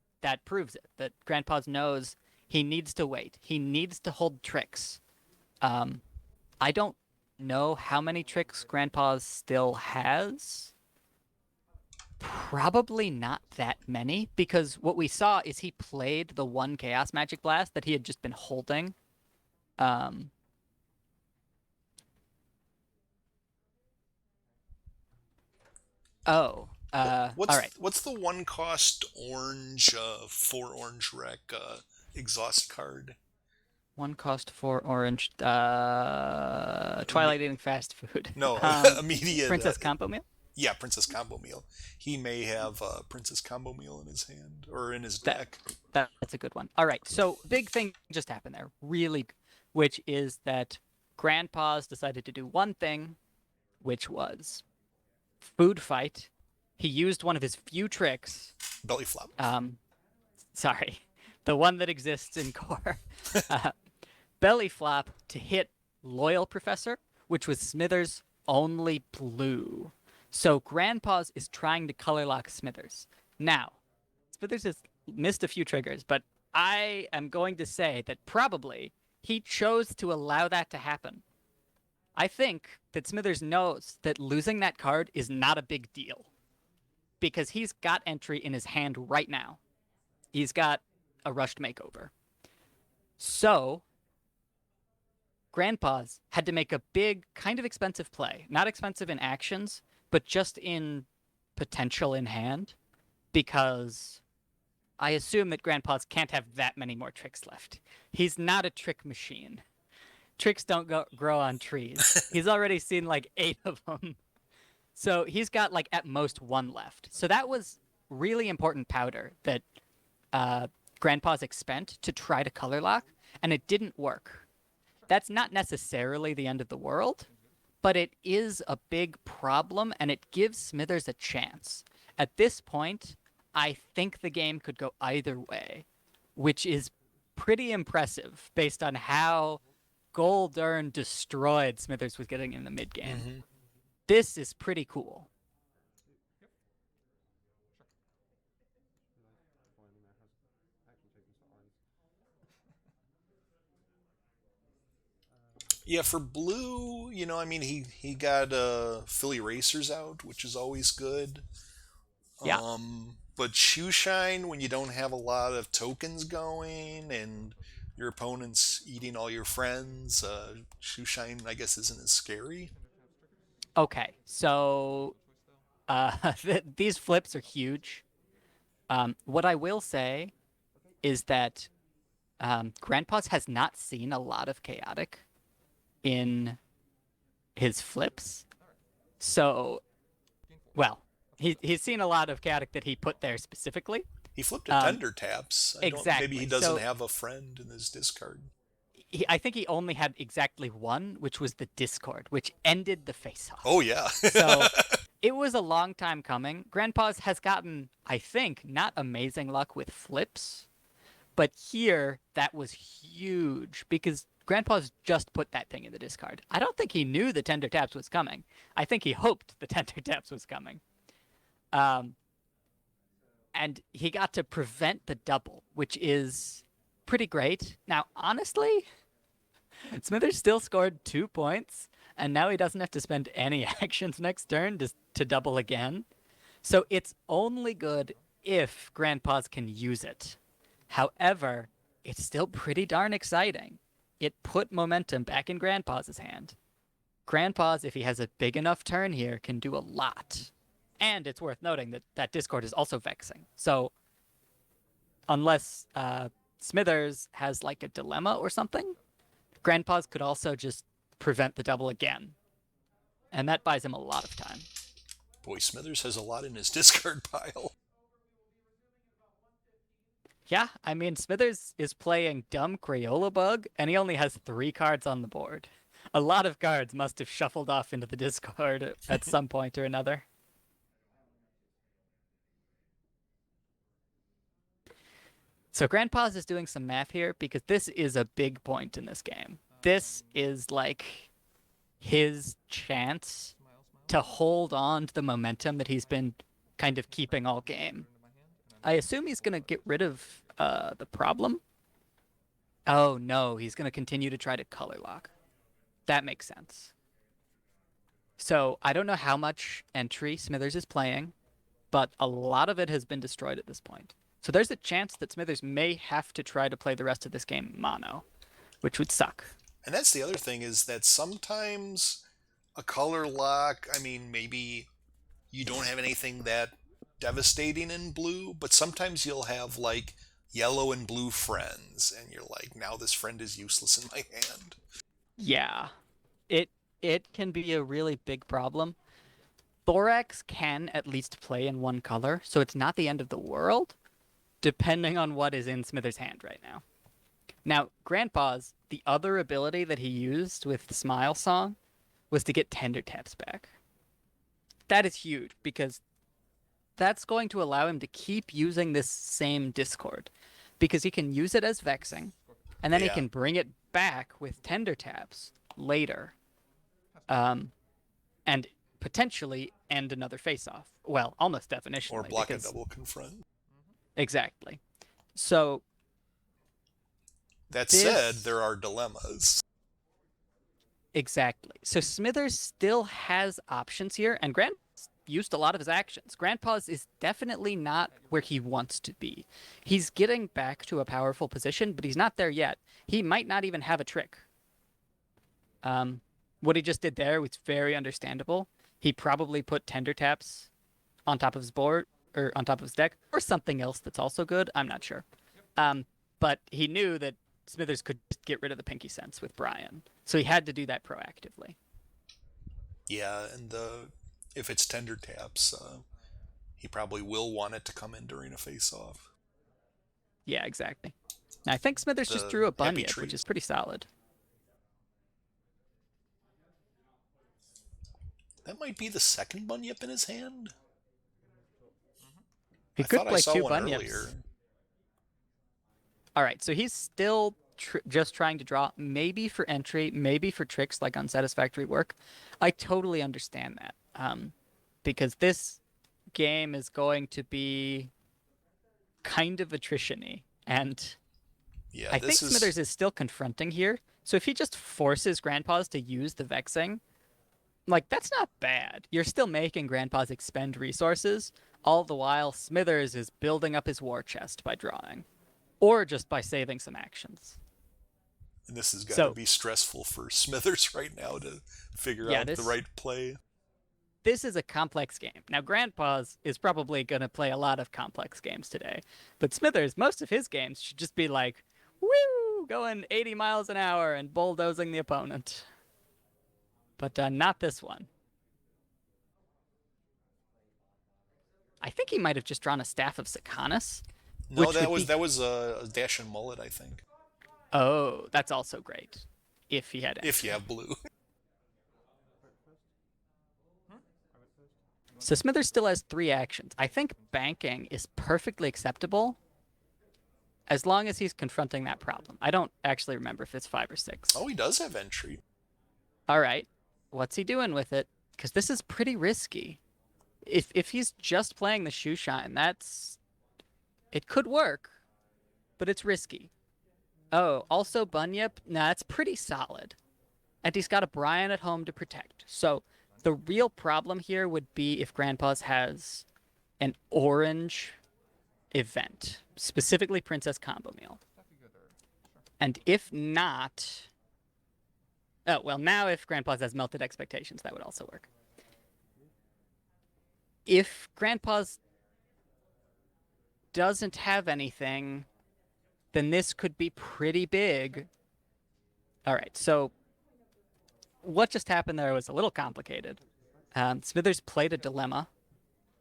proves it. That Grandpa's knows he needs to wait. He needs to hold tricks. I don't know how many tricks Grandpa's still has. Probably not that many, because what we saw is he played the one Chaos Magic Blast that he had just been holding. All right. What's the one cost orange 4 orange rec exhaust card? One cost 4 orange. Twilight eating fast food. No, immediate. Princess Combo Meal. Yeah, Princess Combo Meal. He may have Princess Combo Meal in his hand or in his deck. That's a good one. All right, so big thing just happened there, really, which is that Grandpa's decided to do one thing, which was food fight. He used one of his few tricks. Belly flop. Sorry, the one that exists in core. Belly flop to hit Loyal Professor, which was Smithers' only blue. So Grandpa's is trying to color lock Smithers. Now, Smithers has missed a few triggers, but I am going to say that probably he chose to allow that to happen. I think that Smithers knows that losing that card is not a big deal because he's got entry in his hand right now. He's got a rushed makeover. So Grandpa's had to make a big, kind of expensive play. Not expensive in actions, but just in potential in hand, because I assume that Grandpa's can't have that many more tricks left. He's not a trick machine. Tricks don't grow on trees. He's already seen like 8 of them. So he's got like at most 1 left. So that was really important powder that Grandpa's expend to try to color lock, and it didn't work. That's not necessarily the end of the world, but it is a big problem, and it gives Smithers a chance. At this point, I think the game could go either way, which is pretty impressive based on how Goldern destroyed Smithers was getting in the mid game. Mm-hmm. This is pretty cool. Yeah, for blue, I mean, he got Philly Racers out, which is always good. Yeah. But Shoe Shine, when you don't have a lot of tokens going and your opponent's eating all your friends, Shoe Shine, I guess, isn't as scary. Okay, so these flips are huge. What I will say is that Grandpa's has not seen a lot of chaotic in his flips. So, well, he's seen a lot of chaotic that he put there specifically. He flipped a Tender Taps. Exactly. Maybe he doesn't have a friend in his discard. I think he only had exactly one, which was the Discord, which ended the face-off. Oh, yeah. So it was a long time coming. Grandpa's has gotten, I think, not amazing luck with flips, but here that was huge because Grandpa's just put that thing in the discard. I don't think he knew the Tender Taps was coming. I think he hoped the Tender Taps was coming. And he got to prevent the double, which is pretty great. Now, honestly, Smithers still scored 2 points, and now he doesn't have to spend any actions next turn to double again. So it's only good if Grandpa's can use it. However, it's still pretty darn exciting. It put momentum back in Grandpa's hand. Grandpa's, if he has a big enough turn here, can do a lot. And it's worth noting that Discord is also vexing. So unless Smithers has like a dilemma or something, Grandpa's could also just prevent the double again. And that buys him a lot of time. Boy, Smithers has a lot in his discard pile. Yeah, I mean, Smithers is playing Dumb Crayola Bug, and he only has 3 cards on the board. A lot of cards must have shuffled off into the Discord at some point or another. So Grandpa's is doing some math here because this is a big point in this game. This is like his chance to hold on to the momentum that he's been kind of keeping all game. I assume he's going to get rid of the problem. Oh no, he's going to continue to try to color lock. That makes sense. So I don't know how much entry Smithers is playing, but a lot of it has been destroyed at this point. So there's a chance that Smithers may have to try to play the rest of this game mono, which would suck. And that's the other thing, is that sometimes a color lock, I mean, maybe you don't have anything that devastating in blue, but sometimes you'll have like yellow and blue friends, and you're like, now this friend is useless in my hand. Yeah, it can be a really big problem. Thorax can at least play in one color, so it's not the end of the world, depending on what is in Smithers' hand right now. Now, Grandpa's, the other ability that he used with Smile Song was to get Tender Taps back. That is huge, because that's going to allow him to keep using this same Discord, because he can use it as Vexing, and then he can bring it back with Tender Taps later, and potentially end another face-off. Well, almost definitionally. Or block a double confront. Exactly. So that said, there are dilemmas. Exactly. So Smithers still has options here, and Grandpa's used a lot of his actions. Grandpa's is definitely not where he wants to be. He's getting back to a powerful position, but he's not there yet. He might not even have a trick. What he just did there was very understandable. He probably put Tender Taps on top of his board, or on top of his deck, or something else that's also good. I'm not sure. But he knew that Smithers could just get rid of the Pinky Sense with Brian. So he had to do that proactively. Yeah, and if it's Tender Taps, he probably will want it to come in during a face-off. Yeah, exactly. Now, I think Smithers just drew a Bunyip, which is pretty solid. That might be the second Bunyip in his hand. He could play two Bunyips. Earlier. All right, so he's still just trying to draw, maybe for entry, maybe for tricks like unsatisfactory work. I totally understand that, because this game is going to be kind of attrition-y, and yeah, I think Smithers is still confronting here. So if he just forces Grandpa's to use the Vexing, like, that's not bad. You're still making Grandpa's expend resources, all the while Smithers is building up his war chest by drawing. Or just by saving some actions. And this has got to be stressful for Smithers right now to figure out the right play. This is a complex game. Now, Grandpa's is probably going to play a lot of complex games today. But Smithers, most of his games should just be like, woo, going 80 miles an hour and bulldozing the opponent. But not this one. I think he might have just drawn a Staff of Sikanis. No, that was a Dash and Mullet, I think. Oh, that's also great. If he had any. If you have blue. So Smithers still has 3 actions. I think banking is perfectly acceptable as long as he's confronting that problem. I don't actually remember if it's 5 or 6. Oh, he does have entry. All right. What's he doing with it? Because this is pretty risky. If he's just playing the Shoe Shine, it could work, but it's risky. Oh, also Bunyip? Nah, it's pretty solid. And he's got a Brian at home to protect. So the real problem here would be if Grandpa's has an orange event, specifically Princess Combo Meal. And if not... Oh, well, now if Grandpa's has Melted Expectations, that would also work. If Grandpa's doesn't have anything, then this could be pretty big. All right, so what just happened there was a little complicated. Smithers played a dilemma,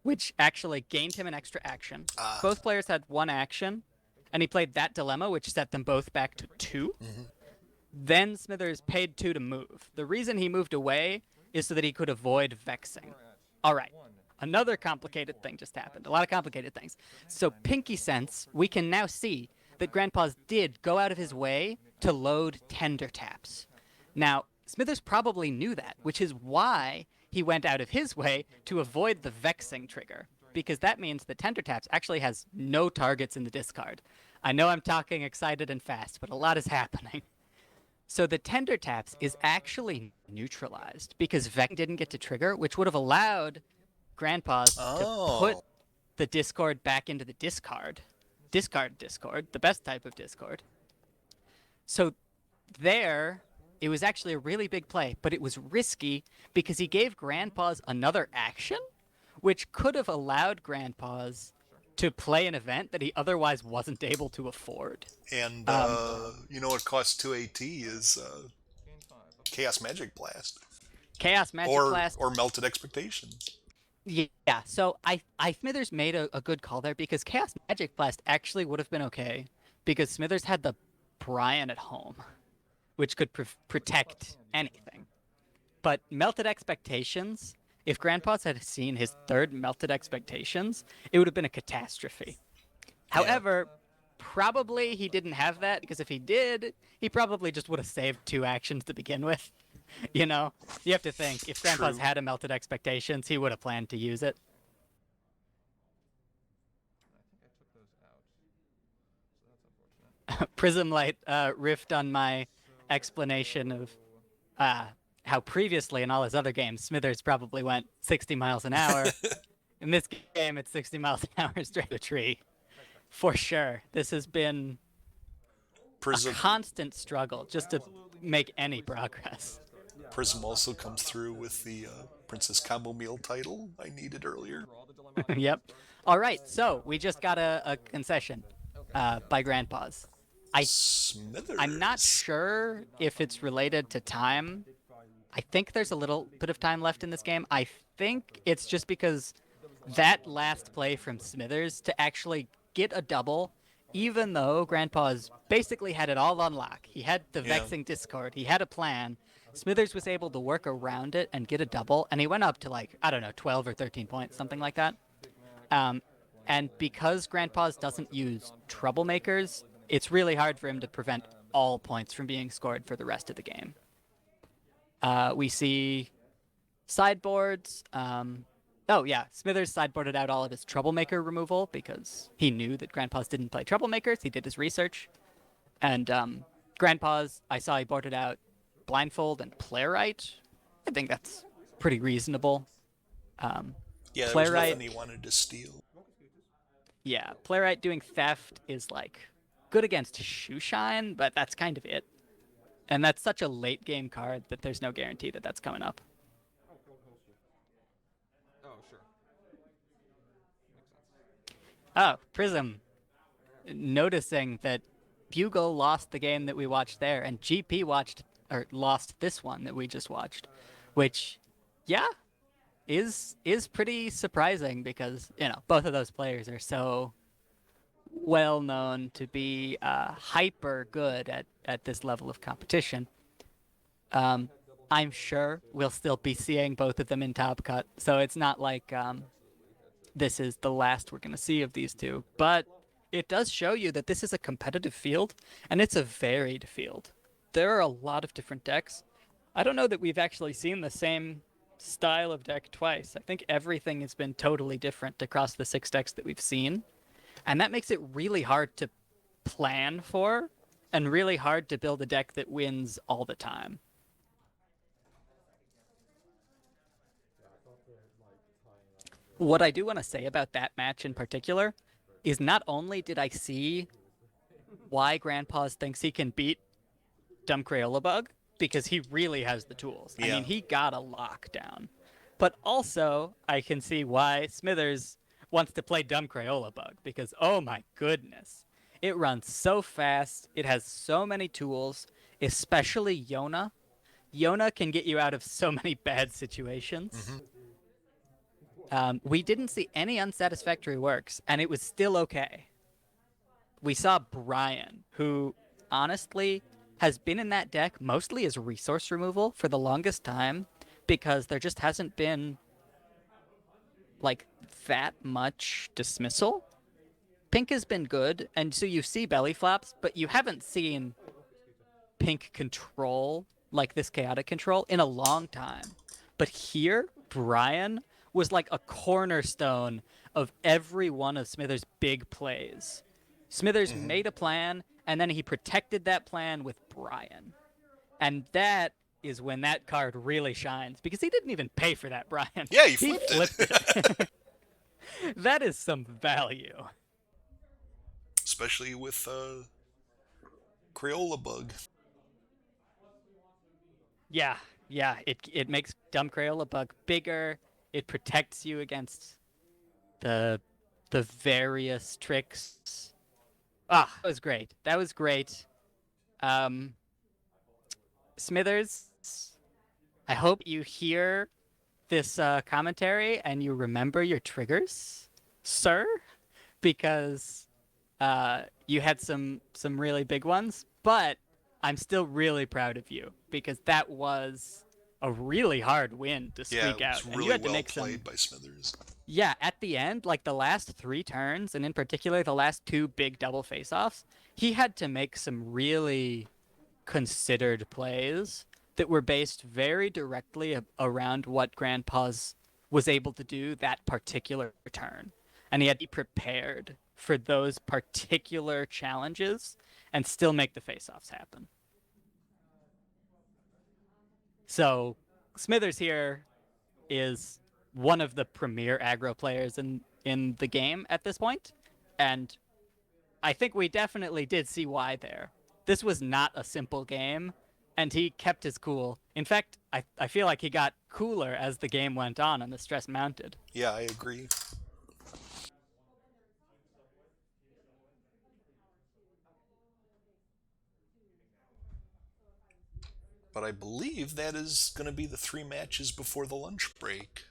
which actually gained him an extra action. Both players had 1 action, and he played that dilemma, which set them both back to 2. Then Smithers paid 2 to move. The reason he moved away is so that he could avoid vexing. All right. Another complicated thing just happened. A lot of complicated things. So Pinky Sense, we can now see that Grandpa's did go out of his way to load tender taps. Now, Smithers probably knew that, which is why he went out of his way to avoid the vexing trigger, because that means the tender taps actually has no targets in the discard. I know I'm talking excited and fast, but a lot is happening. So the tender taps is actually neutralized because Vex didn't get to trigger, which would have allowed Grandpa's to put the discord back into the discard. Discard, the best type of discord. So there, it was actually a really big play, but it was risky because he gave Grandpa's another action, which could have allowed Grandpa's to play an event that he otherwise wasn't able to afford. And, what costs 2 AT is Chaos Magic Blast. Chaos Magic Blast. Or Melted Expectations. Yeah, so I Smithers made a good call there because Chaos Magic Blast actually would have been okay because Smithers had the Brian at home, which could protect anything. But Melted Expectations, if Grandpa's had seen his third Melted Expectations, it would have been a catastrophe. However, probably he didn't have that because if he did, he probably just would have saved 2 actions to begin with. You know, you have to think, if Grandpa's had a Melted Expectations, he would have planned to use it. I think I took those out. So that's unfortunate. Prism Light riffed on my explanation of how previously in all his other games, Smithers probably went 60 miles an hour. In this game, it's 60 miles an hour straight to a tree. For sure. This has been a constant struggle just to make any progress. Prism also comes through with the Princess Combo Meal title I needed earlier. Yep. All right, so we just got a concession by Grandpa's. Smithers. I'm not sure if it's related to time. I think there's a little bit of time left in this game. I think it's just because that last play from Smithers to actually get a double, even though Grandpa's basically had it all on lock. He had the Vexing Discord. He had a plan. Smithers was able to work around it and get a double, and he went up to 12 or 13 points, something like that. And because Grandpa's doesn't use troublemakers, it's really hard for him to prevent all points from being scored for the rest of the game. We see sideboards. Smithers sideboarded out all of his troublemaker removal because he knew that Grandpa's didn't play troublemakers. He did his research. And Grandpa's, I saw he boarded out Blindfold and Playwright. I think that's pretty reasonable. There was Playwright, nothing he wanted to steal. Yeah, Playwright doing theft is good against Shoeshine, but that's kind of it. And that's such a late game card that there's no guarantee that that's coming up. Oh, sure. Makes sense. Oh, Prism. Noticing that Bugle lost the game that we watched there, and GP lost this one that we just watched, which, is pretty surprising because, both of those players are so well known to be hyper good at this level of competition. I'm sure we'll still be seeing both of them in Top Cut, so it's not like this is the last we're going to see of these two. But it does show you that this is a competitive field, and it's a varied field. There are a lot of different decks. I don't know that we've actually seen the same style of deck twice. I think everything has been totally different across the 6 decks that we've seen. And that makes it really hard to plan for and really hard to build a deck that wins all the time. What I do want to say about that match in particular is not only did I see why Grandpa's thinks he can beat Dumb Crayola Bug, because he really has the tools. I mean, he got a lockdown. But also, I can see why Smithers wants to play Dumb Crayola Bug, because, oh my goodness, it runs so fast, it has so many tools, especially Yona. Yona can get you out of so many bad situations. We didn't see any unsatisfactory works, and it was still okay. We saw Brian, who, honestly, has been in that deck mostly as resource removal for the longest time because there just hasn't been like that much dismissal. Pink has been good, and so you see belly flops, but you haven't seen pink control like this chaotic control in a long time. But here, Brian was like a cornerstone of every one of Smithers' big plays. Smithers made a plan, and then he protected that plan with Brian. And that is when that card really shines because he didn't even pay for that, Brian. Yeah, he He flipped flipped it. it. That is some value. Especially with Crayola Bug. Yeah, yeah. It makes dumb Crayola bug bigger. It protects you against the the various tricks. Ah, that was great. That was great. Um, Smithers, I hope you hear this commentary and you remember your triggers, sir, because you had some really big ones. But I'm still really proud of you because that was a really hard win to Yeah, squeak it was out, and you really had to well make some. played by Smithers. Yeah, at the end, like the last 3 turns, and in particular the last 2 big double face-offs, he had to make some really considered plays that were based very directly around what Grandpa's was able to do that particular turn. And he had to be prepared for those particular challenges and still make the face-offs happen. So Smithers here is one of the premier aggro players in the game at this point, and I think we definitely did see why there. This was not a simple game, and he kept his cool. In fact, I feel like he got cooler as the game went on and the stress mounted. Yeah, I agree. But I believe that is going to be the 3 matches before the lunch break.